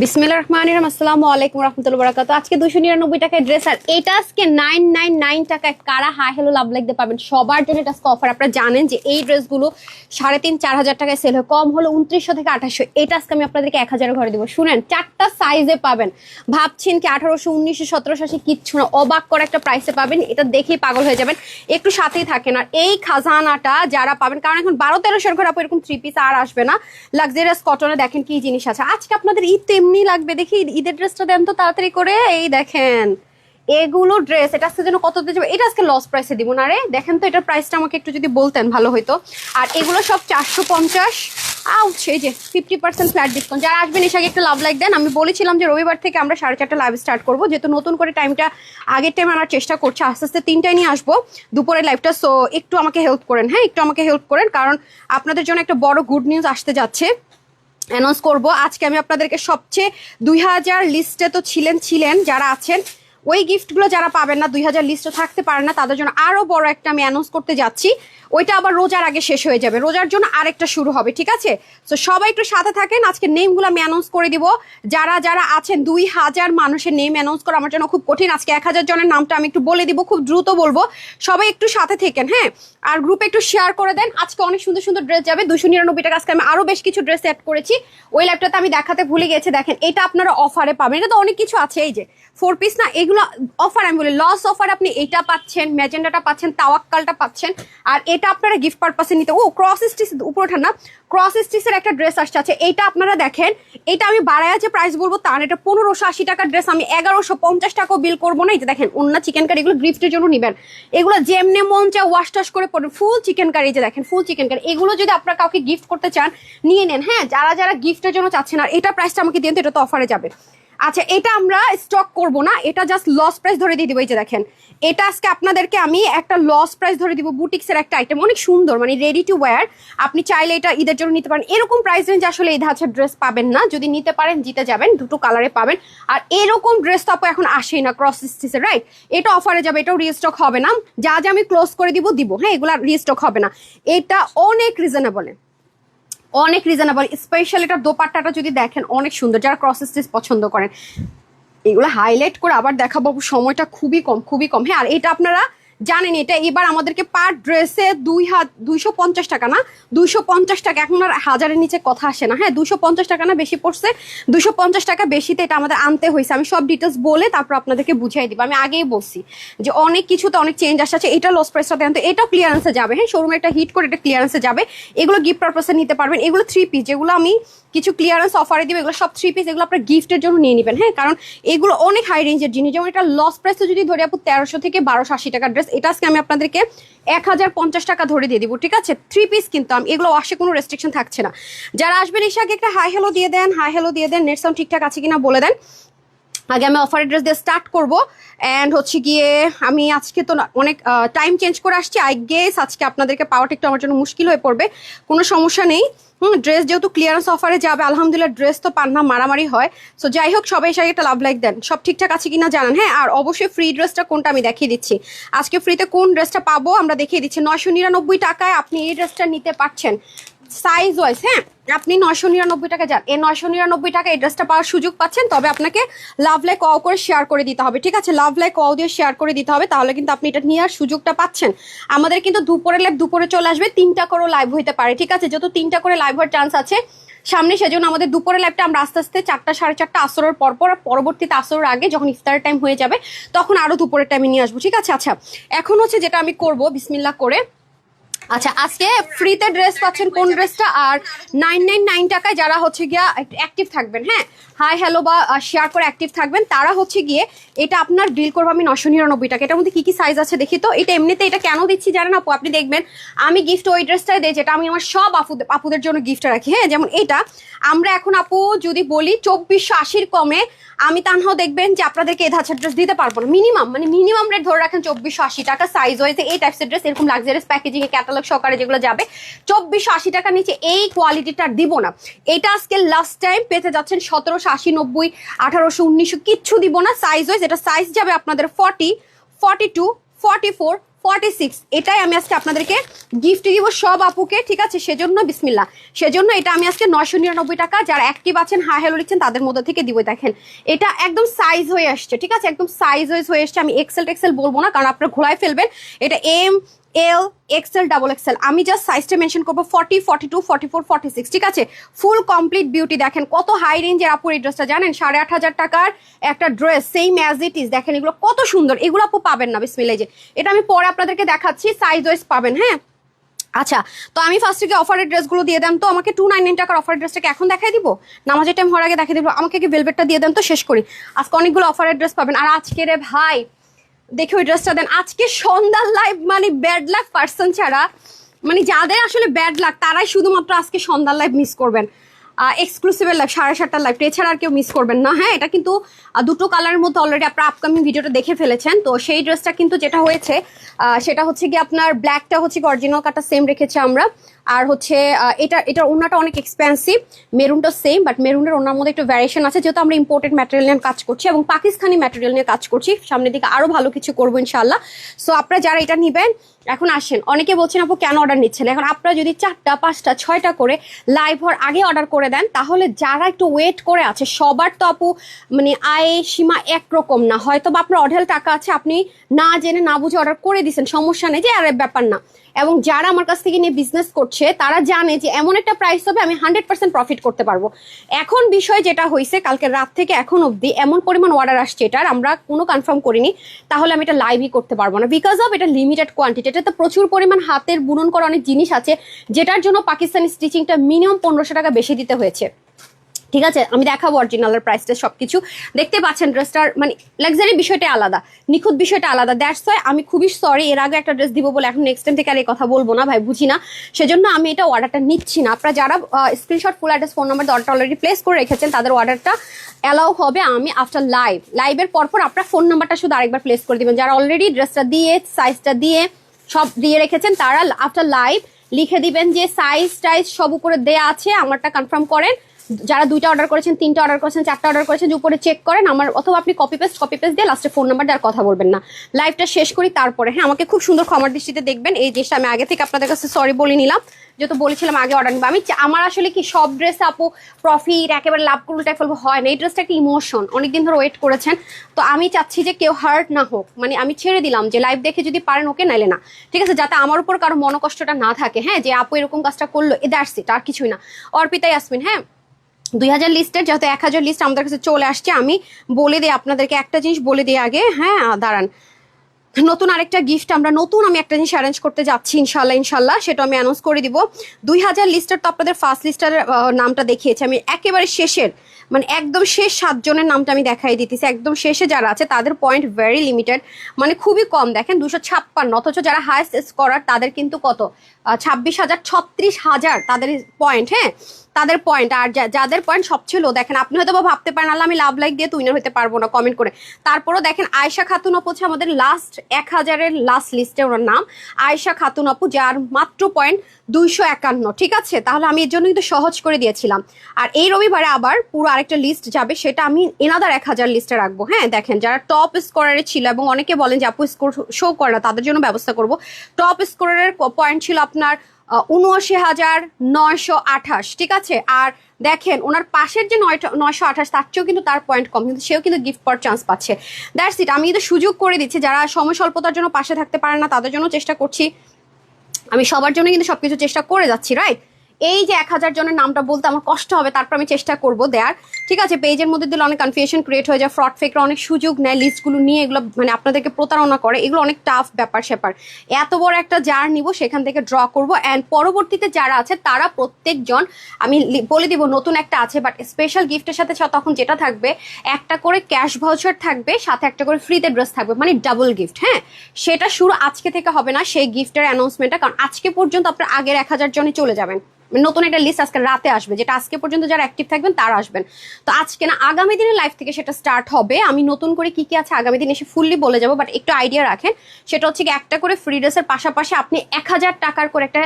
বিসমিল্লাহির রহমানির রহিম। আসসালামু আলাইকুম রাহমাতুল্লাহি ওয়া বারাকাতুহু। আজকে 299 টাকায় ড্রেস, আর এটা আজকে 999 টাকায় কারা হাই হ্যালো লাভ লাইক দিয়ে পাবেন সবার জন্য। এটা আজকে অফার। আপনারা জানেন যে এই ড্রেসগুলো 3,500-4,000 টাকায় সেল হয়, কম হলো 2900 থেকে 2800। এটা আজকে আমি আপনাদেরকে 1000 ঘরে দিব। শুনেন, 4টা সাইজে পাবেন। ভাবছেন কি 1800, 1900, 1780 কিচ্ছু না, অবাক করে একটা প্রাইসে পাবেন। এটা দেখেই পাগল হয়ে যাবেন। একটু সাথেই থাকেন। আর এই খাজানাটা যারা পাবেন, কারণ এখন 1200-1300 ঘরে এরকম 3 পিস আর আসবে না। লাক্সারিয়াস কটনে দেখেন কি জিনিস আছে। আজকে আপনাদের ঈদ এমনি লাগবে। দেখি ঈদের ড্রেসটা দেন তো তাড়াতাড়ি করে। এই দেখেন এগুলো ড্রেস, এটা আজকে যেন কত দিয়ে যাবে। এটা আজকে লস প্রাইসে দিব না রে। দেখেন তো এটার প্রাইসটা আমাকে একটু যদি বলতেন ভালো হইতো। আর এগুলো সব 450। আউট, এই যে 50% ফ্ল্যাট ডিসকাউন্ট। যারা আসবেন এসে আগে একটু লাভ লাইক দেন। আমি বলেছিলাম যে রবিবার থেকে আমরা 4:30 লাইভ স্টার্ট করবো, যেহেতু নতুন করে টাইমটা আগের টাইম আনার চেষ্টা করছি। আস্তে আস্তে 3টায় নিয়ে আসবো দুপুরের লাইভটা। সো একটু আমাকে হেল্প করেন, হ্যাঁ একটু আমাকে হেল্প করেন, কারণ আপনাদের জন্য একটা বড় গুড নিউজ আসতে যাচ্ছে, অ্যানাউন্স করব আজকে। আমি আপনাদেরকে সবচেয়ে 2000 লিস্টে তো ছিলেন যারা আছেন, ওই গিফটগুলো যারা পাবেন না, 2000 লিস্টে থাকতে পারেন না, তাদের জন্য আরো বড় একটা আমি অ্যানাউন্স করতে যাচ্ছি। ওইটা আবার রোজার আগে শেষ হয়ে যাবে, রোজার জন্য আরেকটা শুরু হবে, ঠিক আছে? তো সবাই একটু সাথে থাকেন। আজকে নেমগুলো আমি অ্যানাউন্স করে দিব। যারা যারা আছেন, 2000 মানুষের নেম অ্যানাউন্স করা আমার জন্য খুব কঠিন। আজকে 1000 জনের নামটা আমি একটু বলে দিব, খুব দ্রুত বলবো। সবাই একটু সাথে থাকেন, হ্যাঁ। আর গ্রুপে একটু শেয়ার করে দেন। আজকে অনেক সুন্দর সুন্দর ড্রেস যাবে 299 টাকা। আজকে আমি আরো বেশ কিছু ড্রেস অ্যাড করেছি, ওই ল্যাপটপটা আমি দেখাতে ভুলে গেছি। দেখেন এটা আপনারা অফারে পাবেন। এটা তো অনেক কিছু আছে, এই যে 4 পিস না, এগুলো অফার। আমি বলি লস অফার। আপনি এটা পাচ্ছেন, ম্যাজেন্ডাটা পাচ্ছেন, তাওয়াক্কালটা পাচ্ছেন, আর এটা আপনারা গিফট পারপাসে নিতে। ও ক্রস স্টিচ উপরে ওঠেন না, ক্রস স্টিচের একটা ড্রেস আসছে। আছে এইটা আপনারা দেখেন, এটা আমি বাড়ায় আছে প্রাইস বলবো তা না। এটা 1580 টাকার ড্রেস, আমি 1150 টাকাও বিল করবো না। এই যে দেখেন অন্য চিকেন কারি, এগুলো গিফটের জন্য নিবেন। এগুলো যেমনে মন চায় ওয়াশ টাশ করে পড়েন। ফুল চিকেন কারি, যে দেখেন ফুল চিকেন কারি। এগুলো যদি আপনারা কাউকে গিফট করতে চান নিয়ে নেন, হ্যাঁ। যারা যারা গিফটের জন্য চাচ্ছেন, আর এটা প্রাইসটা আমাকে দিন তো, এটা তো অফারে যাবে। আচ্ছা, এটা আমরা স্টক করব না, এটা জাস্ট লস প্রাইস ধরে দিয়ে দিব। এই যে দেখেন, এটা আজকে আপনাদেরকে আমি একটা লস প্রাইস ধরে দিব। বুটিক্সের একটা আইটেম, অনেক সুন্দর, মানে রেডি টু ওয়্যার। আপনি চাইলে এটা ঈদের জন্য নিতে পারেন। এরকম প্রাইস রেঞ্জ আসলে এই ধাঁচের ড্রেস পাবেন না। যদি নিতে পারেন জিতে যাবেন, দুটো কালারে পাবেন। আর এরকম ড্রেস তো আপু এখন আসেই না ক্রস স্টিচের, রাইট? এটা অফারে যাবে, এটাও রিস্টক হবে না। যা যা আমি ক্লোজ করে দিব, হ্যাঁ, এগুলা রিস্টক হবে না। এটা অনেক রিজনেবল, অনেক রিজনেবল। স্পেশালি এটার দোপাট্টাটা যদি দেখেন অনেক সুন্দর। যারা ক্রস স্টিচ পছন্দ করেন, এগুলো হাইলাইট করে আবার দেখাবো, সময়টা খুবই কম, হ্যাঁ। আর এটা আপনারা জানেন, এটা এবার আমাদেরকে পার ড্রেসে 250 টাকা না, 250 টাকা। এখন আর 1000-এর নিচে কথা আসে না, হ্যাঁ। 250 টাকা না, বেশি পড়ছে 250 টাকা বেশিতে এটা আমাদের আনতে হয়েছে। আমি সব ডিটেলস বলে তারপর আপনাদেরকে বুঝাই দিব। আমি আগেই বলছি যে অনেক কিছুতে অনেক চেঞ্জ আসছে। এটা লস প্রাইসটা দেন তো, এটাও ক্লিয়ারেন্সে যাবে, হ্যাঁ। শোরুমে একটা হিট করে এটা ক্লিয়ারেন্সে যাবে। এগুলো গিফট পারপাসে নিতে পারবেন। এগুলো 3 পিস, যেগুলো আমি কিছু ক্লিয়ারেন্স অফারে দিব, এগুলো সব 3 পিস। এগুলো আপনার গিফটের জন্য নিয়ে নেবেন, হ্যাঁ, কারণ এগুলো অনেক হাই রেঞ্জের জিনিস। যেমন এটা লস প্রাইসে যদি ধরে আপু 1300 থেকে 1280 টাকার ড্রেস, এটা আজকে আমি আপনাদেরকে 1050 টাকা ধরে দিয়ে দিব, ঠিক আছে? 3 পিস কিন্তু আমি এগুলো ওয়াশে কোনো রেস্ট্রিকশন থাকছে না। যারা আসবেন এসে আগে একটা হাই হ্যালো দিয়ে দেন, নেট সাউন্ড ঠিকঠাক আছে কিনা বলে দেন। আগে আমি অফারের ড্রেস দিয়ে স্টার্ট করবো। অ্যান্ড হচ্ছে গিয়ে আমি আজকে তো অনেক টাইম চেঞ্জ করে আসছি। আই গেস আজকে আপনাদেরকে পাওয়াটা একটু আমার জন্য মুশকিল হয়ে পড়বে। কোনো সমস্যা নেই, ড্রেস যেহেতু ক্লিয়ারেন্স অফারে যাবে, আলহামদুলিল্লাহ ড্রেস তো পান না, মারামারি হয়। সো যাই হোক, সবাই এসে একটা লাভ লাইক দেন। সব ঠিকঠাক আছে কিনা জানান, হ্যাঁ। আর অবশ্যই ফ্রি ড্রেসটা কোনটা আমি দেখিয়ে দিচ্ছি। আজকে ফ্রিতে কোন ড্রেসটা পাবো আমরা দেখিয়ে দিচ্ছি। 999 টাকায় আপনি এই ড্রেসটা নিতে পারছেন সাইজ ওয়াইজ, হ্যাঁ। আপনি 999 টাকা যান, এই 999 টাকা এই ড্রেসটা পাওয়ার সুযোগ পাচ্ছেন। তবে আপনাকে লাভ লাইক ওয়াও করে শেয়ার করে দিতে হবে, ঠিক আছে? লাভ লাইক ওয়াও দিয়ে শেয়ার করে দিতে হবে, তাহলে কিন্তু আপনি এটা নেওয়ার সুযোগটা পাচ্ছেন। আমাদের কিন্তু দুপুরের লাইভ দুপুরে চলে আসবে, 3টা করে লাইভ হইতে পারে, ঠিক আছে? যেহেতু 3টা করে লাইভ হওয়ার চান্স আছে সামনে, সেজন্য আমাদের দুপুরের লাইভটা আমরা আস্তে আস্তে 4টা 4:30 আসরের পরপর, পরবর্তীতে আসরের আগে যখন ইফতারের টাইম হয়ে যাবে তখন আরো দুপুরের টাইমে নিয়ে আসবো, ঠিক আছে? আচ্ছা, এখন হচ্ছে যেটা আমি করব বিসমিল্লাহ করে। আচ্ছা, আজকে ফ্রিতে ড্রেস পাচ্ছেন কোন ড্রেসটা, আর 999 টাকায় যারা হচ্ছে গিয়া অ্যাক্টিভ থাকবেন, হ্যাঁ, হাই হ্যালো বা শেয়ার করে অ্যাক্টিভ থাকবেন, তারা হচ্ছে গিয়ে এটা আপনার ডিল করবো আমি 999 টাকা। এটার মধ্যে কি কি সাইজ আছে দেখি তো। এটা এমনিতে এটা কেন দিচ্ছি জানেন আপু? আপনি দেখবেন আমি গিফট ওই ড্রেসটাই দেই যেটা আমি আমার সব আপুদের জন্য গিফট রাখি, হ্যাঁ। যেমন এটা আমরা এখন আপু যদি বলি 2480-র কমে আমি তানহাও দেখবেন যে আপনাদেরকে এই ধাঁচের ড্রেস দিতে পারবো না। মিনিমাম রেট ধরে রাখেন 2480 টাকা। সাইজ ওয়াইজে এই টাইপসের ড্রেস এরকম লাক্সারিয়াস প্যাকেজিং এ ক্যাটালগ সহকারে যেগুলো যাবে 2480 টাকার নিচে এই কোয়ালিটিটার দিব না। এটা আজকে লাস্ট টাইম পেতে যাচ্ছেন 1780, 90, 1800, 1900 কিচ্ছু দিব না। সাইজ ওয়াইজ এটা সাইজ যাবে আপনাদের 40, 42, 44, 46, এটাই আমি আজকে আপনাদেরকে গিফট দিব সব আপুকে, ঠিক আছে? সেজন্য বিসমিল্লাহ, সেজন্য এটা আমি আজকে 999 টাকা, যারা অ্যাক্টিভ আছেন হাই হ্যালো লিখছেন তাদের মধ্যে থেকে দিব। দেখেন এটা একদম সাইজ হয়ে আসছে, ঠিক আছে? একদম সাইজ হয়ে আসছে। আমি এক্সেল টেক্সেল বলবো না, কারণ আপনারা ঘোলায় ফেলবেন। এটা M L XL double XL, আমি জাস্ট সাইজটা মেনশন করবো 40, 42, 44, 46, ঠিক আছে? Full complete beauty. দেখেন কত হাই রেঞ্জের আপুর এই ড্রেসটা, জানেন 8,500 টাকার একটা dress, same as it is. দেখেন এগুলো কত সুন্দর, এগুলো আপু পাবেন না বিসমিল্লাহ। যে এটা আমি পরে আপনাদেরকে দেখাচ্ছি, সাইজ ওয়াইজ পাবেন, হ্যাঁ? আচ্ছা, তো আমি ফার্স্ট থেকে অফারের ড্রেসগুলো দিয়ে দেন তো আমাকে। 299 টাকার অফারের ড্রেসটাকে এখন দেখাই দিব, নামাজের টাইম হওয়ার আগে দেখাই দিব। আমাকে কি ভেলভেটটা দিয়ে দেন তো, শেষ করি। আজকে অনেকগুলো অফারের ড্রেস পাবেন। আর আজকে রে ভাই দেখে ওই ড্রেসটা দেন। আজকে সন্ধ্যার লাইভ মানে ব্যাড লাক পার্সন ছাড়া, মানে যাদের আসলে ব্যাড লাক তারাই শুধুমাত্র আজকে সন্ধ্যার লাইভ মিস করবেন। এক্সক্লুসিভের লাইভ 7:30টার লাইভ, এছাড়া আর কেউ মিস করবেন না। হ্যাঁ, এটা কিন্তু দুটো কালারের মধ্যে অলরেডি আপনার আপকামিং ভিডিওটা দেখে ফেলেছেন। তো সেই ড্রেসটা কিন্তু যেটা হয়েছে সেটা হচ্ছে কি আপনার ব্ল্যাকটা হচ্ছে কি অরিজিনাল কাটটা সেম রেখেছে আমরা। আর হচ্ছে এটার ওড়নাটা অনেক এক্সপেন্সিভ, মেরুনটা সেম, বাট মেরুনের ওড়নার মধ্যে একটু ভ্যারিয়েশন আছে, যেহেতু আমরা ইম্পোর্টেড ম্যাটেরিয়াল নিয়ে কাজ করছি এবং পাকিস্তানি ম্যাটেরিয়াল নিয়ে কাজ করছি। সামনের দিকে আরো ভালো কিছু করবো ইনশাল্লাহ। সো আপনারা যারা এটা নিবেন এখন আসেন। অনেকে বলছেন আপু কেন অর্ডার নিচ্ছেন, এখন আপনারা যদি 4টা 5টা 6টা করে লাইভ হওয়ার আগে অর্ডার করে দেন, তাহলে যারা একটু ওয়েট করে আছে সবার তো আপু মানে আয় সীমা একরকম না। হয়তো বা আপনার অঢেল টাকা আছে, আপনি না জেনে না বুঝে অর্ডার করে দিচ্ছেন, সমস্যা নেই, যে আর ব্যাপার না। এবং যারা আমার কাছ থেকে নিয়ে বিজনেস করছে তারা জানে যে এমন একটা প্রাইস হবে আমি 100% প্রফিট করতে পারবো। এখন বিষয় যেটা হয়েছে, কালকে রাত থেকে এখন অবধি এমন পরিমাণ অর্ডার আসছে, এটার আমরা কোনো কনফার্ম করিনি, তাহলে আমি এটা লাইভই করতে পারবো না, বিকজ অফ এটা লিমিটেড কোয়ান্টিটি। এটাতে প্রচুর পরিমাণ হাতের বুনন করা অনেক জিনিস আছে, যেটার জন্য পাকিস্তানি স্টিচিংটা মিনিমাম 1500 টাকা বেশি দিতে হয়েছে, ঠিক আছে? আমি দেখাবো অরিজিনালের প্রাইসটা সবকিছু দেখতে পাচ্ছেন। ড্রেসটার মানে লাক্সারি বিষয়টা আলাদা, নিখুঁত বিষয়টা আলাদা। দ্যাটস ওয়াই আমি খুবই সরি, এর আগে একটা ড্রেস দিব বলে এখন নেক্সট টাইম থেকে আর এই কথা বলবো না ভাই, বুঝি না, সেজন্য আমি এটা অর্ডারটা নিচ্ছি না। আপনারা যারা screenshot full address phone number order already place করে রেখেছেন তাদের অর্ডারটা অ্যালাউ হবে। আমি আফটার লাইভের পরপর আপনার ফোন নাম্বারটা শুধু আরেকবার প্লেস করে দিবেন। যারা অলরেডি ড্রেসটা দিয়ে সাইজটা দিয়ে সব দিয়ে রেখেছেন তারা আফটার লাইভ লিখে দিবেন যে সাইজ টাইজ সব উপরে দেয়া আছে, আমারটা কনফার্ম করেন। যারা 2টা অর্ডার করেছেন, 3টা অর্ডার করেছেন, 4টা অর্ডার করেছেন, যে উপরে চেক করেন আমার, অথবা আপনি কপি পেস্ট দিয়ে লাস্টে ফোন নাম্বার দেওয়ার কথা বলবেন না। লাইভটা শেষ করি তারপরে, হ্যাঁ? আমাকে খুব সুন্দর ক্ষমার দৃষ্টিতে দেখবেন, এই জিনিসটা আমি আগে থেকে আপনাদের কাছে সরি বলে নিলাম, যেহেতু বলেছিলাম আগে অর্ডার নিবো। আমার আসলে কি সব ড্রেস আপু প্রফিট একেবারে লাভ করবো টাইপ ফেলবো হয় না। এই ড্রেসটা একটা ইমোশন, অনেকদিন ধরে ওয়েট করেছেন, তো আমি চাচ্ছি যে কেউ হার্ট না হোক। মানে আমি ছেড়ে দিলাম যে লাইভ দেখে যদি পারেন ওকে, নাইলে না, ঠিক আছে? যাতে আমার উপর কারো মনোকষ্টটা না থাকে, হ্যাঁ, যে আপু এরকম কাজটা করলো, দ্যাটস ইট, আর কিছুই না। অর্পিতা ইয়াসমিন, হ্যাঁ 2000 লিস্টের যেহেতু 1000 লিস্ট আমাদের কাছে চলে আসছে, আমি বলে দিই আপনাদেরকে একটা জিনিস বলে দিই আগে, হ্যাঁ দাঁড়ান। নতুন আরেকটা গিফট আমি একটা জিনিস অ্যারেঞ্জ করতে যাচ্ছি ইনশাল্লাহ, সেটা আমি অ্যানাউন্স করে দিব। 2000 লিস্টার তো আপনাদের ফার্স্ট লিস্টার নামটা দেখিয়েছি, আমি একেবারে শেষের মানে একদম শেষ 7 জনের নামটা আমি দেখাই দিতেছি। একদম শেষে যারা আছে তাদের পয়েন্ট ভেরি লিমিটেড, মানে খুবই কম। দেখেন 256, অথচ যারা হায়েস্ট স্কোরার তাদের কিন্তু কত 26,000 36,000 তাদের পয়েন্ট, হ্যাঁ তাদের পয়েন্ট। আর যাদের পয়েন্ট সবচেয়ে লো, দেখেন আপনি হয়তো বা ভাবতে পারেন আল্লাহ আমি লাভ লাইক দিয়ে তো উইনার হতে পারবো না কমেন্ট করে, তারপরও দেখেন আয়েশা খাতুন আপু হচ্ছে আমাদের লাস্ট 1000-এর লাস্ট লিস্টে ওনার নাম আয়েশা খাতুন আপু, যার মাত্র পয়েন্ট 251, ঠিক আছে? তাহলে আমি এর জন্য কিন্তু সহজ করে দিয়েছিলাম। আর এই রবিবারে আবার পুরো আরেকটা লিস্ট যাবে, সেটা আমি এনাদার 1000 লিস্টে রাখবো, হ্যাঁ? দেখেন যারা টপ স্কোরারে ছিল, এবং অনেকে বলেন যে আপু স্কোর শো করে না, তাদের জন্য ব্যবস্থা করব। টপ স্কোরারের পয়েন্ট ছিল আপনার 79,928, ঠিক আছে? আর দেখেন ওনার পাশের যে 928, তার চেয়েও কিন্তু তার পয়েন্ট কম, কিন্তু সেও কিন্তু গিফট পাওয়ার চান্স পাচ্ছে। দ্যাটস ইট, আমি কিন্তু সুযোগ করে দিচ্ছি। যারা সময় স্বল্পতার জন্য পাশে থাকতে পারে না তাদের জন্য চেষ্টা করছি, আমি সবার জন্য কিন্তু সবকিছু চেষ্টা করে যাচ্ছি, রাইট? এই যে 1000 জনের নামটা বলতে আমার কষ্ট হবে, তারপর আমি চেষ্টা করব দেয়ার, ঠিক আছে? পেজের মধ্যে দিলে অনেক কনফিউশন ক্রিয়েট হয়ে যায়, ফ্রড ফেকরা অনেক সুযোগ নেয় লিস্টগুলো নিয়ে, এগুলো মানে আপনাদেরকে প্রতারণা করে, এগুলো অনেক টাফ ব্যাপার স্যাপার। এত বড় একটা জার নিব, সেখান থেকে ড্র করব, অ্যান্ড পরবর্তীতে যারা আছে তারা প্রত্যেকজন আমি বলে দিব নতুন একটা আছে, বাট স্পেশাল গিফটের সাথে তখন যেটা থাকবে একটা করে ক্যাশ ভাউচার থাকবে, সাথে একটা করে ফ্রিতে ড্রেস থাকবে, মানে ডাবল গিফট, হ্যাঁ? সেটা শুরু আজকে থেকে হবে না, সেই গিফটের অ্যানাউন্সমেন্টটা, কারণ আজকে পর্যন্ত আপনার আগের 1000 জনই চলে যাবেন, নতুন একটা লিস্ট আজকে রাতে আসবে, যেটা আজকে পর্যন্ত যারা অ্যাক্টিভ থাকবেন তারা আসবেন। তো আজকে না, আগামী দিনের লাইভ থেকে সেটা স্টার্ট হবে। আমি নতুন করে কি কি আছে আগামী দিন এসে ফুললি বলে যাবো, বাট একটু আইডিয়া রাখেন। সেটা হচ্ছে কি একটা করে ফ্রি ড্রেসের পাশাপাশি আপনি 1000 টাকার করে একটা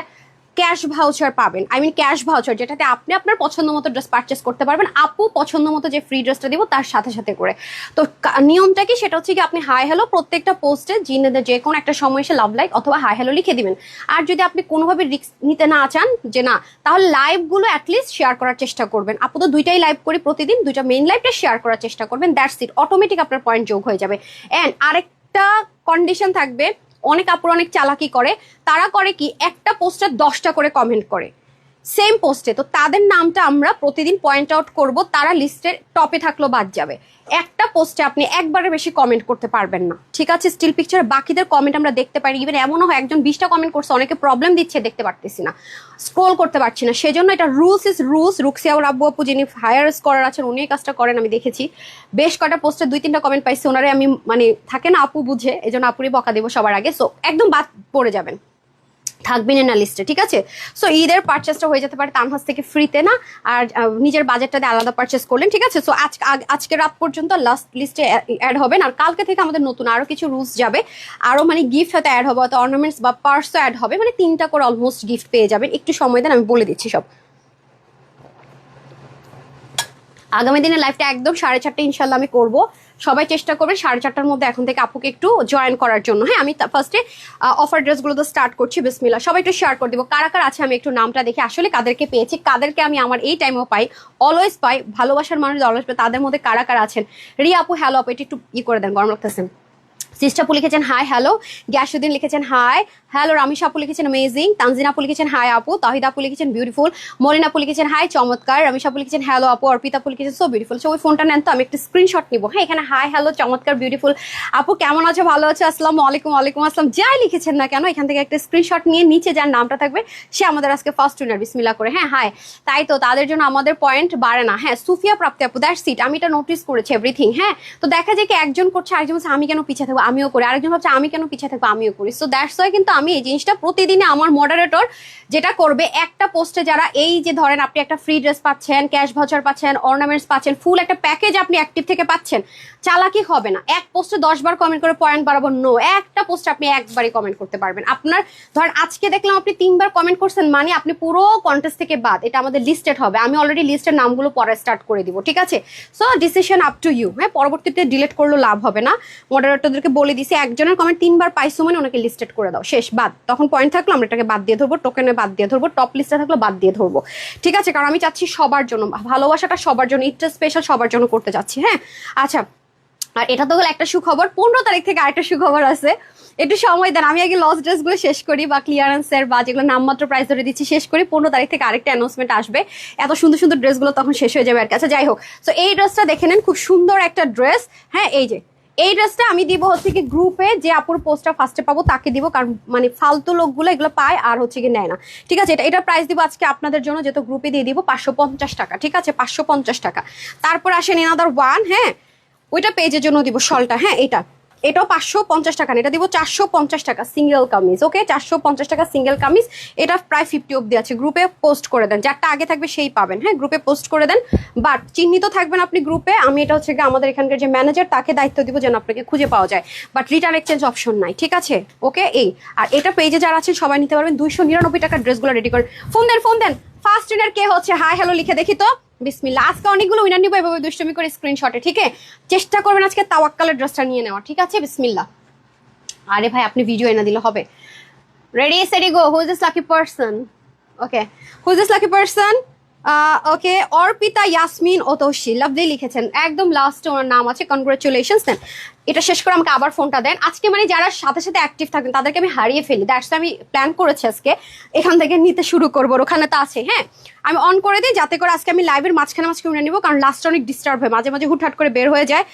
ক্যাশ ভাউচার পাবেন, আই মিন ক্যাশ ভাউচার, যেটাতে আপনি আপনার পছন্দ মতো ড্রেস পারচেস করতে পারবেন আপু পছন্দ মতো যে ফ্রি ড্রেসটা দিব তার সাথে সাথে করে। তো নিয়মটা কি, সেটা হচ্ছে কি আপনি হাই হ্যালো প্রত্যেকটা পোস্টে যে কোনো একটা সময় এসে লাভ লাইক অথবা হাই হ্যালো লিখে দিবেন। আর যদি আপনি কোনোভাবে রিস্ক নিতে না চান যে না, তাহলে লাইভগুলো অ্যাটলিস্ট শেয়ার করার চেষ্টা করবেন। আপু তো দুইটাই লাইভ করি প্রতিদিন, দুইটা মেইন লাইভটা শেয়ার করার চেষ্টা করবেন, দ্যাটস ইট, অটোমেটিক আপনার পয়েন্ট যোগ হয়ে যাবে। অ্যান্ড আরেকটা কন্ডিশন থাকবে, অনেক আপুর অনেক চালাকি করে, তারা করে কি একটা পোস্টে 10টা করে কমেন্ট করে সেম পোস্টে, তো তাদের নামটা আমরা প্রতিদিন পয়েন্ট আউট করব, তারা লিস্টের টপে থাকলেও বাদ যাবে। একটা পোস্টে আপনি একবারে বেশি কমেন্ট করতে পারবেন না, ঠিক আছে? স্টিল পিকচার বাকিদের কমেন্ট আমরা দেখতে পারি, ইভেন এমনও হয় একজন 20টা কমেন্ট করছে, অনেকে প্রবলেম দিচ্ছে, দেখতে পারতেছি না, স্ক্রোল করতে পারছি না। সেজন্য এটা রুলস ইজ রুলস। রুকসিয়াউর আব্বু আপু যিনি হায়ার স্কলার আছেন উনি এই কাজটা করেন, আমি দেখেছি বেশ কটা পোস্টে 2-3টা কমেন্ট পাইছি, ওনারে আমি মানে থাকে না আপু বুঝে, এই জন্য আপুরই বকা দেবো সবার আগে। সো একদম বাদ পড়ে যাবেন, থাকবেন না লিস্টে, ঠিক আছে? সো ঈদের পারচেসটা হয়ে যেতে পারে তানহাজ থেকে ফ্রিতে না, আর নিজের বাজেটটা দিয়ে আলাদা পারচেস করলেন, ঠিক আছে? সো আজকে রাত পর্যন্ত লাস্ট লিস্টে অ্যাড হবেন, আর কালকে থেকে আমাদের নতুন আরো কিছু রুলস যাবে, আরো মানে গিফট হয়তো অ্যাড হবে, হয়তো অর্নামেন্টস বা পার্সও অ্যাড হবে, মানে 3টা করে অলমোস্ট গিফট পেয়ে যাবেন। একটু সময় দেন, আমি বলে দিচ্ছি সব। আগামী দিনে লাইভটা একদম 4:30 ইনশাল্লাহ আমি করবো, সবাই চেষ্টা করবে 4:30টার মধ্যে এখন থেকে আপুকে একটু জয়েন করার জন্য। হ্যাঁ, আমি ফার্স্টে অফার ড্রেসগুলো তো স্টার্ট করছি, বিসমিল্লাহ। সবাই একটু শেয়ার করে দিব কারা কারা আছে, আমি একটু নামটা দেখে আসলে কাদেরকে পেয়েছি, কাদেরকে আমি আমার এই টাইমেও পাই, অলওয়েজ পাই, ভালোবাসার মানুষ অলওয়েজ পাই, তাদের মধ্যে কারা কারা আছেন। রিয়া আপু হ্যালো আপু, এটা একটু করে দেন, গরম লাগতেছে। সিস্টার আপু লিখেছেন হাই হ্যালো, গ্যাসুদ্দিন লিখেছেন হাই হ্যালো, রামিশা আপু লিখেছেন অ্যামেজিং, তানজিনা আপু লিখেছেন হাই আপু, তাহিদ আপু লিখেছেন বিউটিফুল, মরিন আপু লিখেছেন হাই চমৎকার, রামিশা আপু লিখেছেন হ্যালো আপু, অর্পিতা আপু লিখেছেন সো বিউটিফুল। সো ওই ফোনটা নেন তো, আমি একটা স্ক্রিনশট নিবো। হ্যাঁ, এখানে হাই হ্যালো চমৎকার বিউটিফুল আপু কেমন আছো, ভালো আছো, আসসালামু আলাইকুম। ওয়ালাইকুম আসসালাম। যাই লিখেছেন না কেন এখান থেকে একটা স্ক্রিনশট নিয়ে নিচে যার নামটা থাকবে সে আমাদের আজকে ফার্স্ট উইনার, বিসমিল্লাহ করে। হ্যাঁ হাই, তাই তো তাদের জন্য আমাদের পয়েন্ট বাড়ে না। হ্যাঁ, সুফিয়া প্রাপ্তি আপু, দ্যাটস ইট, আমি এটা নোটিস করেছি এভরিথিং। হ্যাঁ, তো দেখা যায় কি একজন করছে, আরেকজন বলছে আমি কেন পিছিয়ে থাকবো, আমিও করি, আরেকজন ভাবছে আমি কেন পিছিয়ে থাকবো, আমিও করি। সো দ্যাটস ওয়াই কিন্তু আমি এই জিনিসটা প্রতিদিনে আমার মডারেটর যেটা করবে, একটা পোস্টে যারা এই যে ধরেন আপনি একটা ফ্রি ড্রেস পাচ্ছেন, ক্যাশ ভাউচার পাচ্ছেন, অর্নামেন্টস পাচ্ছেন, ফুল একটা প্যাকেজ আপনি অ্যাক্টিভ থেকে পাচ্ছেন, চালাকি হবে না। এক পোস্টে 10 বার কমেন্ট করে পয়েন্ট বাড়াবো, নো, একটা পোস্টে আপনি একবারই কমেন্ট করতে পারবেন। আপনার ধরেন আজকে দেখলাম আপনি 3বার কমেন্ট করছেন, মানে আপনি পুরো কন্টেস্ট থেকে বাদ, এটা আমাদের লিস্টেড হবে। আমি অলরেডি লিস্টের নামগুলো পরে স্টার্ট করে দিব, ঠিক আছে? So decision up to you. হ্যাঁ, পরবর্তীতে ডিলিট করলেও লাভ হবে না, মডারেটরদেরকে বলে দিছি একজনের কমেন্ট 3বার পাইছো মানে ওনাকে লিস্টেড করে দাও, শেষ, বাদ। তখন পয়েন্ট থাকলো আমরা এটাকে বাদ দিয়ে ধরবো, টোকেনে বাদ দিয়ে ধরবো, টপ লিস্টে থাকলো বাদ দিয়ে ধরবো, ঠিক আছে? কারণ আমি চাচ্ছি সবার জন্য, ভালোবাসাটা সবার জন্য, ঈদটা স্পেশাল সবার জন্য করতে যাচ্ছি। হ্যাঁ, আচ্ছা, আর এটা তো হলো একটা সুখবর। 15 তারিখ থেকে আরেকটা সুখবর আছে, একটু সময় দেন, আমি আগে লস ড্রেসগুলো শেষ করি বা ক্লিয়ারেন্সের বা যেগুলো নামমাত্র প্রাইস ধরে দিচ্ছি শেষ করি। 15 তারিখ থেকে আরেকটা অ্যানাউন্সমেন্ট আসবে, এত সুন্দর সুন্দর ড্রেসগুলো তখন শেষ হয়ে যাবে আর কি। আচ্ছা যাই হোক, সো এই ড্রেসটা দেখে নেন, খুব সুন্দর একটা ড্রেস। হ্যাঁ, এই যে এই ড্রেসটা আমি দিব হচ্ছে কি গ্রুপে, যে আপুর পোস্টটা ফার্স্টে পাবো তাকে দিব, কারণ মানে ফালতু লোকগুলো এগুলো পায় আর হচ্ছে কি নেয় না, ঠিক আছে? এটা প্রাইস দিব আজকে আপনাদের জন্য, যেহেতু গ্রুপে দিয়ে দিব 550 টাকা, ঠিক আছে? 550 টাকা। তারপর আসেন এনাদার ওয়ান, হ্যাঁ, ওইটা পেজের জন্য দিব শলটা। হ্যাঁ, এটাও 550 টাকা, এটা দিব 450 টাকা সিঙ্গেল কামিজ। ওকে, 450 টাকা সিঙ্গেল কামিজ, এটা প্রায় 50 অব্দি আছে। গ্রুপে পোস্ট করে দেন, যারটা আগে থাকবে সেই পাবেন। হ্যাঁ, গ্রুপে পোস্ট করে দেন, বাট চিহ্নিত থাকবেন আপনি গ্রুপে। আমি এটা হচ্ছে আমাদের এখানকার যে ম্যানেজার তাকে দায়িত্ব দিব যেন আপনাকে খুঁজে পাওয়া যায়, বাট রিটার্ন এক্সচেঞ্জ অপশন নাই, ঠিক আছে? ওকে, এই আর এটা পেজে যারা আছেন সবাই নিতে পারবেন। 299 টাকার ড্রেসগুলো রেডি করেন। ফোন দেন। ফার্স্ট উইনার কে হচ্ছে? হাই হ্যালো লিখে দেখি তো, বিসমিল্লাহ। আজকে অনেকগুলো উইনার নিবো এভাবে দুষ্টমি করে স্ক্রিনশটে, ঠিক আছে? চেষ্টা করবেন আজকে তাওয়াক্কালের ড্রেসটা নিয়ে নেওয়া, ঠিক আছে? বিসমিল্লাহ। আরে ভাই আপনি ভিডিও এনে দিলে হবে। Ready steady go. Who is this lucky person? Okay, who is this lucky person? Okay, Arpita Yasmin ওতোশি, লাভলি লিখেছেন, একদম লাস্টে ওনার নাম আছে, কনগ্রাচুলেশনস। দেন এটা শেষ করে আমাকে আবার ফোনটা দেন। আজকে মানে যারা সাথে সাথে অ্যাক্টিভ থাকবেন তাদেরকে আমি হারিয়ে ফেলি, দ্যাটস আমি প্ল্যান করেছি আজকে এখান থেকে নিতে শুরু করবো। ওখানে তো আছে, হ্যাঁ, আমি অন করে দিই যাতে করে আজকে আমি লাইভের মাঝখানে উঠে নিবো, কারণ লাস্টে অনেক ডিস্টার্ব হয়, মাঝে মাঝে হুটহাট করে বের হয়ে যায়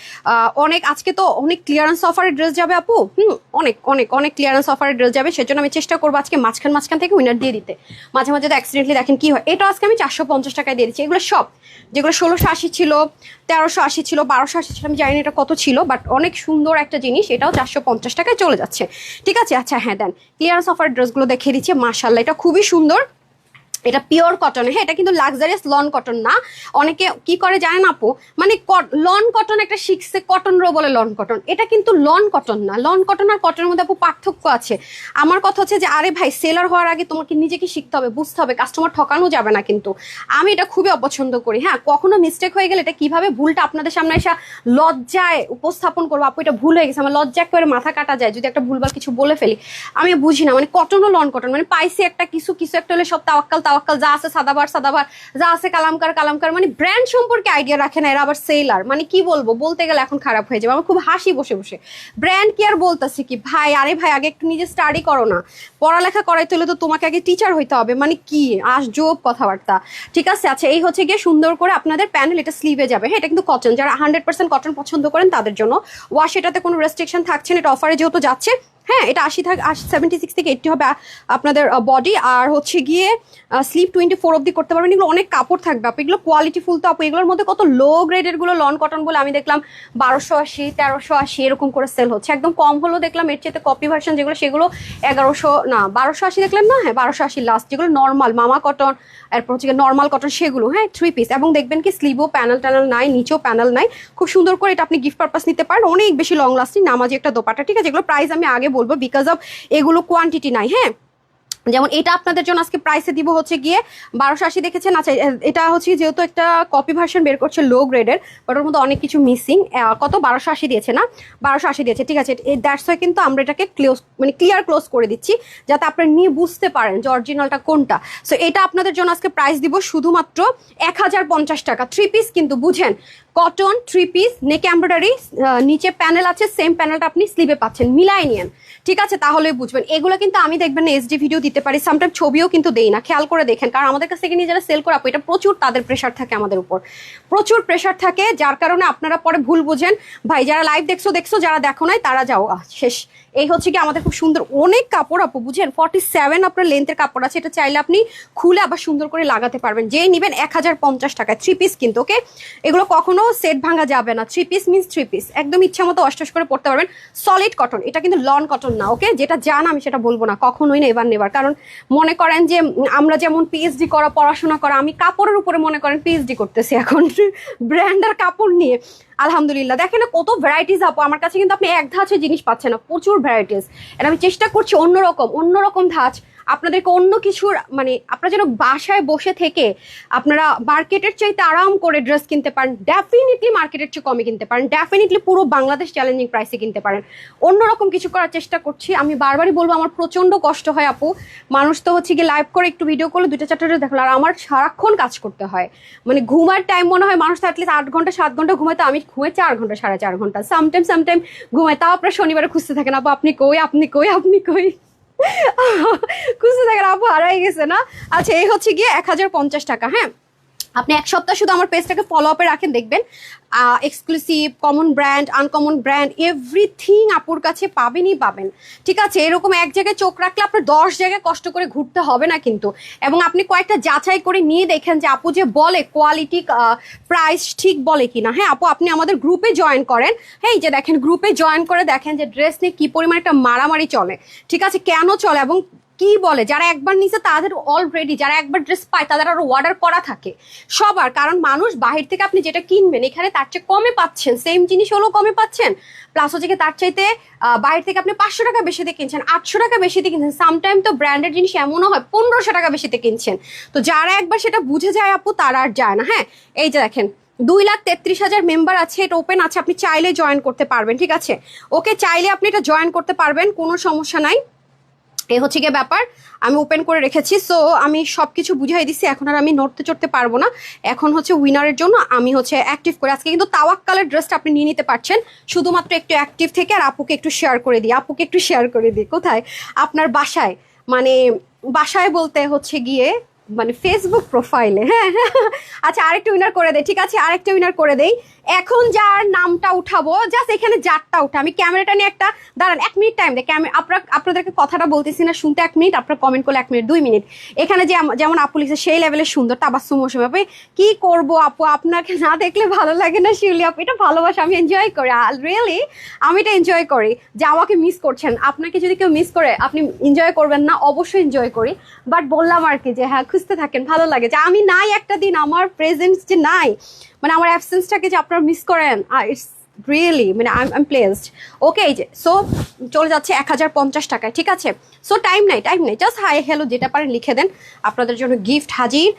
অনেক। আজকে তো অনেক ক্লিয়ারেন্স অফারের ড্রেস যাবে আপু, অনেক অনেক অনেক ক্লিয়ারেন্স অফারের ড্রেস যাবে, সেজন্য আমি চেষ্টা করবো আজকে মাঝখান থেকে উইনার দিয়ে দিতে। মাঝে মাঝে তো অ্যাক্সিডেন্টলি দেখেন কি হয়। এটা আজকে আমি 450 টাকায় দিয়ে দিচ্ছি। এগুলো সব যেগুলো 1680 ছিল, 1380 ছিল, 1280 ছিল, আমি জানি না এটা কত ছিল, বাট অনেক সুন্দর একটা জিনিস, এটাও 450 টাকায় চলে যাচ্ছে, ঠিক আছে? আচ্ছা হ্যাঁ, দেন ক্লিয়ারেন্স অফার ড্রেসগুলো দেখিয়ে দিচ্ছি। মাশাআল্লাহ, এটা খুবই সুন্দর, এটা পিওর কটন, হ্যাঁ এটা কিন্তু লাক্সারিয়াস লন কটন না। অনেকে কি করে জানেন আপু, মানে লন কটন একটা শিখছে, কটন রো বলে লন কটন, এটা কিন্তু লন কটন না। লন কটন আর কটনের মধ্যে আপু পার্থক্য আছে। আমার কথা হচ্ছে যে আরে ভাই, সেলার হওয়ার আগে তোমাকে নিজেকে শিখতে হবে, বুঝতে হবে, কাস্টমার ঠকানো যাবে না। কিন্তু আমি এটা খুবই অপছন্দ করি। হ্যাঁ, কখনো মিস্টেক হয়ে গেলে এটা কিভাবে ভুলটা আপনাদের সামনে এসে লজ্জায় উপস্থাপন করবো, আপু এটা ভুল হয়ে গেছে, আমার লজ্জা একেবারে মাথা কাটা যায় যদি একটা ভুলভাল কিছু বলে ফেলি। আমি বুঝি না, মানে কটন ও লন কটন, মানে পাইছি একটা কিছু কিছু একটা হলে সব তাওয়াক্কাল তাওয়াক্কাল, যা আছে সাদাবার সাদাবার, যা আছে কালামকার কালামকার, মানে ব্র্যান্ড সম্পর্কে আইডিয়া রাখে না এরা। আবার সেলার, মানে কি বলবো, বলতে গেলে এখন খারাপ হয়ে যাবে। আমার খুব হাসি বসে বসে, ব্র্যান্ড কি আর বলতেছি কি ভাই, আরে ভাই আগে একটু নিজে স্টাডি করো না, পড়ালেখা করাইতে হলে তো তোমাকে আগে টিচার হইতে হবে, মানে কি আজব কথাবার্তা। ঠিক আছে, আচ্ছা এই হচ্ছে গিয়ে সুন্দর করে আপনাদের প্যানেল, এটা স্লিভে যাবে। হ্যাঁ, এটা কিন্তু কটন, যারা 100% কটন পছন্দ করেন তাদের জন্য ওয়াশ, এটাতে কোনো রেস্ট্রিকশন থাকছে না, এটা অফারে যেহেতু যাচ্ছে। হ্যাঁ, এটা 76 থেকে 80 হবে আপনাদের বডি, আর হচ্ছে গিয়ে স্লিপ 24 অব্দি করতে পারবেন। এগুলো অনেক কাপড় থাকবে আপু, এগুলো কোয়ালিটি ফুল তো আপু। এগুলোর মধ্যে কত লো গ্রেডের গুলো লন কটন বলে আমি দেখলাম 1280 1380 এরকম করে সেল হচ্ছে। একদম কম হলো দেখলাম এর চেয়ে কপি ভার্সন যেগুলো সেগুলো 1100 না 1280 দেখলাম না, হ্যাঁ 1280 লাস্ট। যেগুলো নর্মাল মামা কটন, এরপর হচ্ছে নর্মাল কটন সেগুলো, হ্যাঁ 3 পিস। এবং দেখবেন কি স্লিভও প্যানেল ট্যানেল নাই, নিচেও প্যানেল নাই, খুব সুন্দর করে এটা আপনি গিফট পারপাস নিতে পারেন। অনেক বেশি লং লাস্টিং নামাজি একটা দোপাটা। ঠিক আছে, এগুলো প্রাইস আমি আগে বলবো বিকজ অফ এগুলো কোয়ান্টিটি নাই। হ্যাঁ, যেমন এটা আপনাদের জন্য আজকে প্রাইসে দিব হচ্ছে গিয়ে 1280 দেখেছেন। আচ্ছা, এটা হচ্ছে যেহেতু একটা কপি ভার্সন বের করছে লো গ্রেডের, বাট ওর মধ্যে অনেক কিছু মিসিং। কত 1280 দিয়েছে না, 1280 দিয়েছে। ঠিক আছে, দ্যাটস ওয়াই কিন্তু আমরা এটাকে ক্লিয়ার ক্লোজ করে দিচ্ছি যাতে আপনারা নিয়ে বুঝতে পারেন যে অরিজিনালটা কোনটা। সো এটা আপনাদের জন্য আজকে প্রাইস দিব শুধুমাত্র 1050 টাকা। 3 পিস কিন্তু, বুঝেন, কটন 3 পিস, নেক এমব্রয়ডারি, নিচে প্যানেল আছে, সেম প্যানেলটা আপনি স্লিভে পাচ্ছেন, মিলাই নিয়েন। ঠিক আছে, তাহলে বুঝবেন। এগুলো কিন্তু আমি দেখবেন এসডি ভিডিও দিতে পারি, সামটাইম ছবিও কিন্তু দেই না, খেয়াল করে দেখেন। কারণ আমাদের কাছ থেকে নিয়ে যারা সেল করাবো, এটা প্রচুর তাদের প্রেশার থাকে, আমাদের উপর প্রচুর প্রেশার থাকে, যার কারণে আপনারা পরে ভুল বুঝেন। ভাই যারা লাইভ দেখছো, যারা দেখো নাই তারা যাও, শেষ। এই হচ্ছে কি আমাদের খুব সুন্দর অনেক কাপড় আপু, বুঝেন 47 আপনার লেন্থের কাপড় আছে। এটা চাইলে আপনি খুলে আবার সুন্দর করে লাগাতে পারবেন। যেই নেবেন 1050 টাকায়। 3 পিস কিন্তু, ওকে, এগুলো কখনো সেট ভাঙা যাবে না। 3 পিস মিন্স 3 পিস, একদম ইচ্ছা মতো অষ্টাশ করে পড়তে পারবেন। সলিড কটন, এটা কিন্তু লন কটন না, ওকে। যেটা জান আমি সেটা বলবো না, কখনোই না, এবার নেবার। কারণ মনে করেন যে আমরা যেমন পিএইচডি করা, পড়াশোনা করা, আমি কাপড়ের উপরে মনে করেন পিএইচডি করতেছি এখন ব্র্যান্ডার কাপড় নিয়ে। আলহামদুলিল্লাহ, দেখেন না কত ভ্যারাইটিস আপু আমার কাছে, কিন্তু আপনি এক ধাঁচের জিনিস পাচ্ছেন না, প্রচুর ভ্যারাইটিস। এটা আমি চেষ্টা করছি অন্যরকম ধাঁচ আপনাদেরকে, অন্য কিছুর, মানে আপনারা যেন বাসায় বসে থেকে আপনারা মার্কেটের চাইতে আরাম করে ড্রেস কিনতে পারেন। ডেফিনেটলি মার্কেটের চেয়ে কমে কিনতে পারেন, ডেফিনেটলি পুরো বাংলাদেশ চ্যালেঞ্জিং প্রাইসে কিনতে পারেন। অন্যরকম কিছু করার চেষ্টা করছি। আমি বারবারই বলবো, আমার প্রচন্ড কষ্ট হয় আপু। মানুষ তো হচ্ছে গিয়ে লাইভ করে একটু ভিডিও করলে 2-4টা দেখলো, আর আমার সারাক্ষণ কাজ করতে হয়, মানে ঘুমার টাইম মনে হয় মানুষ তো অ্যাটলিস্ট 8 ঘন্টা 7 ঘন্টা ঘুমায়, তো আমি ঘুমাই 4 ঘন্টা 4.5 ঘন্টা, সামটাইম ঘুমাই। তাও আপনার শনিবারে খুঁজতে থাকেন আপু, আপনি কই খুঁজতে থাকেন আপু, হারাই গেছে না। আচ্ছা, এই হচ্ছে গিয়ে 1050 টাকা। হ্যাঁ, আপনি এক সপ্তাহ শুধু আমার পেজটাকে ফলো আপে রাখেন, দেখবেন exclusive, common brand, uncommon brand, everything আপুর কাছে পাবেনই পাবেন। ঠিক আছে, এরকম এক জায়গায় চোখ রাখলে আপনার 10 জায়গায় কষ্ট করে ঘুরতে হবে না কিন্তু। এবং আপনি কয়েকটা যাচাই করে নিয়ে দেখেন যে আপু যে বলে কোয়ালিটি প্রাইস ঠিক বলে কিনা। হ্যাঁ আপু, আপনি আমাদের গ্রুপে জয়েন করেন। হ্যাঁ, যে দেখেন গ্রুপে জয়েন করে দেখেন যে ড্রেস নিয়ে কি পরিমাণ একটা মারামারি চলে। ঠিক আছে, কেন চলে এবং কি বলে, যারা একবার নিছে তাদের অলরেডি, যারা একবার ড্রেস পায় তাদের আরো অর্ডার করা থাকে সবার। কারণ মানুষ বাহির থেকে আপনি যেটা কিনবেন এখানে তার চেয়ে কমে পাচ্ছেন, সেম জিনিস হলেও কমে পাচ্ছেন, প্লাস হচ্ছে তার চাইতে বাইরে থেকে আপনি 500 টাকা বেশি দিয়ে কিনছেন, 800 টাকা বেশি দিয়ে কিনছেন, সামটাইম তো ব্র্যান্ডেড জিনিস এমনও হয় 1500 টাকা বেশিতে কিনছেন। তো যারা একবার সেটা বুঝে যায় আপু, তারা আর যায় না। হ্যাঁ, এই যে দেখেন 2,33,000 মেম্বার আছে, এটা ওপেন আছে, আপনি চাইলে জয়েন করতে পারবেন। ঠিক আছে, ওকে, চাইলে আপনি এটা জয়েন করতে পারবেন, কোনো সমস্যা নাই। এই হচ্ছে গিয়ে ব্যাপার, আমি ওপেন করে রেখেছি। সো আমি সবকিছু বুঝাই দিচ্ছি, এখন আর আমি নড়তে চড়তে পারবো না। এখন হচ্ছে উইনারের জন্য আমি হচ্ছে অ্যাক্টিভ করে আজকে কিন্তু তাওয়াক্কালের ড্রেসটা আপনি নিয়ে নিতে পারছেন শুধুমাত্র একটু অ্যাক্টিভ থেকে। আর আপুকে একটু শেয়ার করে দিই, কোথায়, আপনার বাসায়, মানে বাসায় বলতে হচ্ছে গিয়ে মানে ফেসবুক প্রোফাইলে। হ্যাঁ, আচ্ছা আরেকটা উইনার করে দেয়। ঠিক আছে, আরেকটা উইনার করে দেই। এখন যার নামটা উঠাবো, জাস্ট এখানে যারটা উঠা, আমি ক্যামেরাটা নিয়ে একটা দাঁড়ান 1 মিনিট টাইম দেয়, আপনাদেরকে কথাটা বলতেছি না, শুনতে 1 মিনিট, আপনার কমেন্ট করলে 1 মিনিট 2 মিনিট। এখানে যে যেমন আপু লিখছে সেই লেভেলের সুন্দর তাবাসসুম মৌসুমী আপু, কি করব আপু, আপনাকে না দেখলে ভালো লাগে না শিউলি আপু? এটা ভালোবাসা, আমি এনজয় করি, রিয়েলি আমি এটা এনজয় করি যে আমাকে মিস করছেন। আপনাকে যদি কেউ মিস করে আপনি এনজয় করবেন না? অবশ্যই এনজয় করি, বাট বললাম আর কি যে হ্যাঁ খুঁজতে থাকেন, ভালো লাগে যে আমি নাই একটা দিন, আমার প্রেজেন্স যে নাই, মানে আমার অ্যাবসেন্সটাকে যে আপনারা মিস করেন, ইটস রিয়েলি মানে আই এম প্লেসড। ওকে, এই যে সো চলে যাচ্ছে 1050 টাকায়, ঠিক আছে। সো টাইম নাই, জাস্ট হাই হ্যালো যেটা পারেন লিখে দেন, আপনাদের জন্য গিফট হাজির।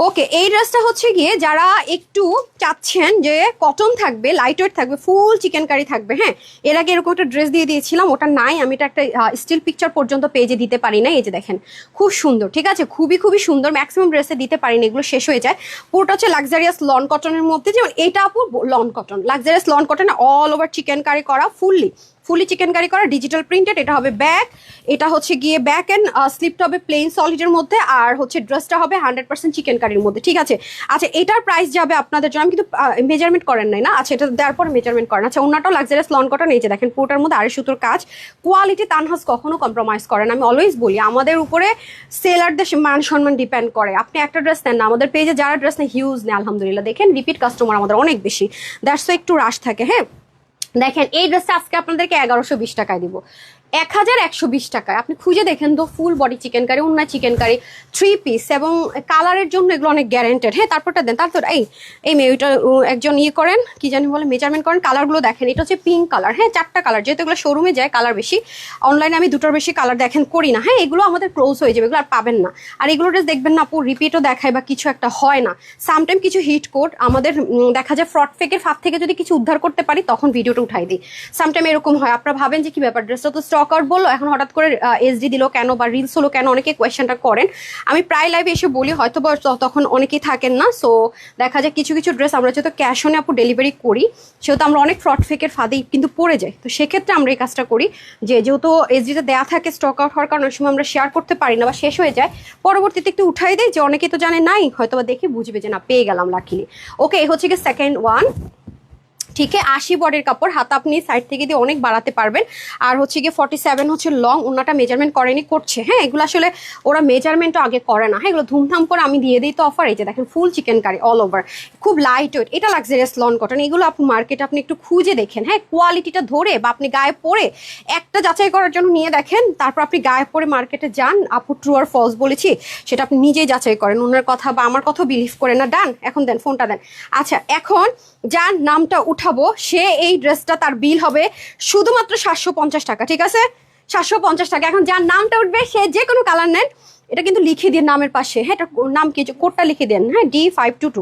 ওকে, এই ড্রেসটা হচ্ছে গিয়ে যারা একটু চাচ্ছেন যে কটন থাকবে, লাইট ওয়েট থাকবে, ফুল চিকেন কারি থাকবে, হ্যাঁ এর আগে এরকম একটা ড্রেস দিয়ে দিয়েছিলাম, ওটা নাই, আমি এটা একটা স্টিল পিকচার পর্যন্ত পেজে দিতে পারি না। এই যে দেখেন খুব সুন্দর, ঠিক আছে, খুবই সুন্দর, ম্যাক্সিমাম ড্রেসে দিতে পারি না, এগুলো শেষ হয়ে যায়। পুরোটা হচ্ছে লাক্সারিয়াস লন কটনের মধ্যে, যেমন এটা আপু lawn cotton, luxurious lawn cotton, all over chikankari করা, ফুলি চিকেন কারি করা, ডিজিটাল প্রিন্টেড। এটা হবে ব্যাক, এটা হচ্ছে গিয়ে ব্যাক অ্যান্ড স্লিপটা হবে প্লেন সলিডের মধ্যে, আর হচ্ছে ড্রেসটা হবে 100% চিকেন কারির মধ্যে, ঠিক আছে। আচ্ছা, এটার প্রাইস যাবে আপনাদের জন্য, আমি কিন্তু মেজারমেন্ট করেন নাই না, আচ্ছা এটা দেওয়ার পর মেজারমেন্ট করেন। আচ্ছা, ওনাটাও লাক্সারিয়াস লন কটন, এই যে দেখেন পুরোটার মধ্যে আড়াই সুতোর কাজ, কোয়ালিটি তানহাজ কখনো কম্প্রোমাইজ করেন। আমি অলওয়েজ বলি আমাদের উপরে সেলারদের মান সম্মান ডিপেন্ড করে। আপনি একটা ড্রেস নেন না, আমাদের পেজে যারা ড্রেস নেয় হিউজ নেয় আলহামদুলিল্লাহ, দেখেন রিপিট কাস্টমার আমাদের অনেক বেশি, দ্যাটস একটু রাশ থাকে। হ্যাঁ দেখেন এই ড্রেসটা আজকে আপনাদেরকে 1120 টাকায় দিব, 1120 টাকায়। আপনি খুঁজে দেখেন তো, ফুল বডি চিকেন কারি, অন্য চিকেন কারি, 3 পিস, এবং কালারের জন্য এগুলো অনেক গ্যারেন্টেড। হ্যাঁ তারপরটা দেন, তারপর এই মেয়েটা একজন ইয়ে করেন, কি জানি বলে, মেজারমেন্ট করেন, কালারগুলো দেখেন। এটা হচ্ছে পিঙ্ক কালার, হ্যাঁ 4টা কালার, যেহেতু এগুলো শোরুমে যায় কালার বেশি, অনলাইনে আমি 2টার বেশি কালার দেখেন করি না। হ্যাঁ এগুলো আমাদের ক্লোজ হয়ে যাবে, এগুলো আর পাবেন না। আর এগুলো ড্রেস দেখবেন না আপু রিপিটও দেখায় বা কিছু একটা হয় না, সামটাইম কিছু হিট কোড আমাদের দেখা যায় ফ্রড ফেকের ফাঁদ থেকে যদি কিছু উদ্ধার করতে পারি তখন ভিডিওটা উঠাই দিই, সামটাইম এরকম হয়। আপনারা ভাবেন যে কি ব্যাপার, ড্রেসটা তো স্টক আউট বললো, এখন হঠাৎ করে এসডি দিল কেন বা রিলস হলো কেন, অনেকে কোয়েশ্চেনটা করেন। আমি প্রায় লাইভে এসে বলি, হয়তো বা তখন অনেকেই থাকেন না। সো দেখা যায় কিছু ড্রেস আমরা যেহেতু ক্যাশ অনে আপু ডেলিভারি করি, সেহেতু আমরা অনেক ফ্রড ফেকের ফাঁদেই কিন্তু পড়ে যাই। তো সেক্ষেত্রে আমরা এই কাজটা করি যে যেহেতু এসডিতে দেওয়া থাকে, স্টক আউট হওয়ার কারণে সময় আমরা শেয়ার করতে পারি না বা শেষ হয়ে যায়, পরবর্তীতে একটু উঠাই দেয় যে অনেকে তো জানে নাই, হয়তো বা দেখে বুঝবে যে না পেয়ে গেলাম লাকিলি। ওকে, এই হচ্ছে কি সেকেন্ড ওয়ান, ঠিক আছে। 80 বডির কাপড়, হাত আপনি সাইড থেকে দিয়ে অনেক বাড়াতে পারবেন। আর হচ্ছে গিয়ে 47 হচ্ছে লং, ওনাটা মেজারমেন্ট করেনি, করছে। হ্যাঁ এগুলো আসলে ওরা মেজারমেন্টও আগে করে না, হ্যাঁ এগুলো ধুমধাম করে আমি দিয়ে দিই তো অফার। এই যে দেখেন full chikankari all over, খুব লাইট ওয়েট, এটা লাক্সারিয়াস লন কটন। এগুলো আপনি মার্কেটে আপনি একটু খুঁজে দেখেন, হ্যাঁ কোয়ালিটিটা ধরে বা আপনি গায়ে পরে একটা যাচাই করার জন্য নিয়ে দেখেন, তারপর আপনি গায়ে পরে মার্কেটে যান, আপু ট্রু আর ফলস বলেছি সেটা আপনি নিজেই যাচাই করেন, ওনার কথা বা আমার কথা বিলিভ করে না। ডান, এখন দেন ফোনটা দেন। আচ্ছা, এখন যার নামটা উঠাবো সে এই ড্রেসটা তার বিল হবে শুধুমাত্র 750 টাকা, ঠিক আছে 750 টাকা। এখন যার নামটা উঠবে সে যে কোনো কালার নেন, এটা কিন্তু লিখে দিন নামের পাশে, হ্যাঁ এটা নাম কি, কোডটা লিখে দেন, হ্যাঁ D522,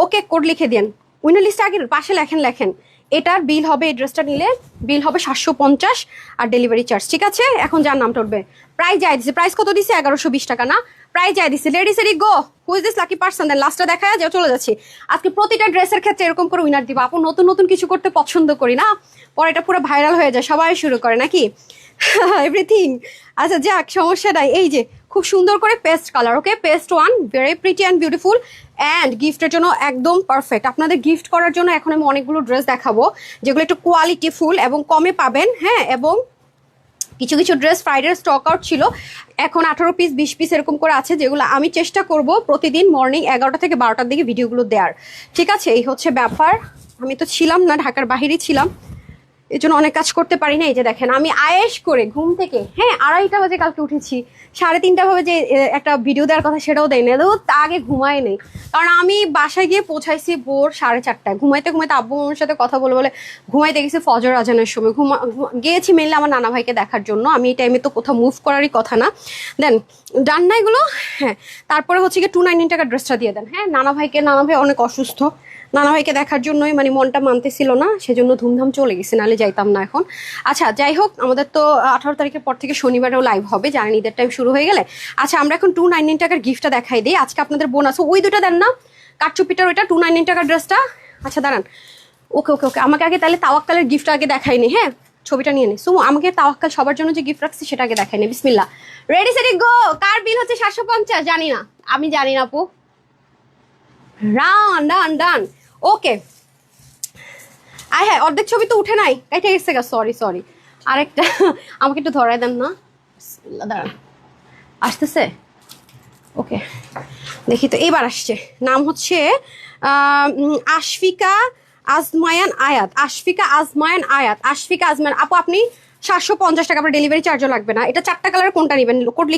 ওকে কোড লিখে দেন, উইনার লিস্টে আগে পাশে লেখেন। এটার বিল হবে, এই ড্রেসটা নিলে বিল হবে 750 আর ডেলিভারি চার্জ, ঠিক আছে। এখন যার নামটা উঠবে, প্রাইস যাই দিছে, প্রাইস কত দিছে 1120 টাকা না, প্রাইস যাই দিছে। লেডিস এরি go, who is this lucky person, then লাস্টটা দেখা যায় চলে যাচ্ছি। আজকে প্রতিটা ড্রেসের ক্ষেত্রে এরকম করে উইনার দিব আপু, নতুন কিছু করতে পছন্দ করি না, পরে এটা পুরো ভাইরাল হয়ে যায়, সবাই শুরু করে নাকি এভরিথিং। আচ্ছা যাক, সমস্যা নাই। এই যে খুব সুন্দর করে paste colour, okay paste one, very pretty and beautiful, and গিফটের জন্য একদম পারফেক্ট। আপনাদের গিফট করার জন্য এখন আমি অনেকগুলো ড্রেস দেখাবো যেগুলো একটু কোয়ালিটিফুল এবং কমে পাবেন, হ্যাঁ। এবং কিছু ড্রেস ফ্রাইডের স্টক আউট ছিল, এখন 18 পিস 20 পিস এরকম করে আছে, যেগুলো আমি চেষ্টা করব প্রতিদিন মর্নিং 11টা থেকে 12টার দিকে ভিডিওগুলো দেওয়ার, ঠিক আছে। এই হচ্ছে ব্যাপার, আমি তো ছিলাম না, ঢাকার বাহিরেই ছিলাম, এই জন্য অনেক কাজ করতে পারি না। এই যে দেখেন আমি আয়েশ করে ঘুম থেকে, হ্যাঁ 2:30 বাজে কালকে উঠেছি, 3:30 ভাবে যে একটা ভিডিও দেওয়ার কথা সেটাও দেয় না, তা আগে ঘুমায় নেই, কারণ আমি বাসায় গিয়ে পৌঁছাইছি ভোর 4:30, ঘুমাইতে আব্বু আমার সাথে কথা বলে ঘুমাইতে গেছি ফজর আজানের সময়, গিয়েছি মেনলি আমার নানা ভাইকে দেখার জন্য। আমি এই টাইমে তো কোথাও মুভ করারই কথা না। দেন ডান না এগুলো, হ্যাঁ। তারপরে হচ্ছে গিয়ে 299 টাকার ড্রেসটা দিয়ে দেন, হ্যাঁ। নানা ভাই অনেক অসুস্থ, নানা ভাইকে দেখার জন্যই মানে মনটা মানতেছিল না, সেজন্য ধুমধাম চলে গেছে, নাহলে যাইতাম না এখন। আচ্ছা যাই হোক, আমাদের তো 18 তারিখের পর থেকে শনিবারেও লাইভ হবে, জানেন ঈদের টাইম শুরু হয়ে গেলে। আচ্ছা আমরা এখন 299 টাকার গিফটটা দেখাই দিই আজকে আপনাদের বোনাস, ওই দুটো দেন না, কাটচুপিটার ওইটা 299 টাকার ড্রেসটা। আচ্ছা দাঁড়ান, ওকে ওকে ওকে, আমাকে আগে তাহলে তাওয়াক্কালের গিফটটা আগে দেখাইনি, হ্যাঁ ছবিটা নিয়ে নি। সুমো আমাকে তাওয়াক্কাল সবার জন্য যে গিফট রাখছি সেটা আগে দেখাইনি। বিসমিল্লাহ, রেডি সেটি গো। কার বিল হচ্ছে 750? জানি না, আমি জানি না আপু। ডান ওকে। হ্যাঁ অর্ধেক ছবি তো উঠে নাই, কেটে গেছে গা, সরি আরেকটা আমাকে একটু ধরাই দেন না, দাঁড়ান আসতেছে। ওকে দেখি তো, এবার আসছে। নাম হচ্ছে আশফিকা আজমায়ান আয়াত, আশফিকা আজমায়ান আপু আপনি 750 টাকা, আপনার ডেলিভারি চার্জও লাগবে না। এটা 4টা কালার, কোনটা নেবেন কোড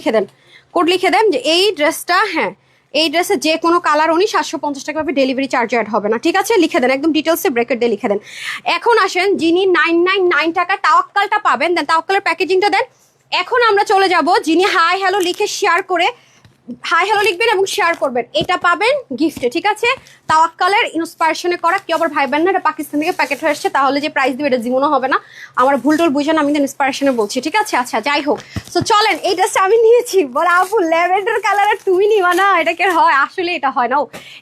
লিখে দেন যে এই ড্রেসটা, হ্যাঁ এই ড্রেসে যে কোনো কালার উনি 750 টাকা পাবে, ডেলিভারি চার্জ অ্যাড হবে না, ঠিক আছে? লিখে দেন একদম ডিটেলসে ব্রেকেট দিয়ে লিখে দেন। এখন আসেন যিনি 999 টাকা তাওয়াক্কালটা পাবেন, দেন তাওয়াক্কালের প্যাকেজিংটা দেন। এখন আমরা চলে যাব যিনি হাই হ্যালো লিখে শেয়ার করে, হাই হ্যালো লিখবেন এবং শেয়ার করবেন, এটা পাবেন গিফটে, ঠিক আছে? তাওয়াক্কালের ইন্সপায়ারেশনে করা। কেউ আবার ভাইবেন না এটা পাকিস্তান থেকে প্যাকেট হয়ে আসছে তাহলে যে প্রাইস দিবে এটা জীবনও হবে না, আমার ভুল টুল বুঝেন, আমি তো ইন্সপায়ারেশনে বলছি, ঠিক আছে? আচ্ছা যাই হোক, সো চলেন এই ড্রেসটা আমি নিয়েছি, বলে আপু ল্যাভেন্ডার কালার আর তুমি নিবা না, এটা কে হয়? আসলে এটা হয় না।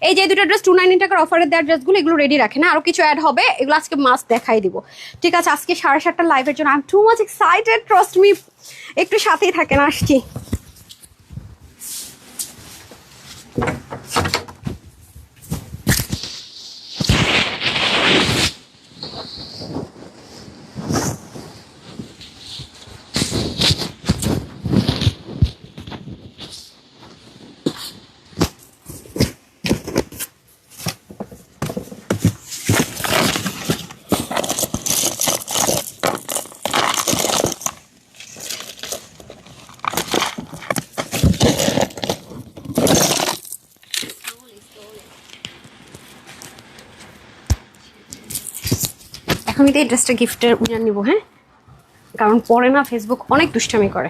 এই যে দুটো ড্রেস 299 টাকার অফারে দেওয়ার ড্রেসগুলো, এগুলো রেডি রাখেন, আরো কিছু অ্যাড হবে, এগুলো আজকে মাস্ট দেখাই দিব, ঠিক আছে? আজকে 7:30 লাইভের জন্য I am too much excited, trust me, একটু সাথেই থাকেন, আসছি। এখন আমি এই ড্রেসটা গিফটের উইনার নিব, হ্যাঁ, কারণ পরে না ফেসবুক অনেক দুষ্টামি করে।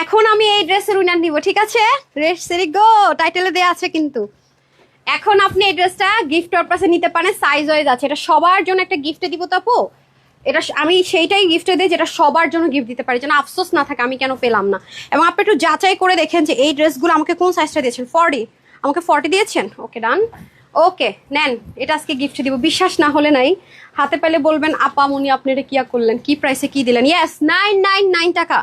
এখন আমি এই ড্রেসের উইনার নিব, ঠিক আছে? রেডি গো, টাইটেলে দেয়া আছে কিন্তু। এখন আপনি এই ড্রেসটা গিফট পারপাসে নিতে পারেন, সাইজ ওয়াইজ আছে, এটা সবার জন্য একটা গিফটে দিব তো আপু, এটা আমি সেইটাই গিফটে দিই যেটা সবার জন্য গিফট দিতে পারি, যেন আফসোস না থাকে আমি কেন পেলাম না। এবং আপনি একটু যাচাই করে দেখেন যে এই ড্রেসগুলো আমাকে কোন সাইজটা দিয়েছেন, 40, আমাকে 40 দিয়েছেন, ওকে ডান, ওকে নেন, এটা আজকে গিফটে দিব। বিশ্বাস না হলে নাই, হাতে পেলে বলবেন আপা মনি আপনি এটা কিয়া করলেন, কি প্রাইসে কি দিলেন। ইয়েস 999 টাকা।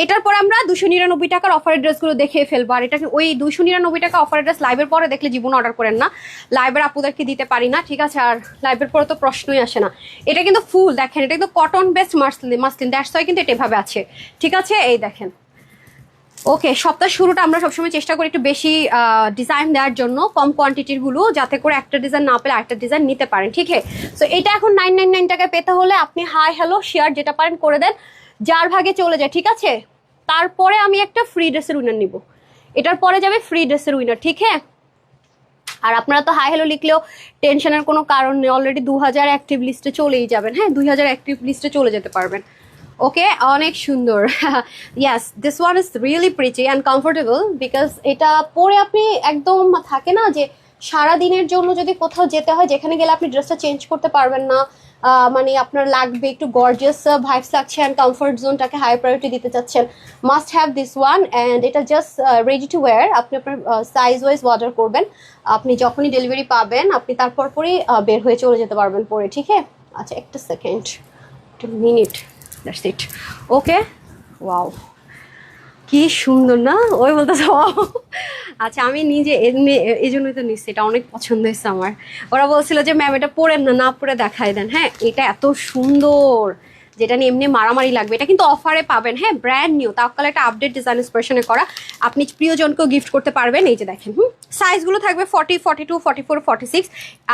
এটার পরে আমরা 299 টাকার অফারের ড্রেসগুলো দেখে ফেলবো। আর এটা ওই 299 টাকা অফারের ড্রেস লাইভের পরে দেখলে জীবন অর্ডার করেন না, লাইভের আপুদেরকে দিতে পারি না, ঠিক আছে? আর লাইভের পরে তো প্রশ্নই আসে না। এটা কিন্তু ফুল দেখেন, এটা কিন্তু cotton best muslin, that's why কিন্তু এটা এভাবে আছে, ঠিক আছে? এই দেখেন, ওকে। সপ্তাহ শুরুটা আমরা সবসময় চেষ্টা করি একটু বেশি ডিজাইন দেওয়ার জন্য, কম কোয়ান্টিটির গুলো, যাতে করে একটা ডিজাইন না পেলে আরেকটা ডিজাইন নিতে পারেন, ঠিক আছে? সো এটা এখন 999 টাকায় পেতে হলে আপনি হাই হ্যালো শেয়ার যেটা পারেন করে দেন, যার ভাগে চলে যায়, ঠিক আছে? তারপরে আমি একটা ফ্রি ড্রেসের উইনার নিব, এটার পরে যাবে ফ্রি ড্রেসের উইনার, ঠিক আছে? আর আপনারা তো হাই হ্যালো লিখলেও টেনশনের কোনো কারণ নেই, অলরেডি 2000 অ্যাক্টিভ লিস্টে চলেই যাবেন, হ্যাঁ 2000 অ্যাক্টিভ লিস্টে চলে যেতে পারবেন। ওকে, অনেক সুন্দর। Yes, this one is really pretty and comfortable, because এটা পরে আপনি একদম থাকে না যে সারা দিনের জন্য যদি কোথাও যেতে হয়, যেখানে গেলে আপনি ড্রেসটা চেঞ্জ করতে পারবেন না, মানে আপনার লাগবে একটু গর্জিয়াস ভাইবস লাগছে অ্যান্ড কমফোর্ট জোনটাকে হাই প্রায়োরিটি দিতে চাচ্ছেন, must have this one. And এটা জাস্ট রেডি টু ওয়্যার, আপনি আপনার সাইজ ওয়াইজ অর্ডার করবেন, আপনি যখনই ডেলিভারি পাবেন আপনি তারপর পরই বের হয়ে চলে যেতে পারবেন পরে, ঠিক আছে? আচ্ছা একটা সেকেন্ড, একটা minute, that's it. Okay, wow কি সুন্দর না, ওই বলতেছে আচ্ছা আমি নিজে এই জন্যই তো নিচ্ছি, এটা অনেক পছন্দ হয়েছে আমার। ওরা বলছিল যে ম্যাম এটা পরেন না, না পরে দেখাই দেন। হ্যাঁ এটা এত সুন্দর, যেটা নিয়ে এমনি মারামারি লাগবে, এটা কিন্তু অফারে পাবেন, হ্যাঁ ব্র্যান্ড নিউ, তাওকাল একটা আপডেট ডিজাইন ইন্সপিরেশনে করা, আপনি প্রিয়জনকেও গিফট করতে পারবেন। এই যে দেখেন, সাইজগুলো থাকবে 40, 42, 44, 46।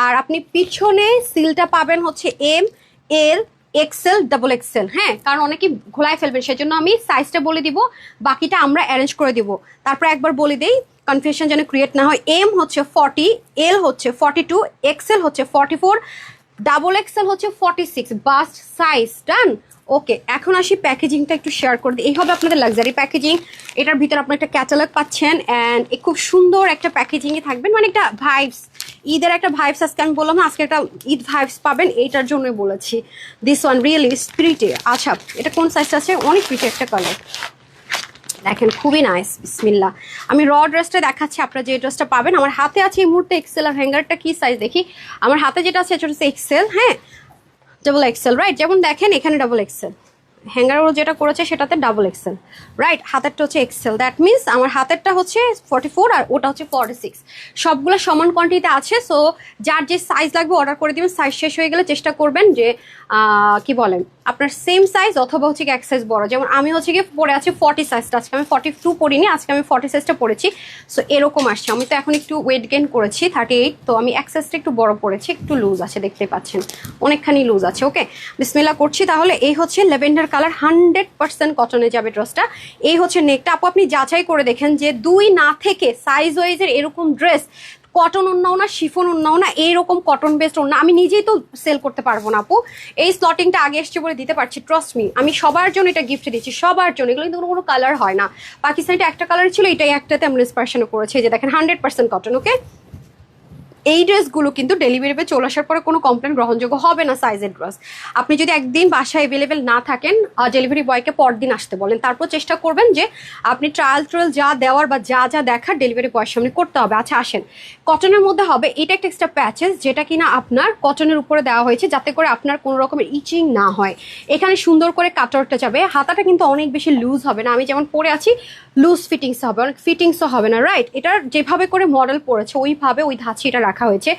আর আপনি পিছনে সিলটা পাবেন হচ্ছে M, L, XL, double Excel, হ্যাঁ কারণ অনেকে ঘোলায় ফেলবেন, সেজন্য আমি সাইজটা বলে দিব, বাকিটা আমরা অ্যারেঞ্জ করে দিব। তারপর একবার বলে দেই কনফিউশন যেন ক্রিয়েট না হয়, এম হচ্ছে 40, এল হচ্ছে 42, এক্সেল হচ্ছে 44, ডাবল এক্সেল হচ্ছে 46, বাস্ট সাইজ। ডান। ওকে, এখন আসি প্যাকেজিংটা একটু শেয়ার করে দিই। এই হবে আপনাদের লাক্সারি প্যাকেজিং, এটার ভিতরে আপনার একটা ক্যাটালগ পাচ্ছেন অ্যান্ড খুব সুন্দর একটা প্যাকেজিংয়ে থাকবেন, মানে একটা ভাইবস, ঈদের একটা ভাইবস। আজকে আমি বললাম না আজকে একটা ঈদ ভাইবস পাবেন, এইটার জন্যই বলেছি। দিস ওয়ান রিয়েলি স্প্রিটে। আচ্ছা এটা কোন সাইজটা আছে, অনেক প্রিটি একটা কালার, দেখেন খুবই নাইস। বিসমিল্লাহ, আমি র ড্রেসটা দেখাচ্ছি, আপনারা যে ড্রেসটা পাবেন। আমার হাতে আছে এই মুহূর্তে এক্সেল, আর হ্যাঙ্গারটা কি সাইজ দেখি, আমার হাতে যেটা আছে এটা হচ্ছে এক্সেল, হ্যাঁ ডাবল এক্সেল, রাইট? যেমন দেখেন এখানে ডাবল এক্সেল, হ্যাঙ্গারও যেটা করেছে সেটাতে ডাবল এক্সেল, রাইট? হাতেরটা হচ্ছে এক্সেল, দ্যাট মিনস আমার হাতেরটা হচ্ছে 44 আর ওটা হচ্ছে 46, সবগুলো সমান কোয়ান্টিটিতে আছে। সো যার যে সাইজ লাগবে অর্ডার করে দিবেন, সাইজ শেষ হয়ে গেলে চেষ্টা করবেন যে কি বলেন আপনার সেম সাইজ অথবা হচ্ছে কি এক সাইজ বড়, যেমন আমি হচ্ছে কি পরে আছি 40 সাইজটা, আজকে আমি 42 পরিনি, আজকে আমি 40 সাইজটা পরেছি। সো এরকম আসছে। আমি তো এখন একটু ওয়েট গেইন করেছি 38, তো আমি এক সাইজটা একটু বড় পরেছি, একটু লুজ আছে দেখতে পাচ্ছেন, অনেকখানি লুজ আছে। ওকে, বিসমিল্লাহ করছি। তাহলে এই হচ্ছে ল্যাভেন্ডার কালার, 100% কটনে যাবে ড্রেসটা। এই হচ্ছে নেকটা। আপু আপনি যাচাই করে দেখেন যে 2 না থেকে সাইজ ওয়াইজের এরকম ড্রেস, কটন ওড়নাও না, শিফন ওড়নাও না, এইরকম কটন বেসড ওড়না আমি নিজেই তো সেল করতে পারবো না আপু। এই স্লটিংটা আগে এসছে বলে দিতে পারছি, ট্রাস্ট মি। আমি সবার জন্য এটা গিফট দিচ্ছি, সবার জন্য। এগুলো কিন্তু কোনো কালার হয় না। পাকিস্তানিটা একটা কালার ছিল, এটাই একটাতে আমরা ইন্সপিরেশনও করেছি, যে দেখেন 100% কটন। ওকে, এই ড্রেসগুলো কিন্তু ডেলিভারি পেয়ে চলে আসার পরে কোনো কমপ্লেন গ্রহণযোগ্য হবে না। সাইজের ড্রেস আপনি যদি একদিন বাসায় অ্যাভেলেবেল না থাকেন, ডেলিভারি বয়কে পরদিন আসতে বলেন, তারপর চেষ্টা করবেন যে আপনি ট্রায়াল যা দেওয়ার বা যা যা দেখার ডেলিভারি বয়ের সামনে করতে হবে। আচ্ছা আসেন, কটনের মধ্যে হবে এটা একটা এক্সট্রা প্যাচেস, যেটা কিনা আপনার কটনের উপরে দেওয়া হয়েছে যাতে করে আপনার কোনো রকমের ইচিং না হয়। এখানে সুন্দর করে কাটরটা যাবে, হাতাটা কিন্তু অনেক বেশি লুজ হবে না। আমি যেমন পরে আছি লুজ ফিটিংস হবে, অনেক ফিটিংসও হবে না, রাইট? এটার যেভাবে করে মডেল পড়েছে ওইভাবে ওই ধাঁচি এটা রাখা হয়েছে।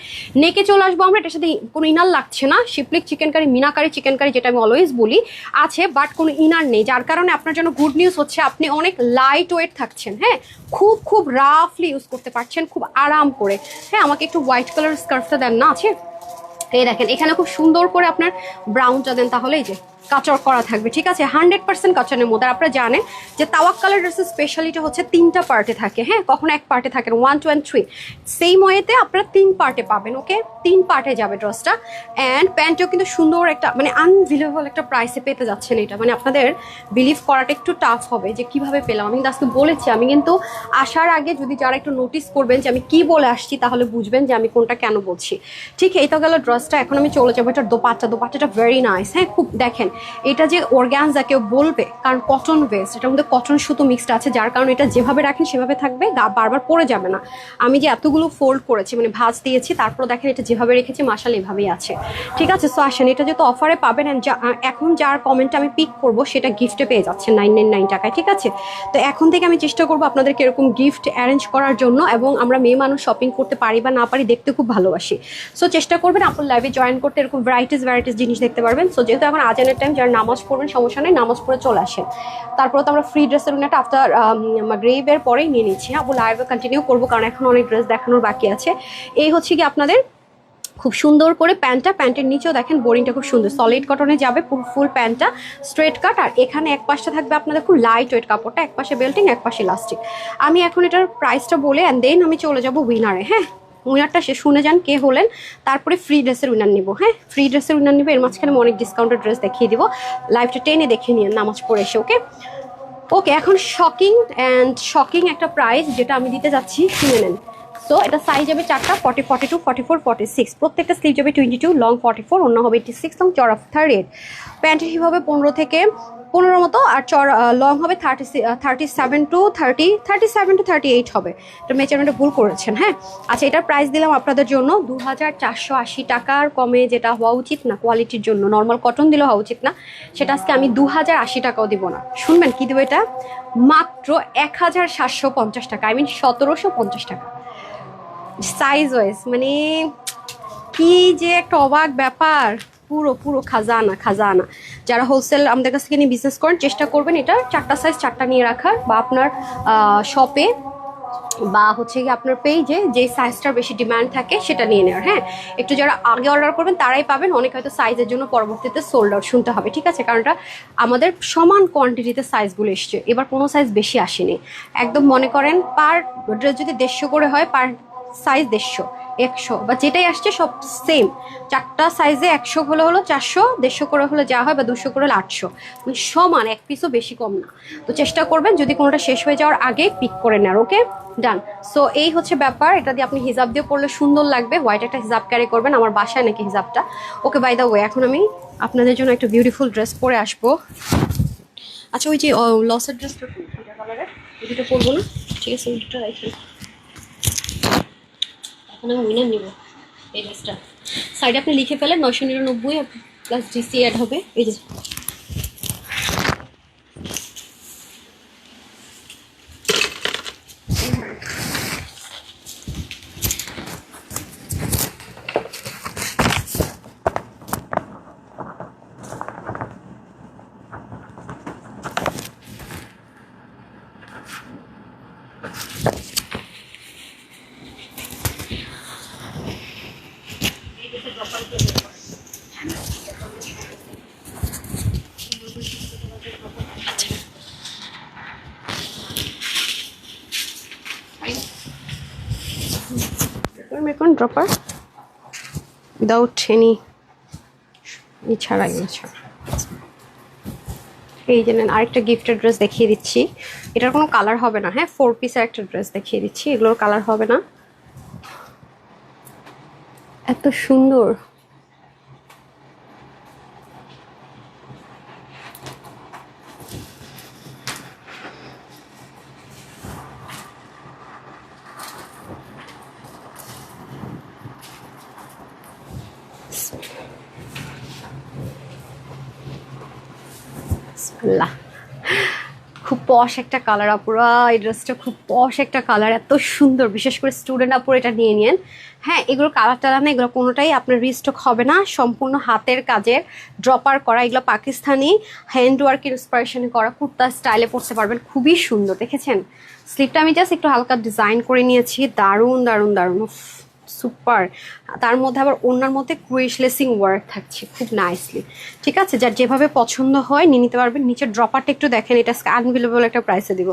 নেকে চলে আসবো আমরা, এটার সাথে কোনো ইনার লাগছে না। শিপলিক চিকেন কারি, মিনাকারি চিকেন কারি, যেটা আমি অলওয়েজ বলি আছে, বাট কোনো ইনার নেই, যার কারণে আপনার জন্য গুড নিউজ হচ্ছে আপনি অনেক লাইট ওয়েট থাকছেন। হ্যাঁ, খুব খুব রাফলি ইউজ করতে পারছেন, খুব আরাম করে। হ্যাঁ, আমাকে একটু হোয়াইট কালার স্কার্ফটা দেন না, আছে? এই দেখেন, এখানে খুব সুন্দর করে আপনার ব্রাউনটা দেন, তাহলে এই যে কাচর করা থাকবে, ঠিক আছে? 100% কাচনের মধ্যে। আপনারা জানেন যে তাওয়াক্কালের ড্রেসের স্পেশালিটি হচ্ছে 3টা পার্টে থাকে। হ্যাঁ, কখনো এক পার্টে থাকে 1, 2 and 3, সেই ওয়েতে আপনারা 3 পার্টে পাবেন। ওকে, 3 পার্টে যাবে ড্রেসটা। অ্যান্ড প্যান্টও কিন্তু সুন্দর একটা, মানে আনবিলিভেবল একটা প্রাইসে পেতে যাচ্ছেন এটা, মানে আপনাদের বিলিভ করাটা একটু টাফ হবে যে কিভাবে পেলাম। আমি কিন্তু আজকে বলেছি, আমি কিন্তু আসার আগে যদি যারা একটু নোটিস করবেন যে আমি কি বলে আসছি, তাহলে বুঝবেন যে আমি কোনটা কেন বলছি। ঠিক, এই তো গেল ড্রেসটা। এখন আমি চলে যাবো এটার দোপাট্টাটা ভেরি নাইস। হ্যাঁ, খুব দেখেন এটা যে অর্গানজা, কেউ বলবে, কারণ কটন বেস, এটার মধ্যে কটন সুতো মিক্সড আছে, যার কারণে এটা যেভাবে রাখেন সেভাবে থাকবে, বারবার পরে যাবে না। আমি যে এতগুলো ফোল্ড করেছি, মানে ভাঁজ দিয়েছি, তারপর দেখেন এটা যেভাবে রেখেছি মাশাআল্লাহ এভাবেই আছে। ঠিক আছে, সো আসেন, এটা যেহেতু অফারে পাবেন, এখন যার কমেন্টটা আমি পিক করবো সেটা গিফটে পেয়ে যাচ্ছেন 999 টাকায়। ঠিক আছে, তো এখন থেকে আমি চেষ্টা করবো আপনাদেরকে এরকম গিফট অ্যারেঞ্জ করার জন্য, এবং আমরা মেয়ে মানুষ শপিং করতে পারি বা না পারি দেখতে খুব ভালোবাসি। সো চেষ্টা করবেন আপনার লাইভে জয়েন করতে, এরকম ভ্যারাইটিস জিনিস দেখতে পারবেন। সো যেহেতু এখন আজানের টাইম, যারা নামাজ পড়বেন সমস্যা নেই, নামাজ পড়ে চলে আসেন। তারপর তো আমরা ফ্রি ড্রেসের একটা আফটার গ্রেভের পরেই নিয়ে নিচ্ছি। হ্যাঁ, লাইভে কন্টিনিউ করবো, কারণ এখন অনেক ড্রেস দেখানোর বাকি আছে। এই হচ্ছে কি আপনাদের খুব সুন্দর করে প্যান্টের নিচেও দেখেন বোরিংটা খুব সুন্দর সলিড কটনে যাবে, ফুল প্যান্টটা স্ট্রেট কাট। আর এখানে এক পাশটা থাকবে আপনাদের খুব লাইট ওয়েট কাপড়টা, এক পাশে বেল্টিং, এক পাশে ইলাস্টিক। আমি এখন এটার প্রাইসটা বলে অ্যান্ড দেন আমি চলে যাবো উইনারে। হ্যাঁ, উইনারটা সে শুনে যান কে হলেন, তারপরে ফ্রি ড্রেসের উইনার নিব। হ্যাঁ, ফ্রি ড্রেসের উইনার নিব, এর মাঝখানে আমি অনেক ডিসকাউন্টের ড্রেস দেখিয়ে দিব। লাইভটা টেনে দেখে নিন নামাজ পড়ে এসে। ওকে, এখন শকিং একটা প্রাইস যেটা আমি দিতে যাচ্ছি, শুনে নেন। সো এটা সাইজ যাবে 4টা, 40, 42, 44, 46, প্রত্যেকটা স্লিভ যাবে 22, লং 44, অন্য হবে 86, লং চড়া 38, প্যান্ট হিসেবে হবে 15 থেকে 15 মতো, আর লং হবে 37 টু 38 হবে। এটা মেজারমেন্টে ভুল করেছেন। হ্যাঁ, আচ্ছা, এটার প্রাইস দিলাম আপনাদের জন্য 2480 টাকার কমে, যেটা হওয়া উচিত না কোয়ালিটির জন্য, নর্মাল কটন দিলে হওয়া উচিত না, সেটা আজকে আমি 2080 টাকাও দিব না। শুনবেন কি দেবো, এটা মাত্র 1750 টাকা, 1750 টাকা সাইজ ওয়াইজ। মানে কি যে একটা অবাক ব্যাপার, পুরো খাজানা। যারা হোলসেল আমাদের কাছ থেকে নিয়ে বিজনেস করেন, চেষ্টা করবেন এটা 4টা সাইজ 4টা নিয়ে রাখার, বা আপনার শপে বা হচ্ছে কি আপনার পেজে যে সাইজটার বেশি ডিমান্ড থাকে সেটা নিয়ে নেওয়ার। হ্যাঁ, একটু যারা আগে অর্ডার করবেন তারাই পাবেন, অনেক হয়তো সাইজের জন্য পরবর্তীতে সোল্ড আউট শুনতে হবে। ঠিক আছে, কারণ এটা আমাদের সমান কোয়ান্টিটিতে সাইজগুলো এসছে, এবার কোনো সাইজ বেশি আসেনি। একদম মনে করেন পার ড্রেস যদি 150 করে হয়, পার সাইজ 150, 100 বা যেটাই আসছে সব সেম। 4টা সাইজে 100 হলে হলো 400, 150 করে হলে যা হয়, বা 200 করে হলে 800, মানে সমান, এক পিসও বেশি কম না। তো চেষ্টা করবেন যদি কোনোটা শেষ হয়ে যাওয়ার আগে পিক করে নেওয়ার। ওকে, ডান। সো এই হচ্ছে ব্যাপার, এটা দিয়ে আপনি হিজাব দিয়ে পরলে সুন্দর লাগবে, হোয়াইট একটা হিজাব ক্যারি করবেন, আমার বাসায় নাকি হিজাবটা। ওকে, বাই দ্য ওয়ে, এখন আমি আপনাদের জন্য একটা বিউটিফুল ড্রেস পরে আসবো। আচ্ছা, ওই যে লসের ড্রেসটা কালারের, ওইটা পরবো না, ঠিক আছে, ওইটা রাখি। এখন আমি উইনার নিব এই ড্রেসটা। সাইডে আপনি লিখে ফেলেন 999 প্লাস ডিসি অ্যাড হবে। এই যে ড্রপার উইদাউট এনি ছাড়াই এই যে আরেকটা গিফটের ড্রেস দেখিয়ে দিচ্ছি। এটার কোনো কালার হবে না, হ্যাঁ 4 পিসের একটা ড্রেস দেখিয়ে দিচ্ছি, এগুলোর কালার হবে না। এত সুন্দর, খুব পশ একটা কালার আপুরা, এই ড্রেসটা খুব পশ একটা কালার, এত সুন্দর। বিশেষ করে স্টুডেন্ট আপুরা এটা নিয়ে নিন। হ্যাঁ এগুলো কালার টালার না, এগুলো কোনোটাই আপনার রিস্টক হবে না, সম্পূর্ণ হাতের কাজের ড্রপার করা, এগুলো পাকিস্তানি হ্যান্ড ওয়ার্ক ইন্সপিরেশনে করা, কুর্তা স্টাইলে পরতে পারবেন, খুবই সুন্দর। দেখেছেন স্লিপটা আমি জাস্ট একটু হালকা ডিজাইন করে নিয়েছি, দারুণ দারুণ দারুণ, সুপার। তার মধ্যে আবার ওনার মধ্যে ক্রুইশলেসিং ওয়ার্ক থাকছে খুব নাইসলি। ঠিক আছে, যার যেভাবে পছন্দ হয় নিয়ে নিতে পারবেন। নিচের ড্রপারটা একটু দেখেন, এটা আনবিলিভেবল একটা প্রাইসে দিব।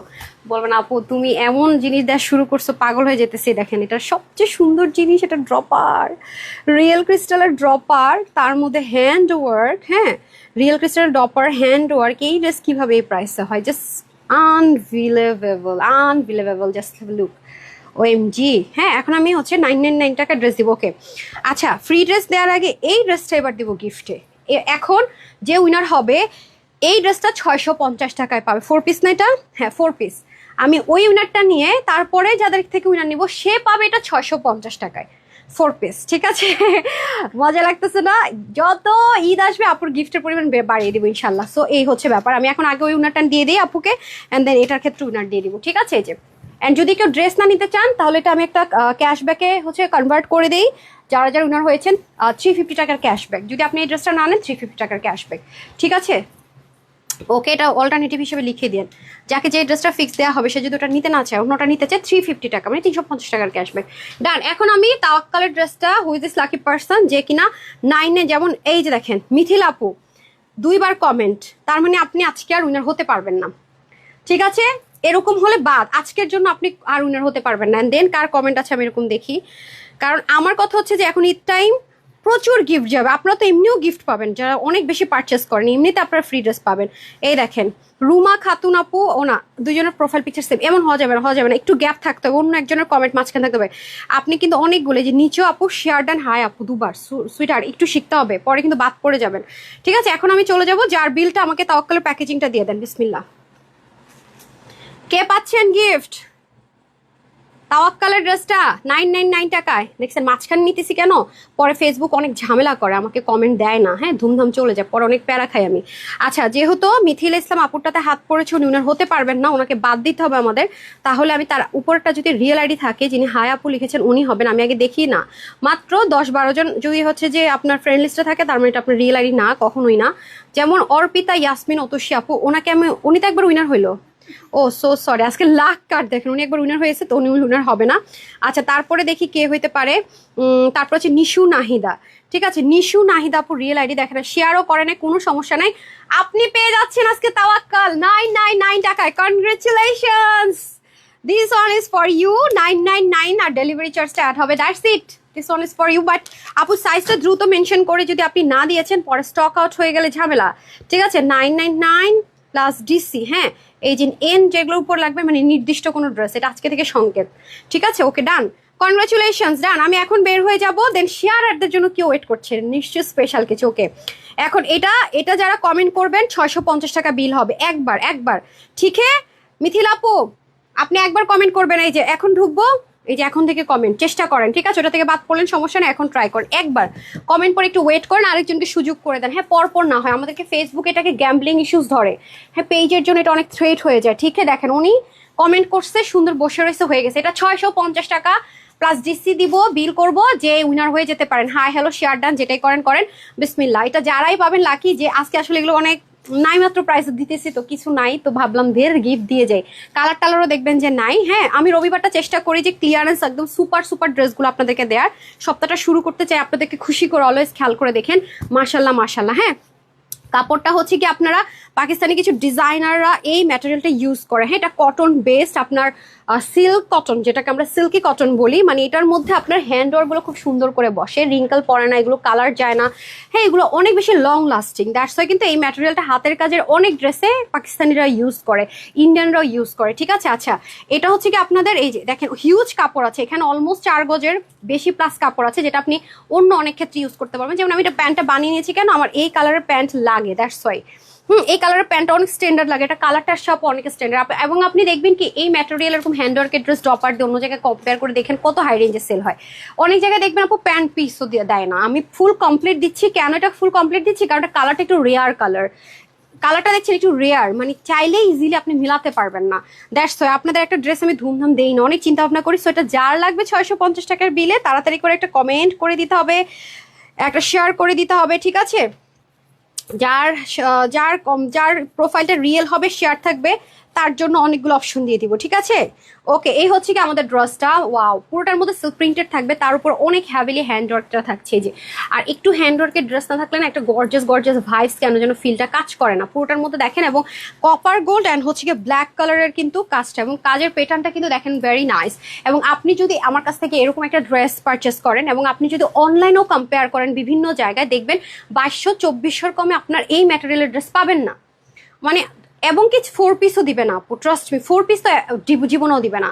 বলবেন আপু তুমি এমন জিনিস দেওয়া শুরু করছো, পাগল হয়ে যেতেছে। দেখেন এটা সবচেয়ে সুন্দর জিনিস, এটা ড্রপার, রিয়েল ক্রিস্টালের ড্রপার, তার মধ্যে হ্যান্ড ওয়ার্ক। হ্যাঁ রিয়েল ক্রিস্টালের ড্রপার, হ্যান্ড ওয়ার্ক, এই ড্রেস কিভাবে এই প্রাইসে হয়, just unbelievable unbelievable, just look. OMG. হ্যাঁ এখন আমি হচ্ছে 999 টাকা ড্রেস দিব। ওকে আচ্ছা, ফ্রি ড্রেস দেওয়ার আগে এই ড্রেসটা এবার দিব গিফটে। এখন যে উইনার হবে এই ড্রেসটা 650 টাকায় পাবে। 4 পিস না এটা? হ্যাঁ 4 পিস। আমি ওই উইনারটা নিয়ে তারপরে যাদের থেকে উইনার নিব সে পাবে এটা 650 টাকায় 4 পিস। ঠিক আছে, মজা লাগতেছে না? যত ঈদ আসবে আপুর গিফটের পরিমাণ বাড়িয়ে দিব ইনশাল্লাহ। সো এই হচ্ছে ব্যাপার। আমি এখন আগে ওই উইনারটা দিয়ে দিই আপুকে, অ্যান্ড দেন এটার ক্ষেত্রে উইনার দিয়ে দিব। ঠিক আছে, এই যে অ্যান্ড যদি কেউ ড্রেস না নিতে চান তাহলে এটা আমি একটা ক্যাশব্যাকে হচ্ছে কনভার্ট করে দিই। যারা যারা উইনার হয়েছেন 350 টাকার ক্যাশব্যাক, যদি আপনি এই ড্রেসটা না নেন 350 টাকার ক্যাশব্যাক। ঠিক আছে, ওকে এটা অল্টারনেটিভ হিসেবে লিখে দিন। যাকে যে ড্রেসটা ফিক্স দেওয়া হবে সে যদি ওটা নিতে না চায়, অন্যটা নিতে চায় 350 টাকা, মানে 350 টাকার ক্যাশব্যাক। ডান। এখন আমি তাওয়াক্কালের ড্রেসটা, হুইজ দিস লাকি পার্সন যে কিনা 9-এ, যেমন এই যে দেখেন মিথিলা আপু 2বার কমেন্ট, তার মানে আপনি আজকে আর উইনার হতে পারবেন না। ঠিক আছে, এরকম হলে বাদ, আজকের জন্য আপনি আর উইনার হতে পারবেন না। দেন কার কমেন্ট আছে আমি এরকম দেখি, কারণ আমার কথা হচ্ছে যে এখন ঈদ টাইম, প্রচুর গিফট যাবে। আপনারা তো এমনিও গিফট পাবেন, যারা অনেক বেশি পারচেস করেন এমনিতে আপনারা ফ্রি ড্রেস পাবেন। এই দেখেন রুমা খাতুন আপু, ও না দুজনের প্রোফাইল পিকচার সেম, এমন হওয়া যাবে না, হওয়া যাবে না, একটু গ্যাপ থাকতে হবে, অন্য একজনের কমেন্ট মাঝখানে থাকতে হবে। আপনি কিন্তু অনেকগুলো, যে নিচেও আপু শেয়ার ডান, হাই আপু 2বার, সুইটার একটু শিখতে হবে, পরে কিন্তু বাদ পড়ে যাবেন। ঠিক আছে, এখন আমি চলে যাব, যার বিলটা আমাকে তাওয়াক্কালের প্যাকেজিংটা দিয়ে দেন। বিসমিল্লাহ। কে পাচ্ছেন গিফট? তাওয়াক্কালের ড্রেসটা 999 টাকায়। দেখছেন মাঝখানে নিতেছি কেন, পরে ফেসবুক অনেক ঝামেলা করে, আমাকে কমেন্ট দেয় না, হ্যাঁ ধুমধাম চলে যায়, পরে অনেক প্যারা খাই আমি। আচ্ছা, যেহেতু মিথিলা ইসলাম আপুরটাতে হাত পড়েছে, উনি উনার হতে পারবেন না, ওনাকে বাদ দিতে হবে আমাদের। তাহলে আমি তার উপরটা যদি রিয়েল আইডি থাকে, যিনি হাই আপু লিখেছেন উনি হবেন। আমি আগে দেখি না, মাত্র 10-12 জন যদি হচ্ছে যে আপনার ফ্রেন্ড লিস্টে থাকে, তার মানে এটা আপনার রিয়েল আইডি না, কখনোই না। যেমন অর্পিতা ইয়াসমিন অতসী আপু, ওনাকে আমি, উনি তো একবার উইনার হইলো। ও সো সরি, আজকে লাখ কার্ড দেখেন, উনি একবার উইনার হয়েছে, তো উনি উইনার হবে না। আচ্ছা, তারপরে দেখি কে হইতে পারে। তারপর হচ্ছে নিশু নাহিদা। ঠিক আছে, নিশু নাহিদা আপু রিয়েল আইডি দেখেন, শেয়ারও করে নাই, কোনো সমস্যা নাই। আপনি পেয়ে যাচ্ছেন আজকে তাওয়াক্কাল 999 টাকায়। Congratulations, this one is for you. 999 আর ডেলিভারি চার্জটা অ্যাড হবে, that's it. This one is for you. But আপু সাইজটা দ্রুত মেনশন করে, যদি আপনি না দিয়েছেন পরে স্টক আউট হয়ে গেলে ঝামেলা। ঠিক আছে, 999 প্লাস ডিসি। হ্যাঁ, এই যে এন যেগুলোর উপর লাগবে, মানে নির্দিষ্ট কোনো ড্রেস, এটা আজকে থেকে সংকেত। ঠিক আছে, ওকে ডান, কনগ্রাচুলেশনস, ডান। আমি এখন বের হয়ে যাব, দেন শেয়ারারদের জন্য কেউ ওয়েট করছে, নিশ্চয়ই স্পেশাল কিছু। ওকে, এখন এটা যারা কমেন্ট করবেন 650 টাকা বিল হবে একবার। ঠিক আছে মিথিলা আপু, আপনি একবার কমেন্ট করবেন, এই যে এখন ঢুকবো, এই যে এখন থেকে কমেন্ট চেষ্টা করেন। ঠিক আছে, ওটা থেকে বাদ পড়লেন সমস্যা নেই, এখন ট্রাই করেন, একবার কমেন্ট করে একটু ওয়েট করেন, আরেকজনকে সুযোগ করে দেন। হ্যাঁ পরপর না হয়, আমাদেরকে ফেসবুক এটাকে গ্যাম্বলিং ইস্যুস ধরে, হ্যাঁ পেজের জন্য এটা অনেক থ্রেট হয়ে যায়। ঠিক আছে, দেখেন উনি কমেন্ট করছে, সুন্দর বসে রয়েছে, হয়ে গেছে। এটা 650 টাকা প্লাস ডিসি দিব, বিল করব, যে উইনার হয়ে যেতে পারেন। হাই হ্যালো শেয়ার ডান, যেটাই করেন বিসমিল্লাহ। এটা যারাই পাবেন লাকি, যে আজকে আসলে এগুলো অনেক নাই মাত্র প্রাইস দিতেছি তো কিছু নাই, তো ভাবলাম দের গিফট দিয়ে যাই। কালার টালারও দেখবেন যে নাই। হ্যাঁ, আমি রবিবারটা চেষ্টা করি যে ক্লিয়ারেন্স একদম সুপার সুপার ড্রেসগুলো আপনাদেরকে দেওয়ার। সপ্তাহটা শুরু করতে চাই আপনাদেরকে খুশি করে, অলওয়েজ খেয়াল করে দেখেন। মাশাল্লাহ মাশাল্লাহ। হ্যাঁ, কাপড়টা হচ্ছে কি আপনারা পাকিস্তানি কিছু ডিজাইনাররা এই ম্যাটেরিয়ালটা ইউজ করে। হ্যাঁ, এটা কটন বেসড, আপনার সিল্ক কটন, যেটাকে আমরা সিল্কি কটন বলি। মানে এটার মধ্যে আপনার হ্যান্ড ওয়ার্কগুলো খুব সুন্দর করে বসে, রিঙ্কল পড়ে না, এগুলো কালার যায় না। হ্যাঁ, এগুলো অনেক বেশি লং লাস্টিং। দ্যাটস ওয়াই কিন্তু এই ম্যাটেরিয়ালটা হাতের কাজের অনেক ড্রেসে পাকিস্তানিরা ইউজ করে, ইন্ডিয়ানরাও ইউজ করে। ঠিক আছে, আচ্ছা এটা হচ্ছে কি আপনাদের এই যে দেখেন হিউজ কাপড় আছে এখানে, অলমোস্ট 4 গজের বেশি প্লাস কাপড় আছে, যেটা আপনি অন্য অনেক ক্ষেত্রে ইউজ করতে পারবেন। যেমন আমি এটা প্যান্টটা বানিয়ে নিয়েছি কেন, আমার এই কালারের প্যান্ট লাগে, দ্যাটস ওয়াই। এই কালারের প্যান্টটা অনেক স্ট্যান্ডার্ড লাগে, এটা কালারটার সব অনেক স্ট্যান্ডার্ড। এবং আপনি দেখবেন কি এই ম্যাটেরিয়াল এরকম হ্যান্ডওয়ার্কের ড্রেস ড্রপার দিয়ে অন্য জায়গায় কম্পেয়ার করে দেখেন কত হাই রেঞ্জে সেল হয়। অনেক জায়গায় দেখবেন আপু প্যান্ট পিসও দিয়ে দেয় না। আমি ফুল কমপ্লিট দিচ্ছি কেন, এটা ফুল কমপ্লিট দিচ্ছি কারণ এটা কালারটা একটু রেয়ার কালার। কালারটা দেখছেন একটু রেয়ার, মানে চাইলে ইজিলি আপনি মিলাতে পারবেন না। দ্যাটস ওয়াই আপনাদের একটা ড্রেস আমি ধুমধাম দেই না, অনেক চিন্তা ভাবনা করি। সো এটা যার লাগবে 650 টাকার বিলে তাড়াতাড়ি করে একটা কমেন্ট করে দিতে হবে, একটা শেয়ার করে দিতে হবে। ঠিক আছে, যার যার যার প্রোফাইলটা রিয়েল হবে, শেয়ার থাকবে, তার জন্য অনেকগুলো অপশন দিয়ে দিব। ঠিক আছে, ওকে এই হচ্ছে কি আমাদের ড্রেসটা। ওয়াও, পুরোটার মধ্যে সিল্ক প্রিন্টেড থাকবে, তার উপর অনেক হ্যাভিলি হ্যান্ডওয়ার্কটা থাকছে যে। আর একটু হ্যান্ডওয়ার্কের ড্রেস না থাকলে না একটা গর্জাস গর্জাস ভাইবস কেন যেন ফিলটা কাজ করে না। পুরোটার মধ্যে দেখেন, এবং কপার গোল্ড অ্যান্ড হচ্ছে কি ব্ল্যাক কালারের কিন্তু কাজটা, এবং কাজের প্যাটার্নটা কিন্তু দেখেন ভেরি নাইস। এবং আপনি যদি আমার কাছ থেকে এরকম একটা ড্রেস পারচেস করেন, এবং আপনি যদি অনলাইনেও কম্পেয়ার করেন বিভিন্ন জায়গায়, দেখবেন 2200-2400 কমে আপনার এই ম্যাটেরিয়ালের ড্রেস পাবেন না। মানে এবং কি 4 পিসও দিবে না আপু, ট্রাস্ট মি, 4 পিস তো জীবনেও দিবে না।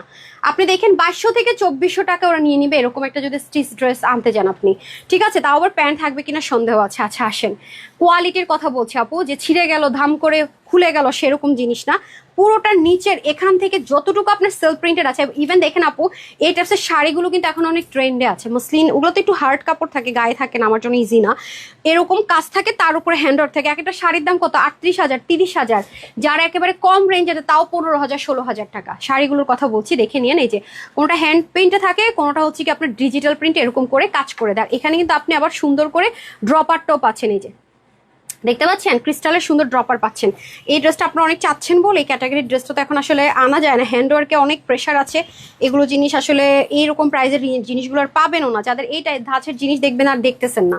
আপনি দেখেন 2200 থেকে 2400 টাকা ওরা নিয়ে নিবে এরকম একটা যদি স্টিচ ড্রেস আনতে যান আপনি। ঠিক আছে, তাও আবার প্যান্ট থাকবে কিনা সন্দেহ আছে। আচ্ছা আসেন, কোয়ালিটির কথা বলছি আপু, যে ছিঁড়ে গেল ধাম করে খুলে গেল সেরকম জিনিস না। পুরোটার নিচের এখান থেকে যতটুকু আপনার সেলফ প্রিন্টেড আছে, ইভেন দেখেন আপু এই টাইপসের শাড়িগুলো কিন্তু এখন অনেক ট্রেন্ডে আছে। মসলিন ওগুলো তো একটু হার্ড কাপড় থাকে, গায়ে থাকে না, আমার জন্য ইজি না। এরকম কাজ থাকে, তার উপরে হ্যান্ডওয়ার্ক থাকে। একটা শাড়ির দাম কত, 38,000, 30,000। যারা একেবারে কম রেঞ্জে তাও 15,000, 16,000 টাকা। শাড়িগুলোর কথা বলছি, দেখে নিয়ে এই যে কোনোটা হ্যান্ড প্রিন্টে থাকে, কোনোটা হচ্ছে কি আপনার ডিজিটাল প্রিন্ট এরকম করে কাজ করে দেয়। এখানে কিন্তু আপনি আবার সুন্দর করে ড্রপারটাও পাচ্ছেন, এই যে দেখতে পাচ্ছেন ক্রিস্টালের সুন্দর ড্রপার পাচ্ছেন। এই ড্রেসটা আপনারা অনেক চাচ্ছেন বলে এই ক্যাটাগরির ড্রেসটা তো এখন আসলে আনা যায় না, হ্যান্ডওয়ার্কে অনেক প্রেশার আছে। এগুলো জিনিস আসলে এইরকম প্রাইজের জিনিসগুলো আর পাবেনও না। যাদের এই ধাঁচের জিনিস দেখবেন আর দেখতেছেন না,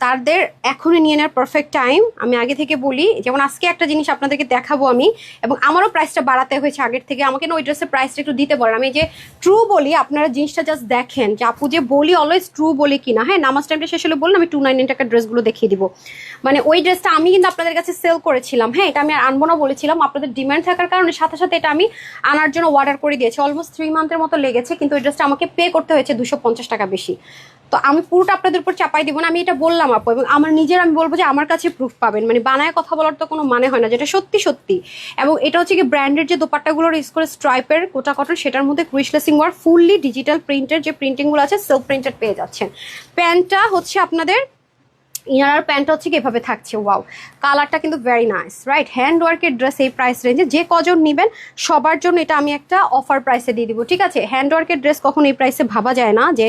তাদের এখনই নিয়ে নেওয়ার পারফেক্ট টাইম। আমি আগে থেকে বলি, যেমন আজকে একটা জিনিস আপনাদেরকে দেখাবো আমি, এবং আমারও প্রাইসটা বাড়াতে হয়েছে আগের থেকে। আমাকে না ওই ড্রেসের প্রাইসটা একটু দিতে পারেন। আমি যে ট্রু বলি, আপনারা জিনিসটা জাস্ট দেখেন যে আপু যে বলি অলওয়েজ ট্রু বলি কিনা। হ্যাঁ, নামাজ টাইমটা শেষ হলে বললাম আমি 299 টাকার ড্রেসগুলো দেখিয়ে দিব। মানে ওই ড্রেসটা আমি কিন্তু আপনাদের কাছে সেল করেছিলাম। হ্যাঁ, এটা আমি আর আনবো না বলেছিলাম, আপনাদের ডিমান্ড থাকার কারণে সাথে সাথে এটা আমি আনার জন্য অর্ডার করে দিয়েছি। অলমোস্ট 3 মান্থের মতো লেগেছে, কিন্তু ওই ড্রেসটা আমাকে পে করতে হয়েছে 250 টাকা বেশি। তো আমি পুরোটা আপনাদের উপর চাপাই দিব না, আমি এটা বললাম আপু, এবং আমার নিজের আমি বলবো যে আমার কাছে প্রুফ পাবেন। মানে বানায় কথা বলার তো কোনো মানে হয় না, যেটা সত্যি সত্যি। এবং এটা হচ্ছে কি ব্র্যান্ডের যে দোপাট্টাগুলো ইউজ করে স্ট্রাইপের কোটা কটন, সেটার মধ্যে ক্রিসলেসিং ওয়ার্ক, ফুললি ডিজিটাল প্রিন্টের যে প্রিন্টিংগুলো আছে সেলফ প্রিন্টেড পেয়ে যাচ্ছেন। প্যান্টটা হচ্ছে আপনাদের ইনার প্যান্ট হচ্ছে কি এভাবে থাকছে। ওয়াও, কালারটা কিন্তু ভেরি নাইস, রাইট? হ্যান্ড ওয়ার্কের ড্রেস এই প্রাইস রেঞ্জে যে কজন নেবেন সবার জন্য এটা আমি একটা অফার প্রাইসে দিয়ে দিব। ঠিক আছে, হ্যান্ড ওয়ার্কের ড্রেস কখন এই প্রাইসে ভাবা যায় না, যে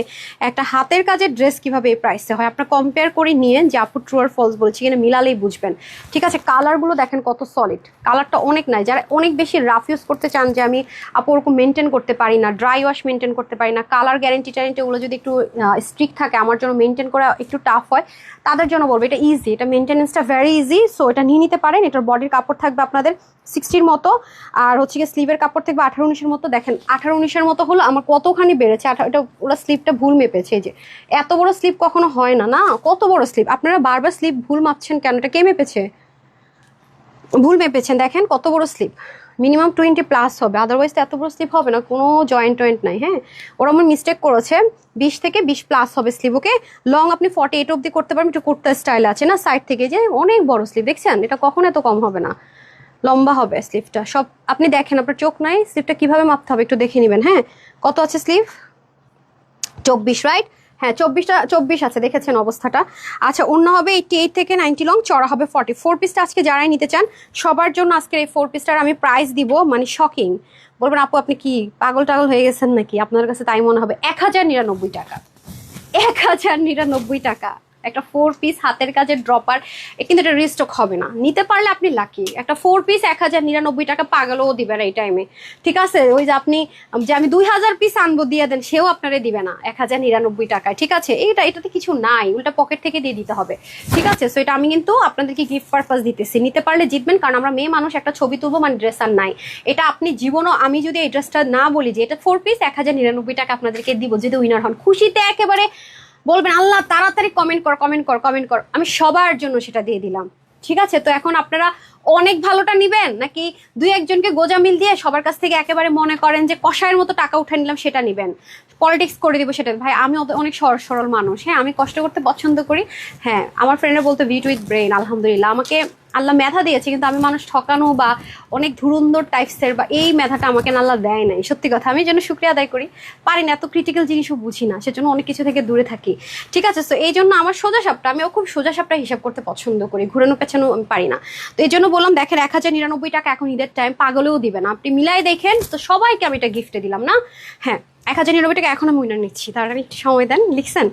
একটা হাতের কাজের ড্রেস কিভাবে এই প্রাইসে হয়। আপনার কম্পেয়ার করে নিয়ে যে আপু ট্রু আর ফলস বলছি কিনা মিলালেই বুঝবেন। ঠিক আছে, কালারগুলো দেখেন কত সলিড, কালারটা অনেক নাই। যারা অনেক বেশি রাফ ইউজ করতে চান, যে আমি আপু ওরকম মেনটেন করতে পারি না, ড্রাই ওয়াশ মেনটেন করতে পারি না, কালার গ্যারেন্টি ট্যারেন্টি ওগুলো যদি একটু স্ট্রিক্ট থাকে, আমার জন্য মেনটেন করা একটু টাফ হয়, তাদের জন্য বলবো এটা ইজি, এটা মেনটেনেন্সটা ভেরি ইজি। সো এটা নিয়ে নিতে পারেন। এটার বডির কাপড় থাকবে আপনাদের 60-র মতো, আর হচ্ছে গিয়ে স্লিভের কাপড় থাকবে 18-19-এর মতো। দেখেন 18-19-এর মতো হলো, আমার কতখানি বেড়েছে। এটা ওরা স্লিভটা ভুল মেপেছে, এই যে এত বড় স্লিভ কখনো হয় না, না কত বড় স্লিভ। আপনারা বারবার স্লিভ ভুল মাপছেন কেন, এটা কে মেপেছে? ভুল মেপেছেন, দেখেন কত বড় স্লিভ, মিনিমাম 20+ হবে, আদারওয়াইজ তো এত বড় স্লিভ হবে না, কোনো জয়েন্ট টয়েন্ট নাই। হ্যাঁ, ওরা আমার মিস্টেক করেছে, 20 থেকে 20+ হবে স্লিভ। ওকে, লং আপনি 48 অব্দি করতে পারবেন, একটু কুর্তা স্টাইল আছে না সাইড থেকে, যে অনেক বড় স্লিভ দেখছেন, এটা কখনো এত কম হবে না, লম্বা হবে স্লিভটা। সব আপনি দেখেন, আপনার চোখ নাই, স্লিভটা কিভাবে মাপতে হবে একটু দেখে নেবেন। হ্যাঁ, কত আছে স্লিভ? 24, রাইট? হ্যাঁ, 24 আছে, দেখেছেন অবস্থাটা। আচ্ছা, অন্য হবে 88 থেকে 90 লং, চড়া হবে 40। 4 পিসটা আজকে যারাই নিতে চান সবার জন্য আজকের এই 4 পিসটার আমি প্রাইস দিব, মানে শকিং। বলবেন আপু আপনি কি পাগল টাগল হয়ে গেছেন নাকি, আপনার কাছে তাই মনে হবে। 1099 টাকা, 1099 টাকা, একটা 4 পিস হাতের কাজের ড্রপার, কিন্তু এটা রিস্টক হবে না। নিতে পারলে আপনি লাকি। একটা 4 পিস 1099 টাকা পাগলও দিবে না এই টাইমে, ঠিক আছে? ওই যে আপনি যে আমি 2000 পিস আনবো দিয়ে দেন, সেও আপনারে দিবে না 1099 টাকায়, ঠিক আছে? এটাতে কিছু নাই, উল্টা পকেট থেকে দিয়ে দিতে হবে, ঠিক আছে? সো এটা আমি কিন্তু আপনাদেরকে গিফট পারপাস দিতেছি। নিতে পারলে জিতবেন, কারণ আমরা মেয়ে মানুষ, একটা ছবি তুলবো মানে ড্রেস আর নাই। এটা আপনি জীবনও, আমি যদি এই ড্রেসটা না বলি যে এটা 4 পিস 1099 টাকা আপনাদেরকে দিব, যদি উইনার হন, খুশিতে একেবারে বলবেন আল্লাহ তাড়াতাড়ি কমেন্ট কর, আমি সবার জন্য সেটা দিয়ে দিলাম, ঠিক আছে? তো এখন আপনারা অনেক ভালোটা নিবেন, নাকি দুই একজনকে গোজামিল দিয়ে সবার কাছ থেকে একেবারে মনে করেন যে কষায়ের মতো টাকা উঠে নিলাম সেটা নিবেন, পলিটিক্স করে দিব সেটা? ভাই আমি অনেক সহজ সরল মানুষ, হ্যাঁ, আমি কষ্ট করতে পছন্দ করি। হ্যাঁ, আমার ফ্রেন্ডরা বলতো বিট উইথ ব্রেন, আলহামদুলিল্লাহ আমাকে আল্লাহ মেধা দিয়েছে, কিন্তু আমি মানুষ ঠকানো বা অনেক ধুরন্ধর টাইপসের বা এই মেধাটা আমাকে আল্লাহ দেয় নাই, সত্যি কথা। আমি যেন শুক্রিয়া আদায় করি, পারি না, এত ক্রিটিক্যাল জিনিসও বুঝি না, সেজন্য অনেক কিছু থেকে দূরে থাকি, ঠিক আছে? তো এই জন্য আমার সোজা সাপটা, আমিও খুব সোজা সাপটা হিসাব করতে পছন্দ করি, ঘুরানো পেছানো আমি পারি না। তো এই জন্য বললাম, দেখেন 1099 টাকা এখন ঈদের টাইম, পাগলেও দিবে না, আপনি মিলাই দেখেন। তো সবাইকে আমি এটা গিফটে দিলাম না? হ্যাঁ, 1099 টাকা এখন আমি উইনার নিচ্ছি, তার আমি একটু সময় দেন, লিখছেন?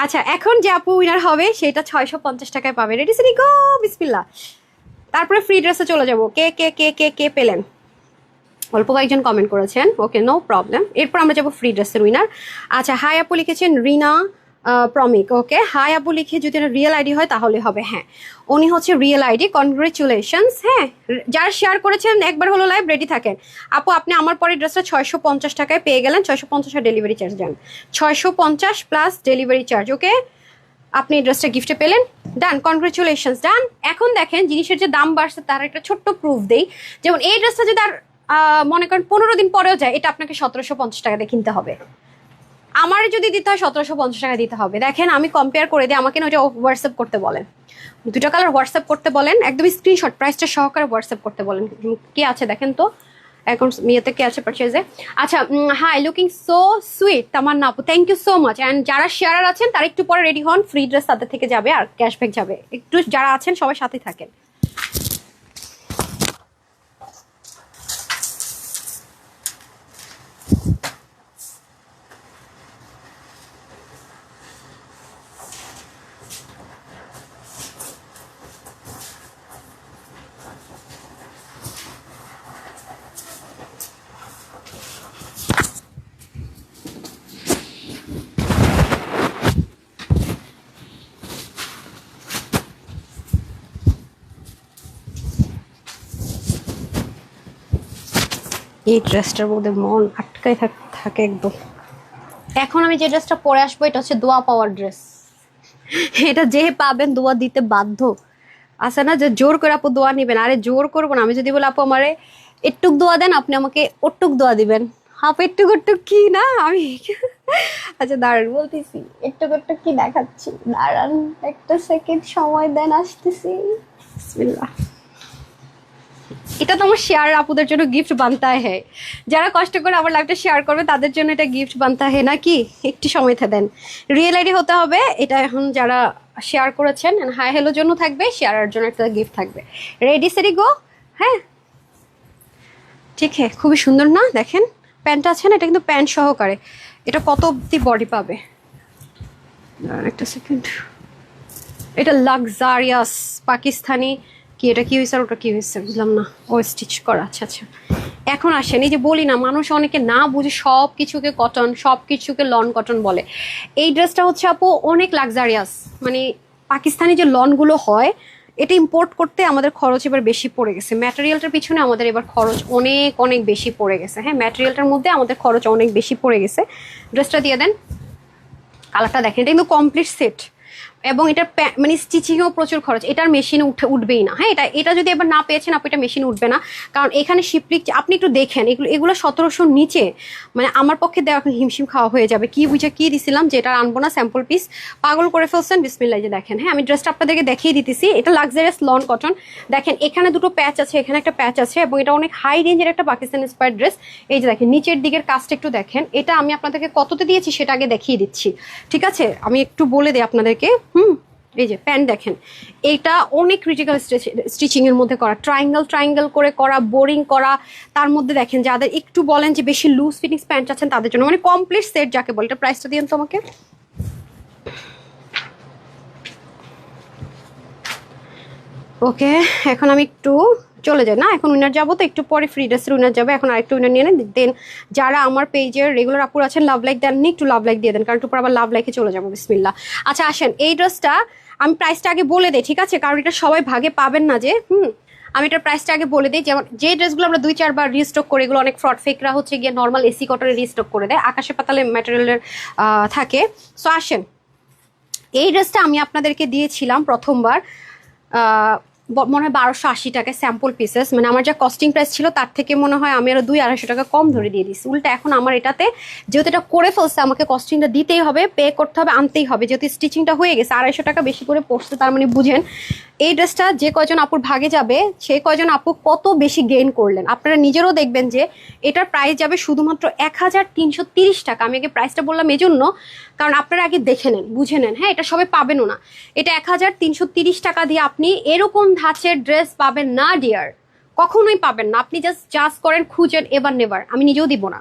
আচ্ছা, এখন যে আপু উইনার হবে সেটা 650 টাকায় পাবে। রেডি সিডি গো, বিসমিল্লাহ। তারপরে ফ্রি ড্রেসে চলে যাবো। কে কে কে কে কে পেলেন? অল্প কয়েকজন কমেন্ট করেছেন, ওকে, নো প্রবলেম। এরপর আমরা যাবো ফ্রি ড্রেসের উইনার। আচ্ছা, হাই আপু লিখেছেন রিনা প্রমিক, ওকে। হাই আপু লিখে যদি এটা রিয়েল আইডি হয় তাহলে হবে, হ্যাঁ উনি হচ্ছে রিয়েল আইডি, কনগ্রেচুলেশনস। হ্যাঁ, যারা শেয়ার করেছেন একবার হলো লাইভ, রেডি থাকেন। আপু আপনি আমার পরে ড্রেসটা 650 টাকায় পেয়ে গেলেন, 650 আর ডেলিভারি চার্জ দেন, 650 প্লাস ডেলিভারি চার্জ, ওকে। আপনি ড্রেসটা গিফটে পেলেন, ডান, কনগ্রেচুলেশনস, ডান। এখন দেখেন জিনিসের যে দাম বাড়ছে তার একটা ছোট্ট প্রুফ দেই। যেমন এই ড্রেসটা যদি আর মনে করেন 15 দিন পরেও যায়, এটা আপনাকে 1750 টাকা দিয়ে কিনতে হবে। আমার যদি দিতে হয় 1750 টাকা দিতে হবে। দেখেন আমি কম্পেয়ার করে দিই, আমাকে না ওইটা হোয়াটসঅ্যাপ করতে বলেন, দুটো কালার হোয়াটসঅ্যাপ করতে বলেন, একদম স্ক্রিনশট প্রাইসটা সহকারে হোয়াটসঅ্যাপ করতে বলেন। কি আছে দেখেন তো, এখন ইয়েতে কি আছে পারচেজে। আচ্ছা, hi, looking so sweet Tamanna আপু, thank you so much. And যারা শেয়ারার আছেন তারা একটু পরে রেডি হন, ফ্রি ড্রেস তাদের থেকে যাবে আর ক্যাশব্যাক যাবে। একটু যারা আছেন সবাই সাথে থাকেন। এই ড্রেসটার মধ্যে মন আটকাই থাকে একদম। এখন আমি যে ড্রেসটা পরে আসবো এটা হচ্ছে দোয়া পাওয়ার ড্রেস। এটা যে পাবেন দোয়া দিতে বাধ্য। আছে না যে জোর করে আপু দোয়া নিবেন, আরে জোর করবো না। আমি যদি বলি আপু আমারে একটুক দোয়া দেন, আপনি আমাকে ওটুক দোয়া দিবেন। হাফ একটুক একটুক কি না আমি আচ্ছা দাঁড়ান বলতেছি, একটুক একটুক কি দেখাচ্ছি, দাঁড়ান একটা সেকেন্ড সময় দেন, আসতেছি। বিসমিল্লাহ। এটা তো আমার শেয়ার আপুদের জন্য গিফট বানতা হ্যাঁ, যারা কষ্ট করে আমার লাইভটা শেয়ার করবে তাদের জন্য এটা গিফট বানতা হ্যাঁ, নাকি? একটু সময় দেন, রিয়েল আইডি হতে হবে এটা। এখন যারা শেয়ার করেছেন হাই হ্যালোর জন্য থাকবে, শেয়ারের জন্য একটা গিফট থাকবে। রেডি সেরি গো। হ্যাঁ ঠিক হ্যাঁ, খুবই সুন্দর না? দেখেন প্যান্টটা আছে না, এটা কিন্তু প্যান্ট সহকারে। এটা কত অব্দি বডি পাবে, একটা সেকেন্ড। এটা লাক্সারিয়াস পাকিস্তানি কি, এটা কি হয়েছে আর ওটা কি হয়েছে বুঝলাম না। ও স্টিচ করা, আচ্ছা আচ্ছা। এখন আসেন, এই যে বলি না মানুষ অনেকে না বুঝে সব কিছুকে কটন, সব কিছুকে লন কটন বলে। এই ড্রেসটা হচ্ছে আপু অনেক লাক্সারিয়াস, মানে পাকিস্তানি যে লনগুলো হয় এটা ইম্পোর্ট করতে আমাদের খরচ এবার বেশি পড়ে গেছে। ম্যাটেরিয়ালটার পিছনে আমাদের এবার খরচ অনেক অনেক বেশি পড়ে গেছে। হ্যাঁ, ম্যাটেরিয়ালটার মধ্যে আমাদের খরচ অনেক বেশি পড়ে গেছে। ড্রেসটা দিয়ে দেন, কালারটা দেখেন, এটা কিন্তু কমপ্লিট সেট এবং এটার মানে স্টিচিংয়েও প্রচুর খরচ। এটার মেশিনে উঠবেই না। হ্যাঁ, এটা যদি এবার না পেয়েছেন আপনি, এটা মেশিনে উঠবে না, কারণ এখানে শিপলিক আপনি একটু দেখেন, এগুলো 1700 নিচে, মানে আমার পক্ষে দেওয়া এখন হিমশিম খাওয়া হয়ে যাবে। কি বুঝে কি দিছিলাম যে এটা আনবো না, স্যাম্পল পিস পাগল করে ফেলছেন। বিসমিল্লাহ, যে দেখেন, হ্যাঁ আমি ড্রেসটা আপনাদেরকে দেখিয়ে দিতেছি। এটা লাক্সারিয়াস লন কটন, দেখেন এখানে দুটো প্যাচ আছে, এখানে একটা প্যাচ আছে, এবং এটা অনেক হাই রেঞ্জের একটা পাকিস্তান ইন্সপায়ার্ড ড্রেস। এই যে দেখেন নিচের দিকের কাজটা একটু দেখেন। এটা আমি আপনাদেরকে কততে দিয়েছি সেটা আগে দেখিয়ে দিচ্ছি, ঠিক আছে? আমি একটু বলে দিই আপনাদেরকে। এই যে প্যান্ট দেখেন, এইটা অনেক ক্রিটিক্যাল স্টিচিং এর মধ্যে করা, ট্রায়াঙ্গেল করে করা, বোরিং করা। তার মধ্যে দেখেন যাদের একটু বলেন যে বেশি লুজ ফিটিংস প্যান্ট আছেন তাদের জন্য, মানে কমপ্লিট সেট যাকে বলে। এটা প্রাইসটা দিন তো আমাকে। ওকে, এখন আমি একটু চলে যাই না, এখন উইনার যাবো তো, একটু পরে ফ্রি ড্রেসের উইনার যাবে, এখন আরেকটু উইনার নিয়ে নেন। দেন যারা আমার পেজের রেগুলার আপুর আছেন লাভ লাইক দেননি, একটু লাভ লাইক দিয়ে দেন, কারণ একটু পর আবার লাভ লাইকে চলে যাবো। বিসমিল্লাহ। আচ্ছা আসেন, এই ড্রেসটা আমি প্রাইসটা আগে বলে দিই, ঠিক আছে, কারণ এটা সবাই ভাগে পাবেন না যে আমি এটার প্রাইসটা আগে বলে দিই। যেমন যে ড্রেসগুলো আমরা 2-4 বার রিস্টক করে, এগুলো অনেক ফ্রড ফেকরা হচ্ছে গিয়ে নর্মাল এসি কটনের রিস্টক করে দেয়, আকাশে পাতালে ম্যাটেরিয়ালের থাকে। সো আসেন, এই ড্রেসটা আমি আপনাদেরকে দিয়েছিলাম প্রথমবার মনে হয় 1280 টাকায় স্যাম্পল পিসেস, মানে আমার যা কস্টিং প্রাইস ছিল তার থেকে মনে হয় আমি আরো 200-250 টাকা কম ধরে দিয়ে দিচ্ছি। উল্টা এখন আমার এটাতে যেহেতু এটা করে ফেলছে, আমাকে কস্টিংটা দিতেই হবে, পে করতে হবে, আনতেই হবে, যেহেতু স্টিচিংটা হয়ে গেছে 250 টাকা বেশি করে পড়ছে। তার মানে বুঝেন এই ড্রেসটা যে কয়জন আপুর ভাগে যাবে সেই কয়জন আপু কত বেশি গেইন করলেন। আপনারা নিজেরও দেখবেন যে এটার প্রাইস যাবে শুধুমাত্র 1330 টাকা। আমি আগে প্রাইসটা বললাম এই জন্য, কারণ আপনারা আগে দেখে নেন, বুঝে নেন। হ্যাঁ, এটা সবাই পাবেনও না। এটা 1330 টাকা দিয়ে আপনি এরকম ধাঁচের ড্রেস পাবেন না ডিয়ার, কখনোই পাবেন না। আপনি জাস্ট করেন, খুঁজেন, এবার নেভার। আমি নিজেও দিব না,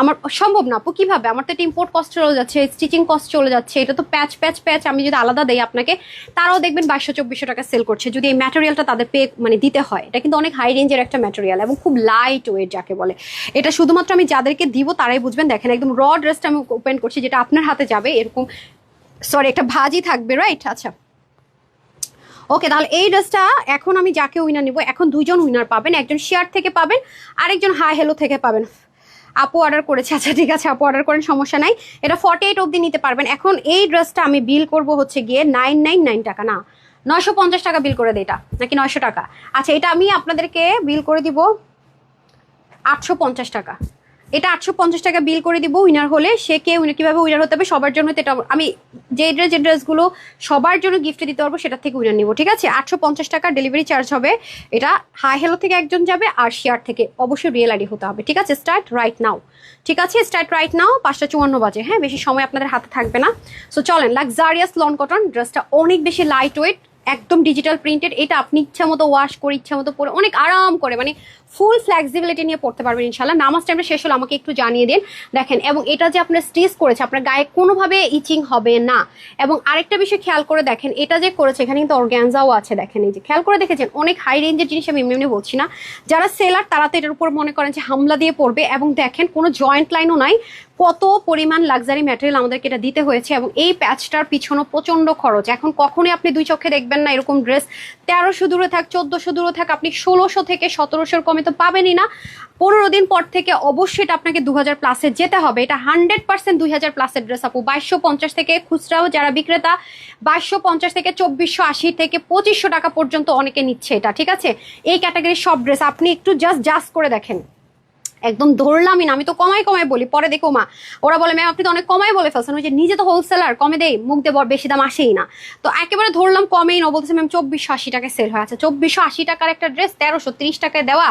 আমার সম্ভব না আপু। কিভাবে? আমার তো এটা ইম্পোর্ট কস্ট চলে যাচ্ছে, স্টিচিং কস্ট চলে যাচ্ছে, এটা তো প্যাচ প্যাচ প্যাচ। আমি যদি আলাদা দেই আপনাকে, তারাও দেখবেন 2200-2400 টাকা সেল করছে, যদি এই ম্যাটেরিয়ালটা তাদের পে মানে দিতে হয়। এটা কিন্তু অনেক হাই রেঞ্জের একটা ম্যাটেরিয়াল এবং খুব লাইট ওয়েট যাকে বলে। এটা শুধুমাত্র আমি যাদেরকে দিব তারাই বুঝবেন। দেখেন একদম র ড্রেসটা আমি ওপেন করছি, যেটা আপনার হাতে যাবে এরকম, সরি একটা ভাজি থাকবে, রাইট? আচ্ছা ওকে, তাহলে এই ড্রেসটা এখন আমি যাকে উইনার নিব, এখন 2জন উইনার পাবেন, একজন শেয়ার থেকে পাবেন, আরেকজন হাই হেলো থেকে পাবেন। আপু অর্ডার করেছে, আচ্ছা ঠিক আছে আপু অর্ডার করেন, সমস্যা নাই। এটা 48 অবধি নিতে পারবেন। এখন এই ড্রেসটা আমি বিল করব হচ্ছে গিয়ে 999 টাকা, না 950 টাকা বিল করে দেয়, এটা নাকি 900 টাকা? আচ্ছা এটা আমি আপনাদেরকে বিল করে দিব 850 টাকা। এটা 850 টাকা বিল করে দিব। উইনার হলে সে কে উইনার, কিভাবে উইনার হতে হবে সবার জন্য, এটা আমি যে ড্রেসগুলো সবার জন্য গিফটে দিতে পারবো সেটা থেকে উইনার নিব, ঠিক আছে? 850 টাকা ডেলিভারি চার্জ হবে। এটা হাই হেলো থেকে একজন যাবে, আর শেয়ার থেকে অবশ্যই রিয়েল আইডি হতে হবে, ঠিক আছে? স্টার্ট রাইট নাও, ঠিক আছে? Start right now. 5:54 বাজে, হ্যাঁ বেশি সময় আপনাদের হাতে থাকবে না। সো চলেন, লাক্সারিয়াস লন কটন ড্রেসটা অনেক বেশি লাইট ওয়েট, একদম ডিজিটাল প্রিন্টেড। এটা আপনি ইচ্ছা মতো ওয়াশ করে ইচ্ছা মতো পরে অনেক আরাম করে, মানে ফুল ফ্লেক্সিবিলিটি নিয়ে পড়তে পারবেন ইনশাল্লাহ। নামাজ টাইমটা শেষ হলো আমাকে একটু জানিয়ে দিন। দেখেন, এবং এটা যে আপনার স্টিচ করেছে, আপনার গায়ে কোনোভাবে ইচিং হবে না। এবং আরেকটা বিষয় খেয়াল করে দেখেন, এটা যে করেছে এখানে কিন্তু অর্গ্যানজাও আছে, দেখেন এই যে খেয়াল করে দেখেছেন, অনেক হাই রেঞ্জের জিনিস আমি এমনি বলছি না। যারা সেলার তারা তো এটার উপর মনে করেন যে হামলা দিয়ে পড়বে। এবং দেখেন কোনো জয়েন্ট লাইনও নাই, কত পরিমাণ লাক্সারি ম্যাটেরিয়াল আমাদেরকে এটা দিতে হয়েছে। এবং এই প্যাচটার পিছনে প্রচন্ড খরচ। এখন কখনোই আপনি দুই চোখে দেখবেন না এরকম ড্রেস 1300 দূরে থাক, 1400 দূরে থাক, আপনি 1600 থেকে 1700 কমে তো পাবেনই না। 15 দিন পর থেকে অবশ্যই এটা আপনাকে 2000 প্লাসে যেতে হবে। এটা 100% 2000 প্লাসের ড্রেস আপু। 2250 থেকে খুচরাও যারা বিক্রেতা 2250 থেকে 2480 থেকে 2500 টাকা পর্যন্ত অনেকে নিচ্ছে এটা, ঠিক আছে? এই ক্যাটাগরির সব ড্রেস আপনি একটু জাস্ট করে দেখেন, একদম ধরলামই না। আমি তো কমাই কমাই বলি, পরে দেখো মা ওরা বলে ম্যাম আপনি তো অনেক কমাই বলে ফেলছেন, ওই যে নিজে তো হোলসেলার, কমে দেই, মুখ দিয়ে বেশি দাম আসেই না। তো একেবারে ধরলাম কমেই না, বলতেছে ম্যাম 2480 টাকায় সেল হয়। আচ্ছা 2480 টাকার একটা ড্রেস 1330 টাকায় দেওয়া,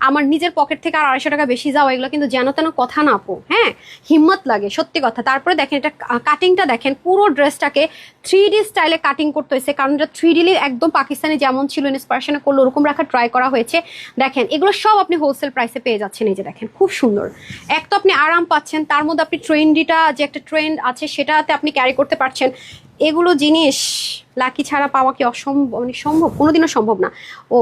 আমার নিজের পকেট থেকে আর 250 টাকা বেশি যাওয়া, এগুলো কিন্তু যেন তেন কথা না আপু। হ্যাঁ, হিম্মত লাগে, সত্যি কথা। তারপরে দেখেন এটা কাটিংটা দেখেন, পুরো ড্রেসটাকে 3D স্টাইলে কাটিং করতে হয়েছে, কারণ এটা 3D একদম পাকিস্তানি যেমন ছিল ইন্সপিরেশনে করলো ওরকম রাখা ট্রাই করা হয়েছে। দেখেন এগুলো সব আপনি হোলসেল প্রাইসে পেয়ে যাচ্ছেন। এই যে দেখেন খুব সুন্দর, এক তো আপনি আরাম পাচ্ছেন, তার মধ্যে আপনি ট্রেন্ডিটা যে একটা ট্রেন্ড আছে সেটাতে আপনি ক্যারি করতে পারছেন। এগুলো জিনিস লাকি ছাড়া পাওয়া কি অসম্ভব, মানে সম্ভব? কোনোদিনও সম্ভব না। ও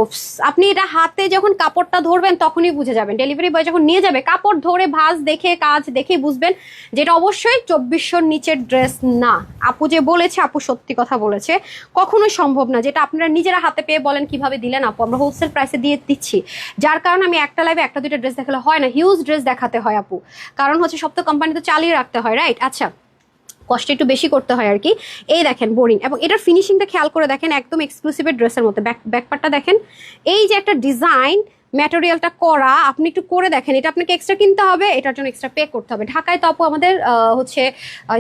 আপনি এটা হাতে যখন কাপড়টা ধরবেন তখনই বুঝে যাবেন, ডেলিভারি বয় যখন নিয়ে যাবে কাপড় ধরে ভাঁজ দেখে কাজ দেখে বুঝবেন যেটা অবশ্যই 2400 নিচের ড্রেস না। আপু যে বলেছে, আপু সত্যি কথা বলেছে, কখনোই সম্ভব না। যেটা আপনারা নিজেরা হাতে পেয়ে বলেন কিভাবে দিলেন আপু, আমরা হোলসেল প্রাইসে দিয়ে দিচ্ছি। যার কারণে আমি একটা লাইভে একটা দুইটা ড্রেস দেখালে হয় না, হিউজ ড্রেস দেখাতে হয় আপু, কারণ হচ্ছে সব তো কোম্পানি তো চালিয়ে রাখতে হয়, রাইট? আচ্ছা কষ্ট একটু বেশি করতে হয় আর কি। এই দেখেন বোরিং, এবং এটার ফিনিশিংটা খেয়াল করে দেখেন, একদম এক্সক্লুসিভ ড্রেসের মধ্যে। ব্যাকপার্টটা দেখেন, এই যে একটা ডিজাইন ম্যাটেরিয়ালটা করা, আপনি একটু করে দেখেন। এটা আপনাকে এক্সট্রা কিনতে হবে, এটার জন্য এক্সট্রা পে করতে হবে। ঢাকায় তো আপু আমাদের হচ্ছে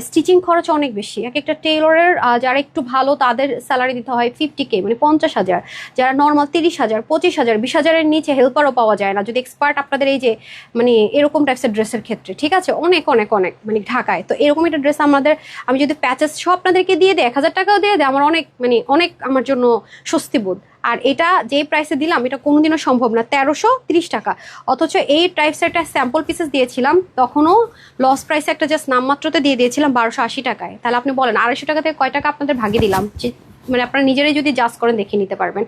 স্টিচিং খরচ অনেক বেশি। এক একটা টেইলরের যারা একটু ভালো তাদের স্যালারি দিতে হয় 50K, মানে 50,000। যারা নর্মাল 30,000, 25,000, 20,000-এর নিচে হেল্পারও পাওয়া যায় না, যদি এক্সপার্ট আপনাদের এই যে মানে এরকম টাইপসের ড্রেসের ক্ষেত্রে, ঠিক আছে? অনেক অনেক অনেক মানে ঢাকায় তো এরকম একটা ড্রেস আমাদের, আমি যদি প্যাচেস সব আপনাদেরকে দিয়ে দিই, 1000 টাকাও দিয়ে দেয়, আমার অনেক মানে অনেক আমার জন্য স্বস্তি বোধ। আর এটা যে প্রাইসে দিলাম এটা কোনোদিনও সম্ভব না, 1330 টাকা। অথচ এই টাইপসের একটা স্যাম্পল পিসেস দিয়েছিলাম, তখনও লস প্রাইসে একটা জাস্ট নামমাত্রতে দিয়ে দিয়েছিলাম 1280 টাকায়। তাহলে আপনি বলেন 250 টাকা থেকে কয় টাকা আপনাদের ভাগে দিলাম? মানে আপনারা নিজেরাই যদি জাস্ট করেন দেখে নিতে পারবেন।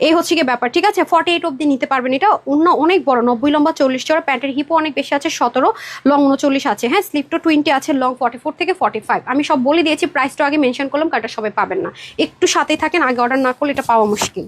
এই হচ্ছে কি ব্যাপার, ঠিক আছে। 48 অব্দি নিতে পারবেন। এটা অন্য অনেক বড়, 90 লম্বা 40 চড়া, প্যান্টের হিপও অনেক বেশি আছে 17, লং 39 আছে, হ্যাঁ স্লিপটা 20 আছে, লং 44 থেকে 45। আমি সব বলে দিয়েছি, প্রাইসটা আগে মেনশন করলাম, কারণ সবাই পাবেন না, একটু সাথেই থাকেন, আগে অর্ডার না করলে এটা পাওয়া মুশকিল।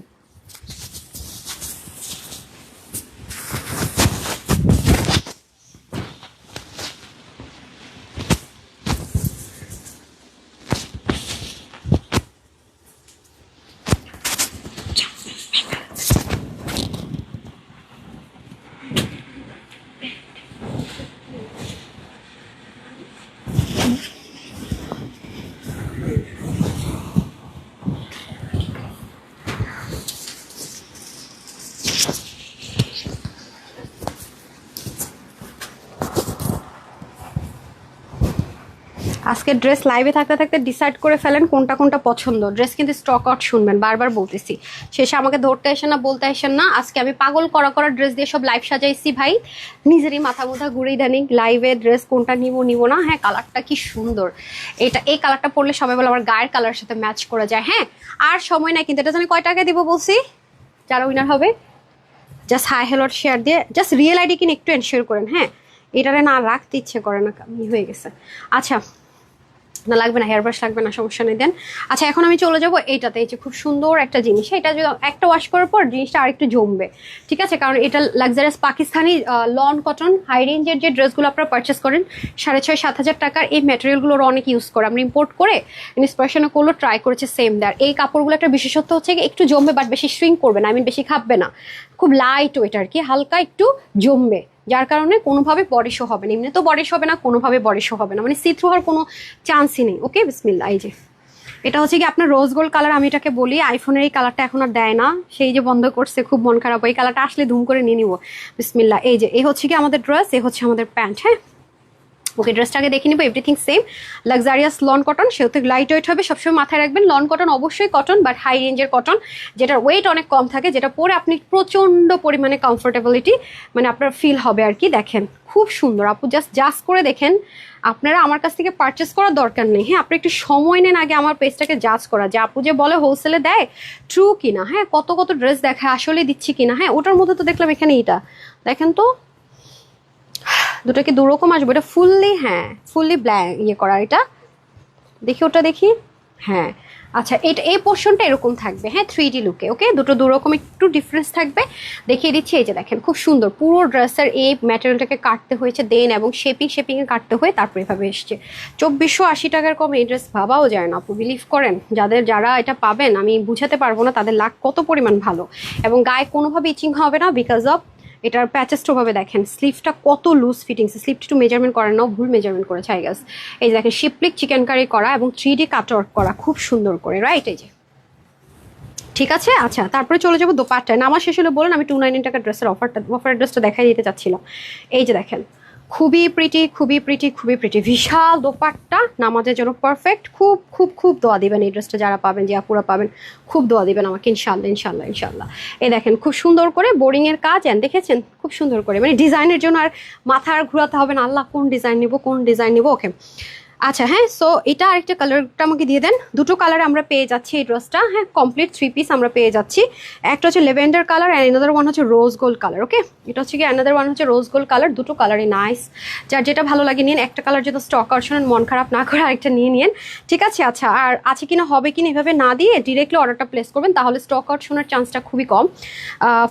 আজকে ড্রেস লাইভে থাকতে থাকতে ডিসাইড করে ফেলেন কোনটা কোনটা পছন্দ। ড্রেস কিন্তু স্টক আউট, শুনবেন, বারবার বলতেছি, শেষে আমাকে ধরতে আসেন না, বলতে আসেন না। আজকে আমি পাগল করা করা ড্রেস দিয়ে সব লাইভ সাজাইছি ভাই, নিজেরই মাথা মুথা ঘুরে ইদানিং লাইভে ড্রেস কোনটা নিব না। হ্যাঁ কালারটা কি সুন্দর, এই কালারটা পরলে সবাই বলে আমার গায়ের কালারের সাথে ম্যাচ করে যায়। হ্যাঁ আর সময় নাই কিন্তু, এটা জানি কয় টাকা দিব বলছি, যারা উইনার হবে জাস্ট হাই হ্যালো শেয়ার দিয়ে জাস্ট রিয়েল আইডি কিনে একটু এনশিওর করেন। হ্যাঁ এটারে না রাখতে ইচ্ছে করে না, হয়ে গেছে। আচ্ছা না লাগবে না, হেয়ার ব্রাশ লাগবে না, সমস্যা নেই দেন। আচ্ছা এখন আমি চলে যাবো এইটাতে, এই যে খুব সুন্দর একটা জিনিস, এটা যদি একটা ওয়াশ করার পর জিনিসটা আরেকটু জমবে, ঠিক আছে, কারণ এটা luxurious Pakistani lawn cotton high রেঞ্জের যে ড্রেসগুলো আপনারা পারচেস করেন 6,500-7,000 টাকার, এই ম্যাটেরিয়ালগুলোর অনেক ইউজ করে, আমরা ইম্পোর্ট করে ইন্সপিরেশনে করলো, ট্রাই করেছে সেম দেয়ার। এই কাপড়গুলো একটা বিশেষত্ব হচ্ছে একটু জমবে, বাট বেশি শ্রিঙ্ক করবে না, আই মিন বেশি খাববে না, খুব লাইট ওয়েট আর কি, হালকা একটু জমবে, যার কারণে কোনোভাবে বডি শো হবে না, এমনি তো বডি শো হবে না, কোনোভাবে বডি শো হবে না, মানে সি থ্রু হওয়ার কোনো চান্সই নেই। ওকে বিসমিল্লাহ। এই যে এটা হচ্ছে কি আপনার রোজ গোল্ড কালার, আমি এটাকে বলি, আইফোনের এই কালারটা এখন আর দেয় না, সেই যে বন্ধ করছে, খুব মন খারাপ, এই কালারটা আসলে ধুম করে নিয়ে নিব। বিসমিল্লাহ। এই যে এই হচ্ছে কি আমাদের ড্রেস, এই হচ্ছে আমাদের প্যান্ট। হ্যাঁ ওকে ড্রেসটাকে দেখে নিবো, everything same, luxurious lawn cotton, সেহেতু লাইট ওয়েট হবে, সবসময় মাথায় রাখবেন লন কটন অবশ্যই কটন, বাট হাই রেঞ্জের কটন, যেটার ওয়েট অনেক কম থাকে, যেটা পরে আপনি প্রচন্ড পরিমাণে কমফোর্টেবিলিটি মানে আপনার ফিল হবে আর কি। দেখেন খুব সুন্দর, আপু জাস্ট করে দেখেন, আপনারা আমার কাছ থেকে পারচেস করার দরকার নেই। হ্যাঁ আপনি একটু সময় নেন আগে আমার পেজটাকে জাজ করা, যে আপু যে বলে হোলসেলে দেয় ট্রু কিনা, হ্যাঁ কত কত ড্রেস দেখায় আসলে দিচ্ছি কিনা। হ্যাঁ ওটার মধ্যে তো দেখলাম এখানে এটা দেখেন তো, দুটো কি দুরকম আসবে, এটা ফুললি, হ্যাঁ ফুললি ব্ল্যাক ইয়ে করা, এটা দেখি ওটা দেখি, হ্যাঁ আচ্ছা এটা এই পোর্শনটা এরকম থাকবে, হ্যাঁ 3D লুকে। ওকে দুটো দুরকম একটু ডিফারেন্স থাকবে, দেখিয়ে দিচ্ছি। এই যে দেখেন খুব সুন্দর, পুরো ড্রেসের এই ম্যাটেরিয়ালটাকে কাটতে হয়েছে দেন, এবং শেপিংয়ে কাটতে হয়ে তারপর এভাবে এসছে। 2,480 টাকার কম এই ড্রেস ভাবাও যায় না আপু, বিলিভ করেন, যারা এটা পাবেন আমি বুঝাতে পারবো না তাদের লাক কত পরিমাণ ভালো, এবং গায়ে কোনোভাবে ইচিং হবে না বিকজ অফ এটার প্যাচেসটা ভাবে দেখেন, স্লিভটা কত লুজ ফিটিংস, স্লিভটা একটু মেজারমেন্ট করেন না, ভুল মেজারমেন্ট করেছে আই গেস। এই যে দেখেন শিপলিক চিকেন কারি করা এবং 3D কাটওয়ার্ক করা খুব সুন্দর করে, রাইট? এই যে ঠিক আছে। আচ্ছা তারপরে চলে যাবো দোপাট্টায়, নামাজ শেষ হলে বলেন, আমি 299 টাকার ড্রেসের অফার ড্রেসটা দেখাই দিতে চাচ্ছিলাম। এই যে দেখেন খুবই প্রিটি, খুবই প্রিটি, খুবই প্রিটি, বিশাল দোপাট্টা, নামাজের জন্য পারফেক্ট। খুব খুব খুব দোয়া দিবেন এই ড্রেসটা যারা পাবেন, যে আপুরা পাবেন, খুব দোয়া দিবেন আমাকে, ইনশাল্লাহ ইনশাল্লাহ ইনশাল্লাহ। এই দেখেন খুব সুন্দর করে বোরিং এর কাজ, দেখেছেন খুব সুন্দর করে, মানে ডিজাইনের জন্য আর মাথা আর ঘুরাতে হবে না, আল্লাহ কোন ডিজাইন নিবো কোন ডিজাইন নিবো। ওকে আচ্ছা হ্যাঁ, সো এটা আরেকটা কালারটা আমাকে দিয়ে দেন। দুটো কালার আমরা পেয়ে যাচ্ছি এই ড্রেসটা, হ্যাঁ কমপ্লিট 3 পিস আমরা পেয়ে যাচ্ছি। একটা হচ্ছে lavender colour and another one হচ্ছে রোজ গোল্ড কালার। ওকে এটা হচ্ছে কি অ্যানাদার ওয়ান হচ্ছে রোজ গোল্ড কালার, দুটো কালারই নাইস, যার যেটা ভালো লাগে নিন। একটা কালার যেটা স্টক আউট, শোনেন মন খারাপ না করে আরেকটা নিয়ে নিন, ঠিক আছে। আচ্ছা আর আছে কিনা হবে কিনা এভাবে না দিয়ে ডিরেক্টলি অর্ডারটা প্লেস করবেন, তাহলে স্টক আউট শোনার চান্সটা খুবই কম।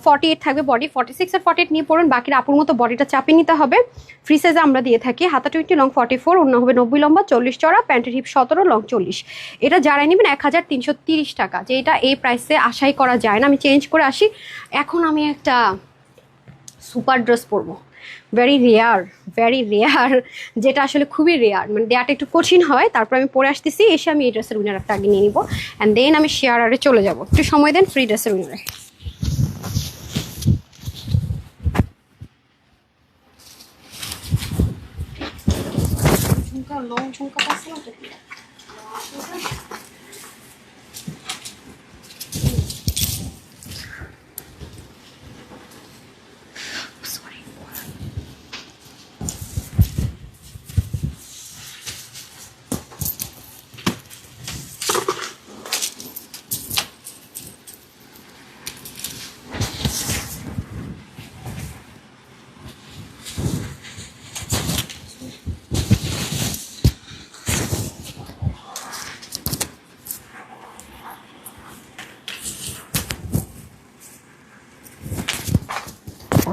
48 থাকবে বডি, 46 আর 48 নিয়ে পড়ুন, বাকির আপুর মতো বডিটা চাপিয়ে নিতে হবে। ফ্রি সাইজে আমরা দিয়ে থাকি, হাতা 20, লং 44, অন্য হবে 90 লম্বা 40 চড়া, প্যান্টের হিপ 17, লং 40। এটা যারাই নেবেন 1,330 টাকা, যে এটা এই প্রাইসে আশাই করা যায় না। আমি চেঞ্জ করে আসি, এখন আমি একটা সুপার ড্রেস পরবো, ভেরি রেয়ার, যেটা আসলে খুবই রেয়ার, মানে দেয়াটা একটু কঠিন হয়। তারপর আমি পরে আসতেছি, এসে আমি এই ড্রেসের উইনার একটা আগে নিয়ে নিবো, অ্যান্ড দেন আমি শেয়ার আরে চলে যাবো। একটু সময় দেন ফ্রি ড্রেসের উইনারে। লং ঝুমকা পাচ্ছি না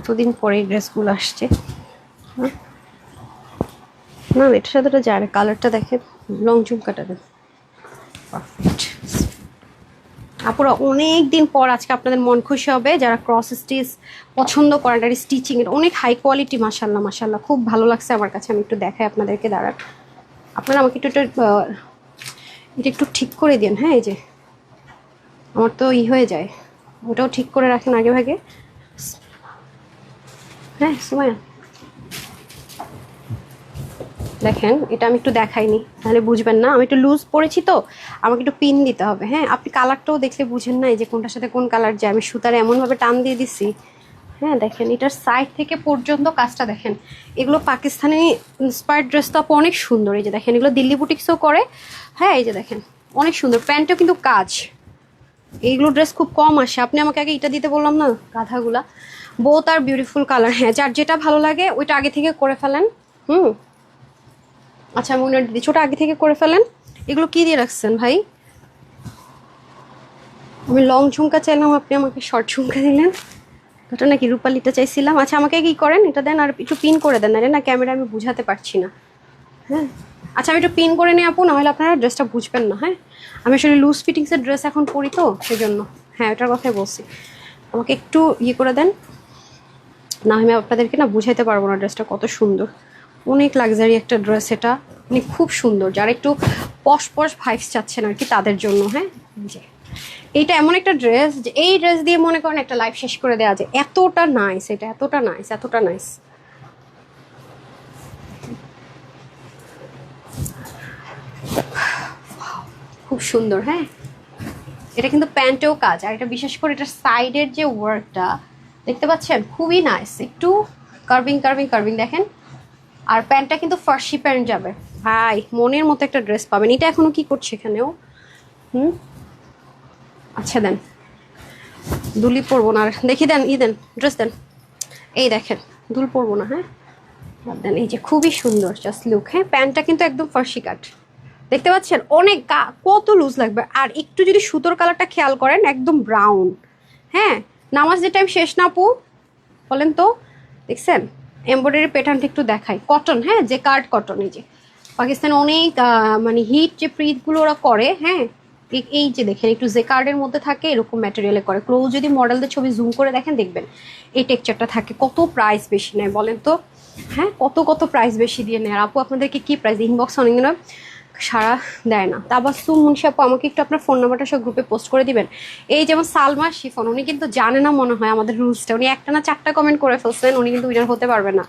কতদিন পরে এই ড্রেসগুলো আসছে। হ্যাঁ না এটার সাথে তো যায় না, কালারটা দেখেন, লং ঝুমকাটা দেন, পারফেক্ট। আপুরা অনেক দিন পর আজকে আপনাদের মন খুশি হবে যারা ক্রস স্টিচ পছন্দ করেন, আর স্টিচিং এর অনেক হাই কোয়ালিটি, মাশাল্লাহ মাশাল্লাহ, খুব ভালো লাগছে আমার কাছে। আমি একটু দেখাই আপনাদেরকে, দাঁড়ান আপনারা আমাকে একটু এটা একটু ঠিক করে দিন। হ্যাঁ এই যে আমার তো হয়ে যায়, ওটাও ঠিক করে রাখেন আগে ভাগে। হ্যাঁ সুমাইয়া দেখেন, এটা আমি একটু দেখাইনি তাহলে বুঝবেন না, আমি একটু লুজ পরেছি তো, আমাকে একটু পিন দিতে হবে। হ্যাঁ আপনি কালারটাও দেখলে বুঝেন না, এই যে কোনটার সাথে কোন কালার যায়, আমি সুতারে এমনভাবে টান দিয়ে দিছি। হ্যাঁ দেখেন এটার সাইড থেকে পর্যন্ত কাজটা দেখেন, এগুলো পাকিস্তানি ইন্সপায়ার্ড ড্রেস তো অনেক সুন্দর। এই যে দেখেন এগুলো দিল্লি বুটিক্সও করে। হ্যাঁ এই যে দেখেন অনেক সুন্দর, প্যান্টও কিন্তু কাজ। এইগুলো ড্রেস খুব কম আসে, আপনি আমাকে আগে এটা দিতে বললাম না, গাধাগুলা বোথ আর বিউটিফুল কালার। হ্যাঁ যার যেটা ভালো লাগে ওইটা আগে থেকে করে ফেলেন। আচ্ছা আমি উনার দিদি ছোট আগে থেকে করে ফেলেন। এগুলো কি দিয়ে রাখছেন ভাই? আমি লং ঝুমকা চাইলাম, আপনি আমাকে শর্ট ঝুমকা দিলেন। ওটা নাকি রূপালিটা চাইছিলাম। আচ্ছা আমাকে কি করেন, এটা দেন আর একটু পিন করে দেন, না ক্যামেরা আমি বুঝাতে পারছি না। হ্যাঁ আচ্ছা আমি একটু পিন করে নিয়ে আপু, নাহলে আপনারা ড্রেসটা বুঝবেন না। হ্যাঁ আমি আসলে লুজ ফিটিংসের ড্রেস এখন পরি তো সেজন্য। হ্যাঁ ওটার কথাই বলছি, আমাকে একটু করে দেন, না আমি আপনাদেরকে না বুঝাইতে পারবো না ড্রেসটা কত সুন্দর। অনেক লাক্সারি একটা ড্রেস, এটা মানে খুব সুন্দর। যারা একটু পশ পশ ভাইবস চাচ্ছেন আর কি তাদের জন্য। হ্যাঁ যে এইটা এমন একটা ড্রেস যে এই ড্রেস দিয়ে মনে করেন একটা লাইফ শেষ করে দেওয়া যায়, এতটা নাইস এটা, এতটা নাইস, এতটা নাইস। খুব সুন্দর। হ্যাঁ এটা কিন্তু প্যান্টেও কাজ, আর এটা বিশেষ করে এটার সাইডের যে ওয়ার্কটা দেখতে পাচ্ছেন খুবই নাইস, একটু কার্ভিং কার্ভিং কার্ভিং দেখেন। আর প্যান্টটা কিন্তু ফার্সি প্যান্ট যাবে ভাই, মনের মতো একটা ড্রেস পাবেন। এটা এখনো কি করছে এখানেও? আচ্ছা দেন, দুলি পরবো না আর, দেখি দেন দেন ড্রেস দেন। এই দেখেন দুল পরবো না। হ্যাঁ দেন, এই যে খুবই সুন্দর জাস্ট লুক। হ্যাঁ প্যান্টটা কিন্তু একদম ফার্সি কাট, দেখতে পাচ্ছেন অনেক কত লুজ লাগবে। আর একটু যদি সুতোর কালারটা খেয়াল করেন একদম ব্রাউন। হ্যাঁ নামাজের টাইম শেষ না আপু বলেন তো, দেখছেন এমব্রয়ডারি প্যাটার্নটা একটু দেখাই, কটন। হ্যাঁ যে কার্ড কটন, এই যে পাকিস্তানে অনেক মানে হিট যে প্রিন্টগুলো ওরা করে। হ্যাঁ এই যে দেখেন একটু যে কার্ডের মধ্যে থাকে এরকম ম্যাটেরিয়ালে করে। ক্লোজ যদি মডেলদের ছবি জুম করে দেখেন দেখবেন এই টেক্সচারটা থাকে। কত প্রাইস বেশি নেয় বলেন তো? হ্যাঁ কত কত প্রাইস বেশি দিয়ে নেয়। আর আপু আপনাদেরকে কি প্রাইস, ইনবক্স অনেকদিন সারা দেয় না। তাবাসসুম মুন্সি আপু আমাকে একটু আপনার ফোন নাম্বারটা সব গ্রুপে পোস্ট করে দিবেন। এই যেমন সালমা শিফন, উনি কিন্তু জানে না মনে হয় আমাদের রুলসটা, উনি একটা না 4টা কমেন্ট করে ফেলছেন, উনি কিন্তু উইনার হতে পারবে না।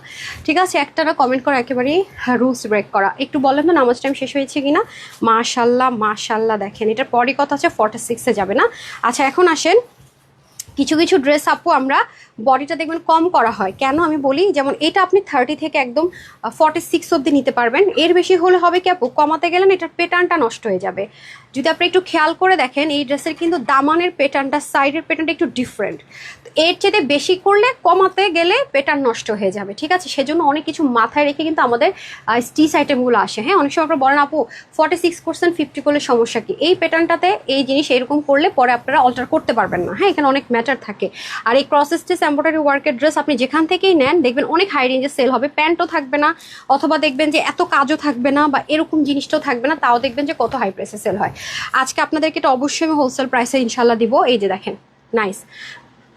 ঠিক আছে একটা না কমেন্ট করা একেবারেই রুলস ব্রেক করা। একটু বলেন তো নামাজ টাইম শেষ হয়েছে কিনা। মাশাল্লাহ মাশাল্লাহ দেখেন এটার পরই কথা আছে 46-এ যাবে না। আচ্ছা এখন আসেন, কিছু কিছু ড্রেস আপু আমরা বডিটা দেখবেন কম করা হয়, কেন আমি বলি, যেমন এটা আপনি 30 থেকে একদম 46 অবধি নিতে পারবেন। এর বেশি হলে হবে কি আপু, কমাতে গেলেন এটার প্যাটার্নটা নষ্ট হয়ে যাবে। যদি আপনি একটু খেয়াল করে দেখেন এই ড্রেসের কিন্তু দামানের প্যাটার্নটা, সাইডের প্যাটার্নটা একটু ডিফারেন্ট। এর চেয়ে বেশি করলে কমাতে গেলে প্যাটার্ন নষ্ট হয়ে যাবে। ঠিক আছে সেজন্য অনেক কিছু মাথায় রেখে কিন্তু আমাদের স্টিচ আইটেমগুলো আসে। হ্যাঁ অনেক সময় আপনারা বলেন আপু 46% 50 করলে সমস্যা কি, এই প্যাটার্নটাতে এই জিনিস এরকম করলে পরে আপনারা অল্টার করতে পারবেন না। হ্যাঁ এখানে অনেক ম্যাটার থাকে। আর এই ক্রস স্টিচ এমব্রয়ডারি ওয়ার্কের ড্রেস আপনি যেখান থেকেই নেন দেখবেন অনেক হাই রেঞ্জে সেল হবে, প্যান্টও থাকবে না, অথবা দেখবেন যে এত কাজও থাকবে না, বা এরকম জিনিসটাও থাকবে না, তাও দেখবেন যে কত হাই প্রাইসে সেল হয়। আজকে আপনাদেরকে এটা অবশ্যই আমি হোলসেল প্রাইসে ইনশাল্লাহ দিব। এই যে দেখেন নাইস,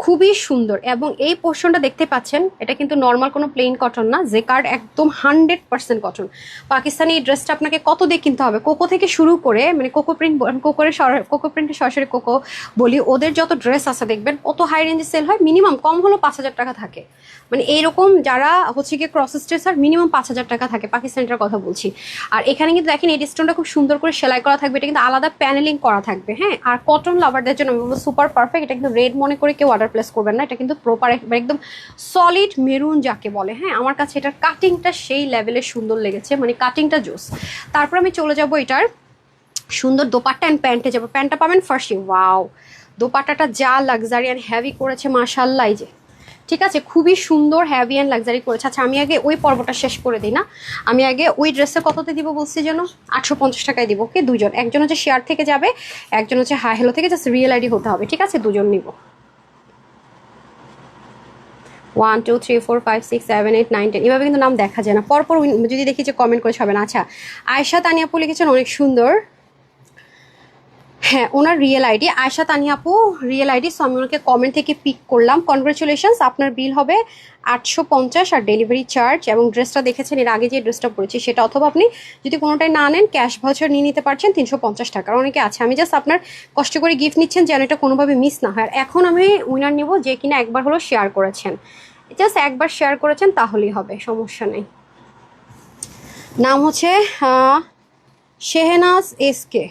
খুবই সুন্দর। এবং এই পোর্শনটা দেখতে পাচ্ছেন এটা কিন্তু নর্মাল কোনো প্লেন কটন না, যে কার্ড একদম 100% কটন। পাকিস্তানি এই ড্রেসটা আপনাকে কত দিয়ে কিনতে হবে, কোকো থেকে শুরু করে, মানে কোকো প্রিন্ট, কোকো প্রিন্টের সরাসরি কোকো বলি, ওদের যত ড্রেস আছে দেখবেন কত হাই রেঞ্জে সেল হয়, মিনিমাম কম হলো 5,000 টাকা থাকে। মানে এইরকম যারা হচ্ছে গিয়ে ক্রস স্টিচার মিনিমাম 5,000 টাকা থাকে, পাকিস্তানিটার কথা বলছি। আর এখানে কিন্তু দেখেন এই স্টোনটা খুব সুন্দর করে সেলাই করা থাকবে, এটা কিন্তু আলাদা প্যানেলিং করা থাকবে। হ্যাঁ আর কটন লাভারদের জন্য আমি বলবো সুপার পারফেক্ট। এটা কিন্তু রেড মনে করে কেউ অর্ডার প্লেস করবেন না, এটা কিন্তু প্রপার একদম সলিড মেরুন যাকে বলে। হ্যাঁ আমার কাছে এটার কাটিংটা সেই লেভেলে সুন্দর লেগেছে, মানে কাটিংটা জোস। তারপর আমি চলে যাব এটার সুন্দর দোপাট্টা অ্যান্ড প্যান্টে যাবো। প্যান্টটা পাবেন ফার্স্টে, ওয়াও দোপাট্টাটা যা লাক্সারি অ্যান্ড হেভি করেছে মাশাআল্লাহ। এই যে ঠিক আছে খুবই সুন্দর হেভি অ্যান্ড লাক্সারি করেছে। আচ্ছা আমি আগে ওই পর্বটা শেষ করে দিই না, আমি আগে ওই ড্রেসে কততে দিব বলছি যেন, 850 টাকায় দিব। ওকে দুজন, একজন হচ্ছে শেয়ার থেকে যাবে, একজন হচ্ছে হাই হ্যালো থেকে, জাস্ট রিয়েল আইডি হতে হবে। ঠিক আছে দুজন নিব। 1 2 3 4 5 6 7 8 9 10 এভাবে কিন্তু নাম দেখা যায় না, পরপর যদি দেখি যে কমেন্ট করে হবে না। আচ্ছা, আয়শা তানিয়া আপু লিখেছেন অনেক সুন্দর। হ্যাঁ, ওনার রিয়েল আইডি আয়শা তানিয়া আপু, রিয়েল আইডি। সো আমি ওনাকে কমেন্ট থেকে পিক করলাম। কনগ্রাচুলেশনস, আপনার বিল হবে 850 আর ডেলিভারি চার্জ। এবং ড্রেসটা দেখেছেন এর আগে যে ড্রেসটা পরেছি সেটা, অথবা আপনি যদি কোনোটাই না নেন ক্যাশ ভাউচার নিয়ে নিতে পারছেন 350 টাকার। অনেকে আছে, আমি জাস্ট আপনার কষ্ট করে গিফট নিচ্ছেন যেন এটা কোনোভাবে মিস না হয়। আর এখন আমি উইনার নিব যে কিনা একবার হলো শেয়ার করেছেন, জাস্ট একবার শেয়ার করেছেন তাহলেই হবে, সমস্যা নেই। নাম হচ্ছে শেহনাজ এসকে।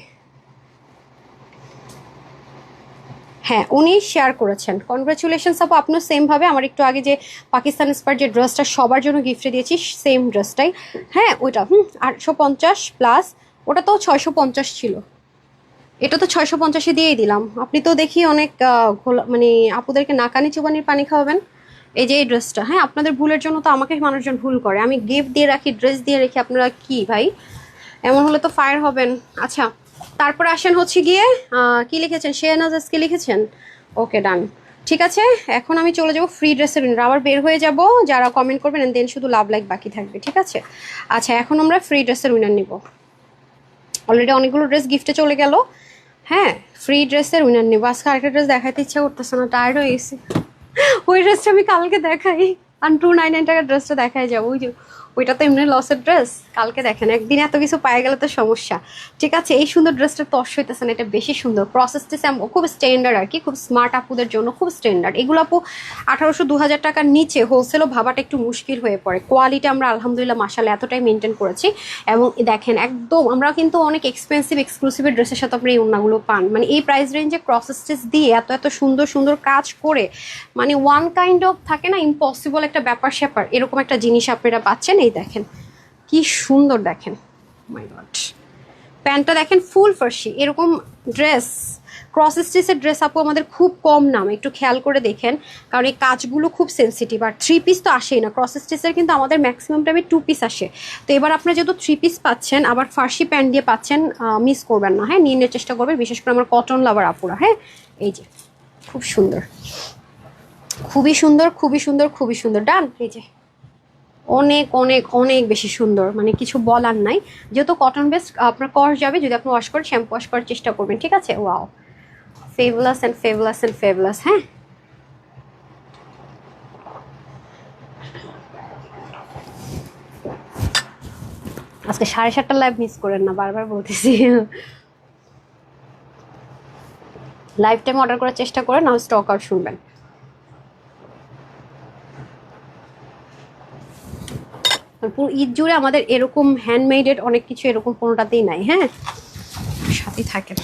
হ্যাঁ, উনি শেয়ার করেছেন। কনগ্রাচুলেশনস আপু, আপনিও সেমভাবে আমার একটু আগে যে পাকিস্তান স্পার যে ড্রেসটা সবার জন্য গিফটে দিয়েছি সেম ড্রেসটাই। হ্যাঁ, ওইটা 850 প্লাস, ওটা তো 650 ছিল, এটা তো 650-এ দিয়েই দিলাম। আপনি তো দেখি অনেক মানে আপুদেরকে নাকানি চুবানির পানি খাওয়াবেন। এই যে এই ড্রেসটা, হ্যাঁ আপনাদের ভুলের জন্য তো আমাকে মানুষজন ভুল করে, আমি গিফট দিয়ে রাখি, ড্রেস দিয়ে রেখে, আপনারা কি ভাই এমন হলে তো ফায়ার হবেন। আচ্ছা, তারপর আসেন হচ্ছে গিয়ে কি লিখেছেন, শেহনাজ আজকে লিখেছেন। ওকে, ডান, ঠিক আছে। এখন আমি চলে যাব ফ্রি ড্রেসের উইনার, আবার বের হয়ে যাব যারা কমেন্ট করবেন, দেন শুধু লাভ লাইক বাকি থাকবে, ঠিক আছে। আচ্ছা, এখন আমরা ফ্রি ড্রেসের উইনার নিব। অলরেডি অনেকগুলো ড্রেস গিফটে চলে গেল। হ্যাঁ, ফ্রি ড্রেসের উইনার নিব। আজকে আরেকটা ড্রেস দেখাইতে ইচ্ছা করতেছে না, টায়ার্ড হয়ে গেছি। ওই ড্রেসটা আমি কালকে দেখাই, আর 299 টাকার ড্রেসটা দেখাই যাবো। ওই যে ওইটা তো এমনি লসের ড্রেস, কালকে দেখেন। একদিন এত কিছু পায়ে গেলে তো সমস্যা, ঠিক আছে। এই সুন্দর ড্রেসটা তো অস হইতেছে না, এটা বেশি সুন্দর। প্রসেসটা খুব স্ট্যান্ডার্ড আর কি, খুব স্মার্ট আপুদের জন্য খুব স্ট্যান্ডার্ড। এগুলো আপু 1800-2000 টাকার নিচে হোলসেলও ভাবাটা একটু মুশকিল হয়ে পড়ে। কোয়ালিটি আমরা আলহামদুলিল্লাহ মাশাআল্লাহ এতটাই মেনটেন করেছি। এবং দেখেন একদম আমরা কিন্তু অনেক এক্সপেন্সিভ এক্সক্লুসিভ ড্রেসের সাথে আপনি এই ওড়নাগুলো পান, মানে এই প্রাইস রেঞ্জে ক্রস স্টিচ দিয়ে এত এত সুন্দর সুন্দর কাজ করে, মানে ওয়ান কাইন্ড অফ থাকে না ইম্পসিবল একটা ব্যাপার স্যাপার, এরকম একটা জিনিস আপনারা পাচ্ছেন। এই দেখেন কি সুন্দর, দেখেন মাই গড, প্যান্টটা দেখেন ফুল ফার্সি। এরকম ড্রেস ক্রস স্টিচের ড্রেস আপু আমাদের খুব কম নাম, একটু খেয়াল করে দেখেন, কারণ এই কাজগুলো খুব সেন্সিটিভ। আর 3 পিস তো আসেই না ক্রস স্টিচের, কিন্তু আমাদের ম্যাক্সিমাম টাইমে 2 পিস আসে। তো এবার আপনারা যেহেতু 3 পিস পাচ্ছেন, আবার ফার্সি প্যান্ট দিয়ে পাচ্ছেন, মিস করবেন না। হ্যাঁ, নিয়ে নেওয়ার চেষ্টা করবেন, বিশেষ করে আমার কটন লাভার আপুরা। হ্যাঁ, এই যে খুব সুন্দর, খুবই সুন্দর, খুবই সুন্দর, খুবই সুন্দর। ডান, এই যে অনেক অনেক অনেক বেশি সুন্দর, মানে কিছু বলার নাই। যেহেতু কটন বেস্ট আপনার কস যাবে, যদি আপনি ওয়াশ করেন শ্যাম্পু ওয়াশ করার চেষ্টা করবেন, ঠিক আছে। Wow, fabulous and fabulous and fabulous. হ্যাঁ, আজকে 7:30টার লাইভ মিস করেন না, বারবার বলতেছি। লাইভ টাইম অর্ডার করার চেষ্টা করেন, না স্টক আউট শুনবেন। পুরো ঈদ জুড়ে আমাদের এরকম হ্যান্ডমেডেড অনেক কিছু এরকম কোনোটাতেই নাই। হ্যাঁ, সাথে থাকেন।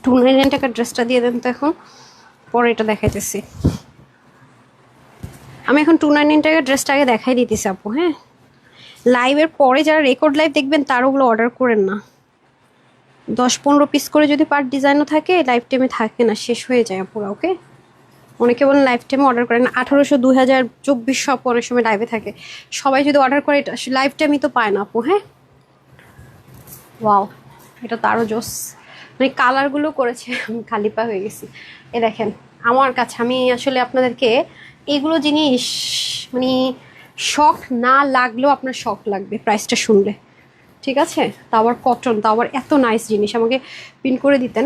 $299 টাকার ড্রেসটা দিয়ে দেন তো এখন, পরে এটা দেখাইতেছি। আমি এখন 299 টাকার ড্রেসটা আগে দেখাই দিতেছি আপু। হ্যাঁ, লাইভের পরে যারা রেকর্ড লাইভ দেখবেন তারা ওগুলো অর্ডার করেন না। 10-15 পিস করে যদি পার ডিজাইনও থাকে, লাইফ টাইমে থাকে না, শেষ হয়ে যায় পুরো। ওকে, অনেকে বলেন লাইফ টাইমে অর্ডার করেন, 1800, 2000, 2400 আপু অনেক সময় লাইভে থাকে। সবাই যদি অর্ডার করে, এটা লাইফ টাইমই তো পায় না আপু। হ্যাঁ, ওয়াও, এটা তো আরও জোস, মানে কালারগুলো করেছে, আমি খালি পা হয়ে গেছি। এ দেখেন আমার কাছে, আমি আসলে আপনাদেরকে এগুলো জিনিস মানে শখ না লাগলেও আপনার শখ লাগবে প্রাইসটা শুনলে, ঠিক আছে। তা আবার কটন, তা আবার এত নাইস জিনিস। আমাকে পিন করে দিতেন।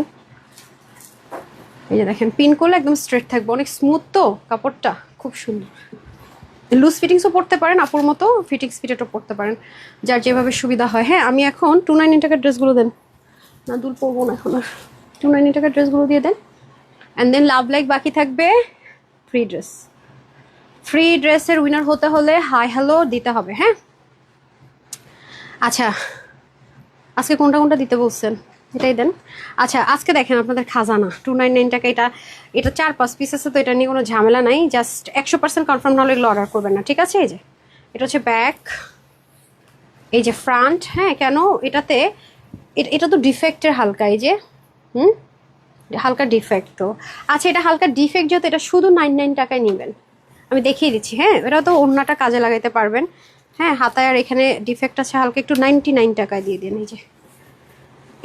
এই যে দেখেন, পিন করলে একদম স্ট্রেট থাকবে, অনেক স্মুথ তো কাপড়টা, খুব সুন্দর। লুজ ফিটিংসও পড়তে পারেন আপুর মতো, ফিটিংস ফিটেটও পড়তে পারেন, যার যেভাবে সুবিধা হয়। হ্যাঁ, আমি এখন 299 টাকার ড্রেসগুলো দেন না, দুল পরবো না এখন আর। 299 টাকার ড্রেসগুলো দিয়ে দেন, অ্যান্ড দেন লাভ লাইক বাকি থাকবে ফ্রি ড্রেস। ফ্রি ড্রেসের উইনার হতে হলে হাই হ্যালো দিতে হবে, হ্যাঁ। আচ্ছা আজকে কোনটা কোনটা দিতে বলছেন এটাই দেন। আচ্ছা আজকে দেখেন আপনাদের খাজানা 299 টাকা, এটা এটা 4-5 পিস আছে, তো এটা নিয়ে কোনো ঝামেলা নাই। জাস্ট 100% কনফার্ম না হলে এগুলো অর্ডার করবেন না, ঠিক আছে। এই যে এটা হচ্ছে ব্যাক, এই যে ফ্রন্ট, হ্যাঁ। কেন এটাতে এটা তো ডিফেক্টের হালকা, এই যে হালকা ডিফেক্ট তো। আচ্ছা এটা হালকা ডিফেক্ট যেহেতু, এটা শুধু 99 টাকায় নেবেন, আমি দেখিয়ে দিচ্ছি, হ্যাঁ। এটা তো অন্যটা কাজে লাগাইতে পারবেন, হ্যাঁ। হাতায় আর এখানে ডিফেক্ট আছে হালকা, একটু 99 টাকায় দিয়ে দিন। এই যে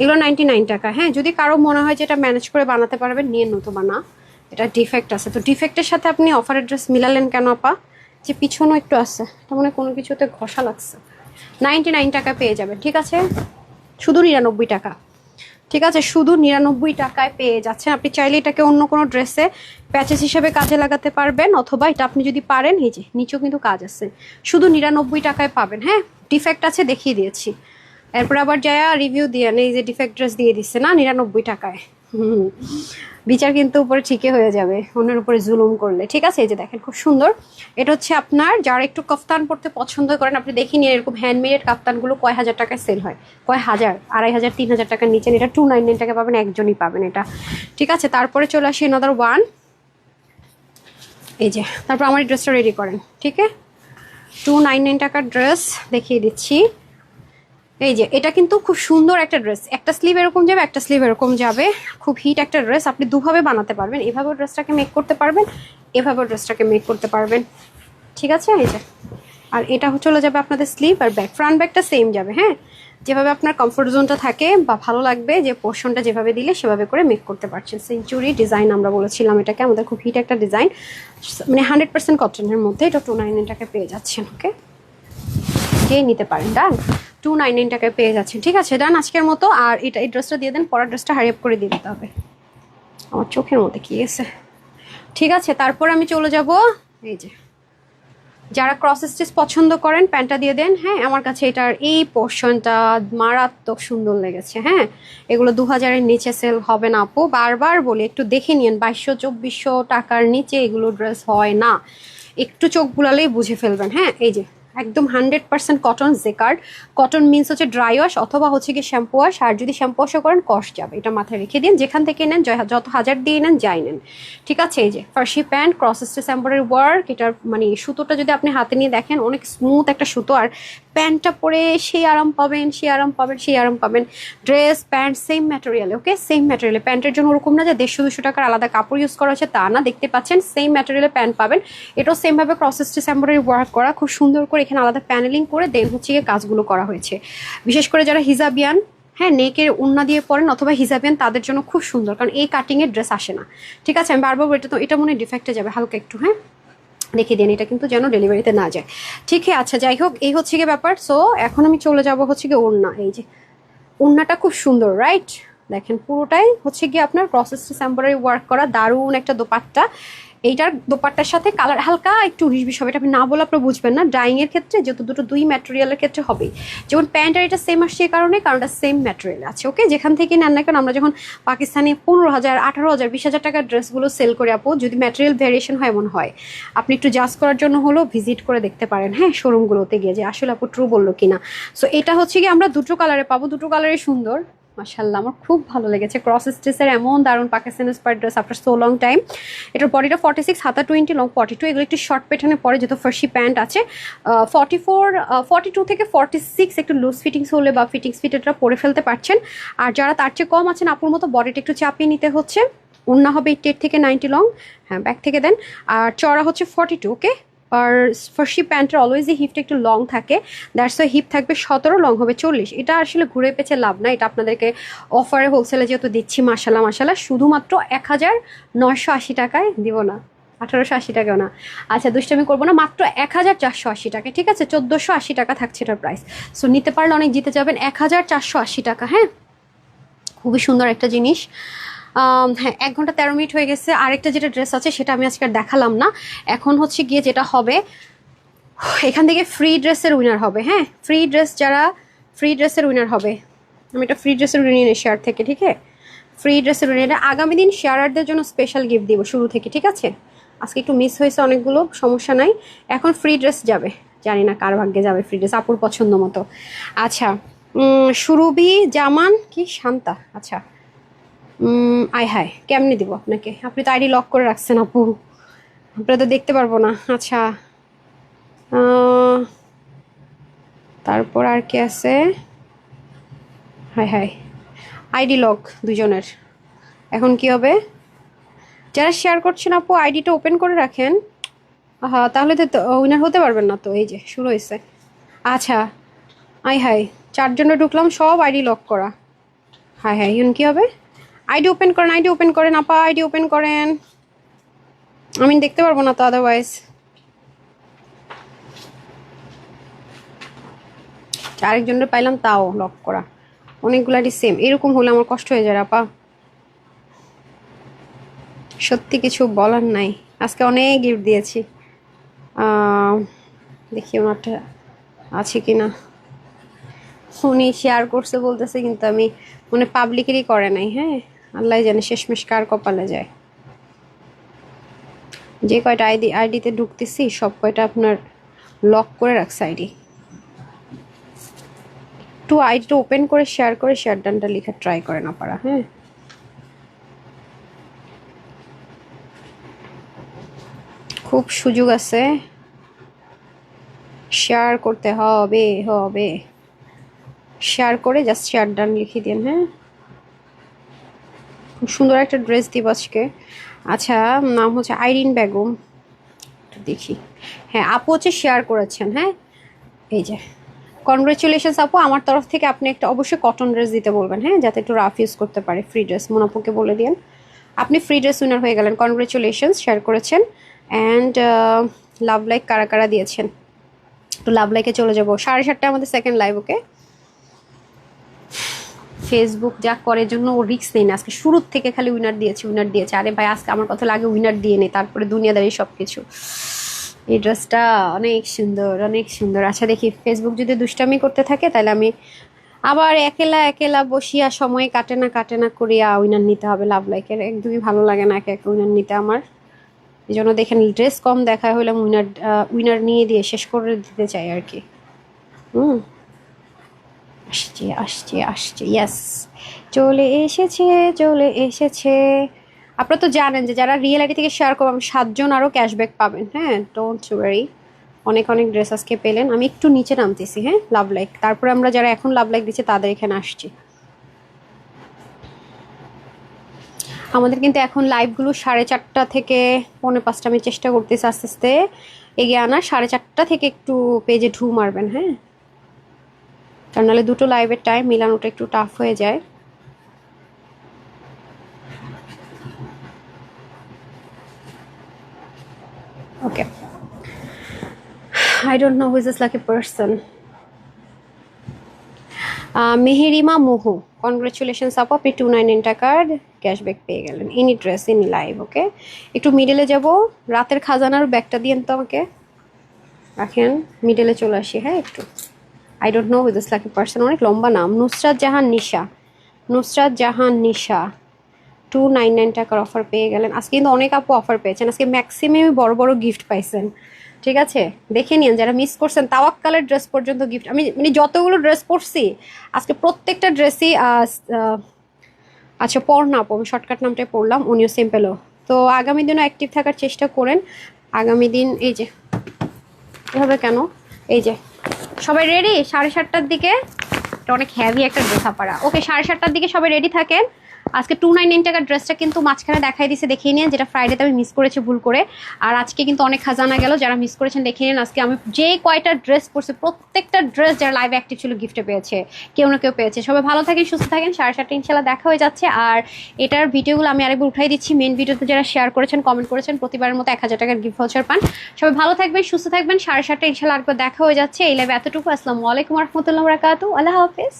এগুলো 99 টাকা, হ্যাঁ। যদি কারো মনে হয় যে এটা ম্যানেজ করে বানাতে পারবেন নিয়ে, নতুবা না। এটা ডিফেক্ট আছে, তো ডিফেক্টের সাথে আপনি অফারের ড্রেস মিলালেন কেন আপা? যে পিছনও একটু আছে, এটা মানে কোনো কিছুতে ঘষা লাগছে। 99 টাকায় পেয়ে যাবেন, ঠিক আছে। শুধু 99 টাকা, ঠিক আছে। শুধু 99 টাকায় পেয়ে যাচ্ছেন। আপনি চাইলে এটাকে অন্য কোনো ড্রেসে প্যাচেস হিসেবে কাজে লাগাতে পারবেন, অথবা এটা আপনি যদি পারেন, এই যে নিচেও কিন্তু কাজ আছে, শুধু 99 টাকায় পাবেন, হ্যাঁ। ডিফেক্ট আছে দেখিয়ে দিয়েছি, এরপর আবার যায়া রিভিউ দিয়ে এই যে ডিফেক্ট ড্রেস দিয়ে দিচ্ছে না 99 টাকায়। বিচার কিন্তু উপরে ঠিকই হয়ে যাবে অন্যের উপরে জুলুম করলে, ঠিক আছে। এই যে দেখেন খুব সুন্দর, এটা হচ্ছে আপনার যারা একটু কাফতান পরতে পছন্দ করেন, আপনি দেখে নিন এরকম হ্যান্ডমেড কাফতানগুলো কয় হাজার টাকায় সেল হয়, কয় হাজার, 2500, 3000 টাকার নিচে এটা 299 টাকা পাবেন, একজনই পাবেন এটা, ঠিক আছে। তারপরে চলে আসি another ওয়ান, এই যে তারপর আমার এই ড্রেসটা রেডি করেন, ঠিক আছে। 299 টাকার ড্রেস দেখিয়ে দিচ্ছি। এই যে এটা কিন্তু খুব সুন্দর একটা ড্রেস, একটা স্লিভ এরকম যাবে, একটা স্লিভ এরকম যাবে, খুব হিট একটা ড্রেস। আপনি দুভাবে বানাতে পারবেন, এভাবেও ড্রেসটাকে মেক করতে পারবেন, এভাবেও ড্রেসটাকে মেক করতে পারবেন, ঠিক আছে। এই যে আর এটা চলে যাবে আপনাদের স্লিভ আর ব্যাক, ফ্রন্ট ব্যাকটা সেম যাবে, হ্যাঁ। যেভাবে আপনার কমফোর্ট জোনটা থাকে বা ভালো লাগবে যে পোর্শনটা যেভাবে দিলে সেভাবে করে মেক করতে পারছেন। সেঞ্চুরি ডিজাইন আমরা বলেছিলাম এটাকে, আমাদের খুব হিট একটা ডিজাইন, মানে 100% কটনের মধ্যে, এটা 299 টাকা পেয়ে যাচ্ছেন, ওকে। কে নিতে পারেন, ডান। 299 টাকায় পেয়ে যাচ্ছেন, ঠিক আছে, ডান আজকের মতো। আর এটা এই ড্রেসটা দিয়ে দেন, পরের ড্রেসটা হারি আপ করে দিয়ে দিতে হবে, আমার চোখের মধ্যে কি আছে, ঠিক আছে। তারপর আমি চলে যাব, এই যে যারা ক্রস স্টিচ পছন্দ করেন প্যান্টটা দিয়ে দেন, হ্যাঁ। আমার কাছে এটার এই পোর্শনটা মারাত্মক সুন্দর লেগেছে, হ্যাঁ। এগুলো 2000-এর নিচে সেল হবে না আপু, বারবার বলি একটু দেখে নিন, 2200-2400 টাকার নিচে এগুলো ড্রেস হয় না, একটু চোখ বুলালেই বুঝে ফেলবেন, হ্যাঁ। এই যে একদম 100% কটন জেকার্ড, কটন মিন্স হচ্ছে ড্রাই ওয়াশ অথবা হচ্ছে কি শ্যাম্পু ওয়াশ, আর যদি শ্যাম্পু ওয়াশও করেন কস্ট যাবে, এটা মাথায় রেখে দিন, যেখান থেকে নেন যত হাজার দিয়ে নেন যাই নেন, ঠিক আছে। এই যে ফার্সি pant, cross stitch embroidery work, এটার মানে সুতোটা যদি আপনি হাতে নিয়ে দেখেন অনেক স্মুথ একটা সুতো, আর প্যান্টটা পরে সেই আরাম পাবেন, সেই আরাম পাবেন, সেই আরাম পাবেন। ড্রেস প্যান্ট সেম ম্যাটেরিয়ালে, ওকে, সেম ম্যাটেরিয়ালে। প্যান্টের জন্য ওরকম না যে 150-200 টাকার আলাদা কাপড় ইউজ করা হচ্ছে, তা না, দেখতে পাচ্ছেন সেম ম্যাটেরিয়ালে প্যান্ট পাবেন। এটাও সেমভাবে ক্রস স্টিচ এমব্রয়ডারি ওয়ার্ক করা, খুব সুন্দর করে এখানে আলাদা প্যানেলিং করে দেন হচ্ছে গিয়ে কাজগুলো করা হয়েছে। বিশেষ করে যারা হিজাবিয়ান, হ্যাঁ, নেকের উন্না দিয়ে পরেন অথবা হিজাবিয়ান, তাদের জন্য খুব সুন্দর, কারণ এই কাটিংয়ের ড্রেস আসে না, ঠিক আছে। আমি বারবার এটা তো এটা মনে হয় ডিফেক্টে যাবে হালকা একটু, হ্যাঁ, দেখিয়ে দিন, এটা কিন্তু যেন ডেলিভারিতে না যায়, ঠিক আছে। আচ্ছা যাই হোক, এই হচ্ছে গিয়ে ব্যাপার। সো এখন আমি চলে যাব হচ্ছে গিয়ে ওড়না, এই যে ওড়নাটা খুব সুন্দর, রাইট। দেখেন পুরোটাই হচ্ছে গিয়ে আপনার ক্রস স্টিচ এমব্রয়ডারি ওয়ার্ক করা, দারুণ একটা দোপাট্টা। এইটার দোপাট্টার সাথে কালার হালকা একটু 19-20 হবে, এটা আপনি না বলে আপনারা বুঝবেন না। ডাইং এর ক্ষেত্রে যেহেতু দুটো দুই ম্যাটেরিয়ালের ক্ষেত্রে হবেই, যেমন প্যান্ট আর এটা সেম আসছে এই কারণটা সেম ম্যাটেরিয়াল আছে, ওকে। যেখান থেকে নেন না কেন, আমরা যখন পাকিস্তানি 15,000, 18,000, 20,000 টাকার ড্রেসগুলো সেল করে আপু, যদি ম্যাটেরিয়াল ভেরিয়েশন হয় এমন হয়, আপনি একটু জাজ করার জন্য হলেও ভিজিট করে দেখতে পারেন, হ্যাঁ, শোরুমগুলোতে গিয়ে যে আসলে আপু ট্রু বললো কিনা। সো এটা হচ্ছে কি আমরা দুটো কালারে পাবো, দুটো কালারই সুন্দর, মাশাআল্লাহ, আমার খুব ভালো লেগেছে। ক্রস স্টিচের এমন দারুণ Pakistani inspired dress after so long time. এটার বডিটা 46, হাতা 20, লং 42, এগুলো একটু শর্ট প্যাটার্নে পরে, যেহেতু ফার্সি প্যান্ট আছে। 42 থেকে 46 একটু লুজ ফিটিংস হলে বা ফিটিংস ফিটেডটা পরে ফেলতে পারছেন। আর যারা তার চেয়ে কম আছেন, আপুর মতো বডিটা একটু চাপিয়ে নিতে হচ্ছে। ওড়না হবে 80 থেকে 90 লং, হ্যাঁ, ব্যাক থেকে দেন। আর চড়া হচ্ছে 42, ওকে। আর ফার্সি প্যান্টের অলওয়েজই হিপটা একটু লং থাকে, দ্যাটস ওয়াই হিপ থাকবে 17, লং হবে 40। এটা আসলে ঘুরে পেছে লাভ না, এটা আপনাদেরকে অফারে হোলসেলে যেহেতু দিচ্ছি, মাশাল্লাহ মাশাল্লাহ, শুধুমাত্র 1980 টাকায় দিব না, 1880 টাকাও না। আচ্ছা দুষ্টামি করবো না, মাত্র 1480 টাকা, ঠিক আছে। 1480 টাকা থাকছে এটার প্রাইস। সো নিতে পারলে অনেক জিতে যাবেন, 1480 টাকা, হ্যাঁ, খুবই সুন্দর একটা জিনিস। হ্যাঁ, 1 ঘন্টা 13 মিনিট হয়ে গেছে। আরেকটা যেটা ড্রেস আছে সেটা আমি আজকে আর দেখালাম না। এখন হচ্ছে গিয়ে যেটা হবে, এখান থেকে ফ্রি ড্রেসের উইনার হবে, হ্যাঁ, ফ্রি ড্রেস যারা ফ্রি ড্রেসের উইনার হবে, আমি এটা ফ্রি ড্রেসের উইনার শেয়ার থেকে, ঠিক আছে। ফ্রি ড্রেসের উইনার আগামী দিন শেয়ারারদের জন্য স্পেশাল গিফট দিব শুরু থেকে, ঠিক আছে। আজকে একটু মিস হয়েছে অনেকগুলো, সমস্যা নাই। এখন ফ্রি ড্রেস যাবে, জানি না কার ভাগ্যে যাবে ফ্রি ড্রেস, আপুর পছন্দ মতো। আচ্ছা, সুরভি জামান কি শান্তা, আচ্ছা। আয় হায়, কেমনে দিব আপনাকে? আপনি তো আইডি লক করে রাখছেন আপু, আপনারা তো দেখতে পারবো না। আচ্ছা, তারপর আর কি আছে? হায় হায়, আইডি লক দুজনের, এখন কি হবে? যারা শেয়ার করছেন আপু আইডিটা ওপেন করে রাখেন। হ্যাঁ, তাহলে তো উইনার হতে পারবেন না তো। এই যে শুরু হয়েছে। আচ্ছা, আয় হায়, 4 জনে ঢুকলাম, সব আইডি লক করা। হায় হায়, এখন কি হবে? আইডি ওপেন করেন, আইডি ওপেন করেন আপা, আইডি ওপেন করেন, আমি দেখতে পারবো না তো আদারওয়াইজ। আরেকজনের পাইলাম তাও লক করা, অনেকগুলো আইডি সেম। এরকম হলে আমার কষ্ট হয়ে যায় আপা, সত্যি কিছু বলার নাই। আজকে অনেক গিফট দিয়েছি, দেখি ওনারটা আছে কিনা। উনি শেয়ার করছে বলতেছে, কিন্তু আমি মানে পাবলিকেরই করে নাই। হ্যাঁ, আল্লাহ জানে শেষমেশ কার কপালে যায়। যে কয়টা আইডিতে ঢুকতেছি সব কয়টা আপনার লক করে রাখছে আইডি। একটু আইডিটা ওপেন করে শেয়ার ডানটা লেখা ট্রাই করে না পারা। হ্যাঁ, খুব সুযোগ আছে, শেয়ার করতে হবে হবে। শেয়ার করে জাস্ট শেয়ার ডান লিখে দিন। হ্যাঁ, খুব সুন্দর একটা ড্রেস দিব আজকে। আচ্ছা, নাম হচ্ছে আইরিন বেগম, দেখি। হ্যাঁ, আপু হচ্ছে শেয়ার করেছেন। হ্যাঁ, এই যে কনগ্রেচুলেশনস আপু, আমার তরফ থেকে আপনি একটা অবশ্যই কটন ড্রেস দিতে বলবেন। হ্যাঁ, যাতে একটু রাফ ইউজ করতে পারে। ফ্রি ড্রেস মোনাপুকে বলে দিন, আপনি ফ্রি ড্রেস উইনার হয়ে গেলেন। কনগ্রেচুলেশনস, শেয়ার করেছেন। অ্যান্ড লাভ লাইক কারা কারা দিয়েছেন, তো লাভ লাইকে চলে যাবো। 7:30 আমাদের সেকেন্ড লাইভ। ওকে, ফেসবুক যা করে জন্য ও রিস্ক নেই না। আজকে শুরুর থেকে খালি উইনার দিয়েছে। আরে ভাই, আজকে আমার কথা লাগে উইনার দিয়ে নেই, তারপরে দুনিয়াদারি সব কিছু। এই ড্রেসটা অনেক সুন্দর, অনেক সুন্দর। আচ্ছা দেখি, ফেসবুক যদি দুষ্টামি করতে থাকে তাহলে আমি আবার একেলা একেলা বসিয়া সময় কাটে না করিয়া উইনার নিতে হবে। লাভ লাইকের একদমই ভালো লাগে না একে একে উইনার নিতে আমার। এই জন্য দেখেন, ড্রেস কম দেখা হইলাম, উইনার নিয়ে দিয়ে শেষ করে দিতে চাই আর কি। আসছে, ইয়াস, চলে এসেছে। আপনারা তো জানেন যে যারা রিয়েল আইডি থেকে শেয়ার করবেন 7 জন আরও ক্যাশব্যাক পাবেন। হ্যাঁ, ডোন্ট ওয়ারি। অনেক অনেক ড্রেস আজকে পেলেন। আমি একটু নিচে নামতেছি। হ্যাঁ, লাভ লাইক, তারপরে আমরা যারা এখন লাভ লাইক দিচ্ছি তাদের এখানে আসছি। আমাদের কিন্তু এখন লাইভগুলো 4:30 থেকে 4:45 আমি চেষ্টা করতেছি আস্তে আস্তে এগিয়ে আনা। 4:30 থেকে একটু পেজে ঢু মারবেন। হ্যাঁ, কারণ নাহলে দুটো লাইভের টাইম মিলানোটা একটু টাফ হয়ে যায়। Okay, I don't know who is this lucky person. Meherima Mohu, congratulations আপু, আপনি 299 টাকার ক্যাশব্যাক পেয়ে গেলেন। ইনি ড্রেস, ইনি লাইভ। ওকে, একটু মিডলে যাব। রাতের খাজানার ব্যাগটা দিয়েন তো আমাকে, রাখেন। মিডলে চলে আসি। হ্যাঁ, একটু I don't know who this lucky person, অনেক লম্বা নাম। নুসরাত জাহান নিশা 299 টাকার অফার পেয়ে গেলেন। আজকে কিন্তু অনেক আপু অফার পেয়েছেন, আজকে ম্যাক্সিমাম বড় বড় গিফট পাইছেন। ঠিক আছে, দেখে নিন যারা মিস করছেন। তাওয়াক্কালের ড্রেস পর্যন্ত গিফট, আমি মানে যতগুলো ড্রেস পরছি আজকে প্রত্যেকটা ড্রেসই আচ্ছা পড়না আপু, আমি শর্টকাট নামটাই পড়লাম, উনিও সিম্পলও। তো আগামী দিনও অ্যাক্টিভ থাকার চেষ্টা করেন। আগামী দিন এই যে এভাবে কেন, এই যে সবাই রেডি 7:30টার দিকে। এটা অনেক হ্যাভি একটা ড্রেস আপারা। ওকে, 7:30টার দিকে সবাই রেডি থাকেন। আজকে 299 টাকার ড্রেসটা কিন্তু মাঝখানে দেখাই দিয়েছে, দেখিয়ে নিন, যেটা ফ্রাইডেতে আমি মিস করেছি ভুল করে। আর আজকে কিন্তু অনেক খাজানা গেল, যারা মিস করেছেন দেখে নিন। আজকে আমি যে কয়টা ড্রেস পরছি প্রত্যেকটা ড্রেস যারা লাইভ অ্যাক্টিভ ছিল গিফটে পেয়েছে, কেউ না কেউ পেয়েছে। সবাই ভালো থাকেন, সুস্থ থাকেন। 7:30 ইনশাল্লাহ দেখা হয়ে যাচ্ছে। আর এটার ভিডিওগুলো আমি আরেকবার উঠাই দিচ্ছি। মেন ভিডিওতে যারা শেয়ার করেছেন, কমেন্ট করেছেন, প্রতিবারের মতো 1000 টাকার গিফট ভাউচার পান। সবাই ভালো থাকবেন, সুস্থ থাকবেন। 7:30 ইনশাল্লাহ আরেকবার দেখা হয়ে যাচ্ছে। এই লাইভে এতটুকু। আসসালামু আলাইকুম রহমতুল্লাহ বারাকাতু। আল্লাহ হাফেজ।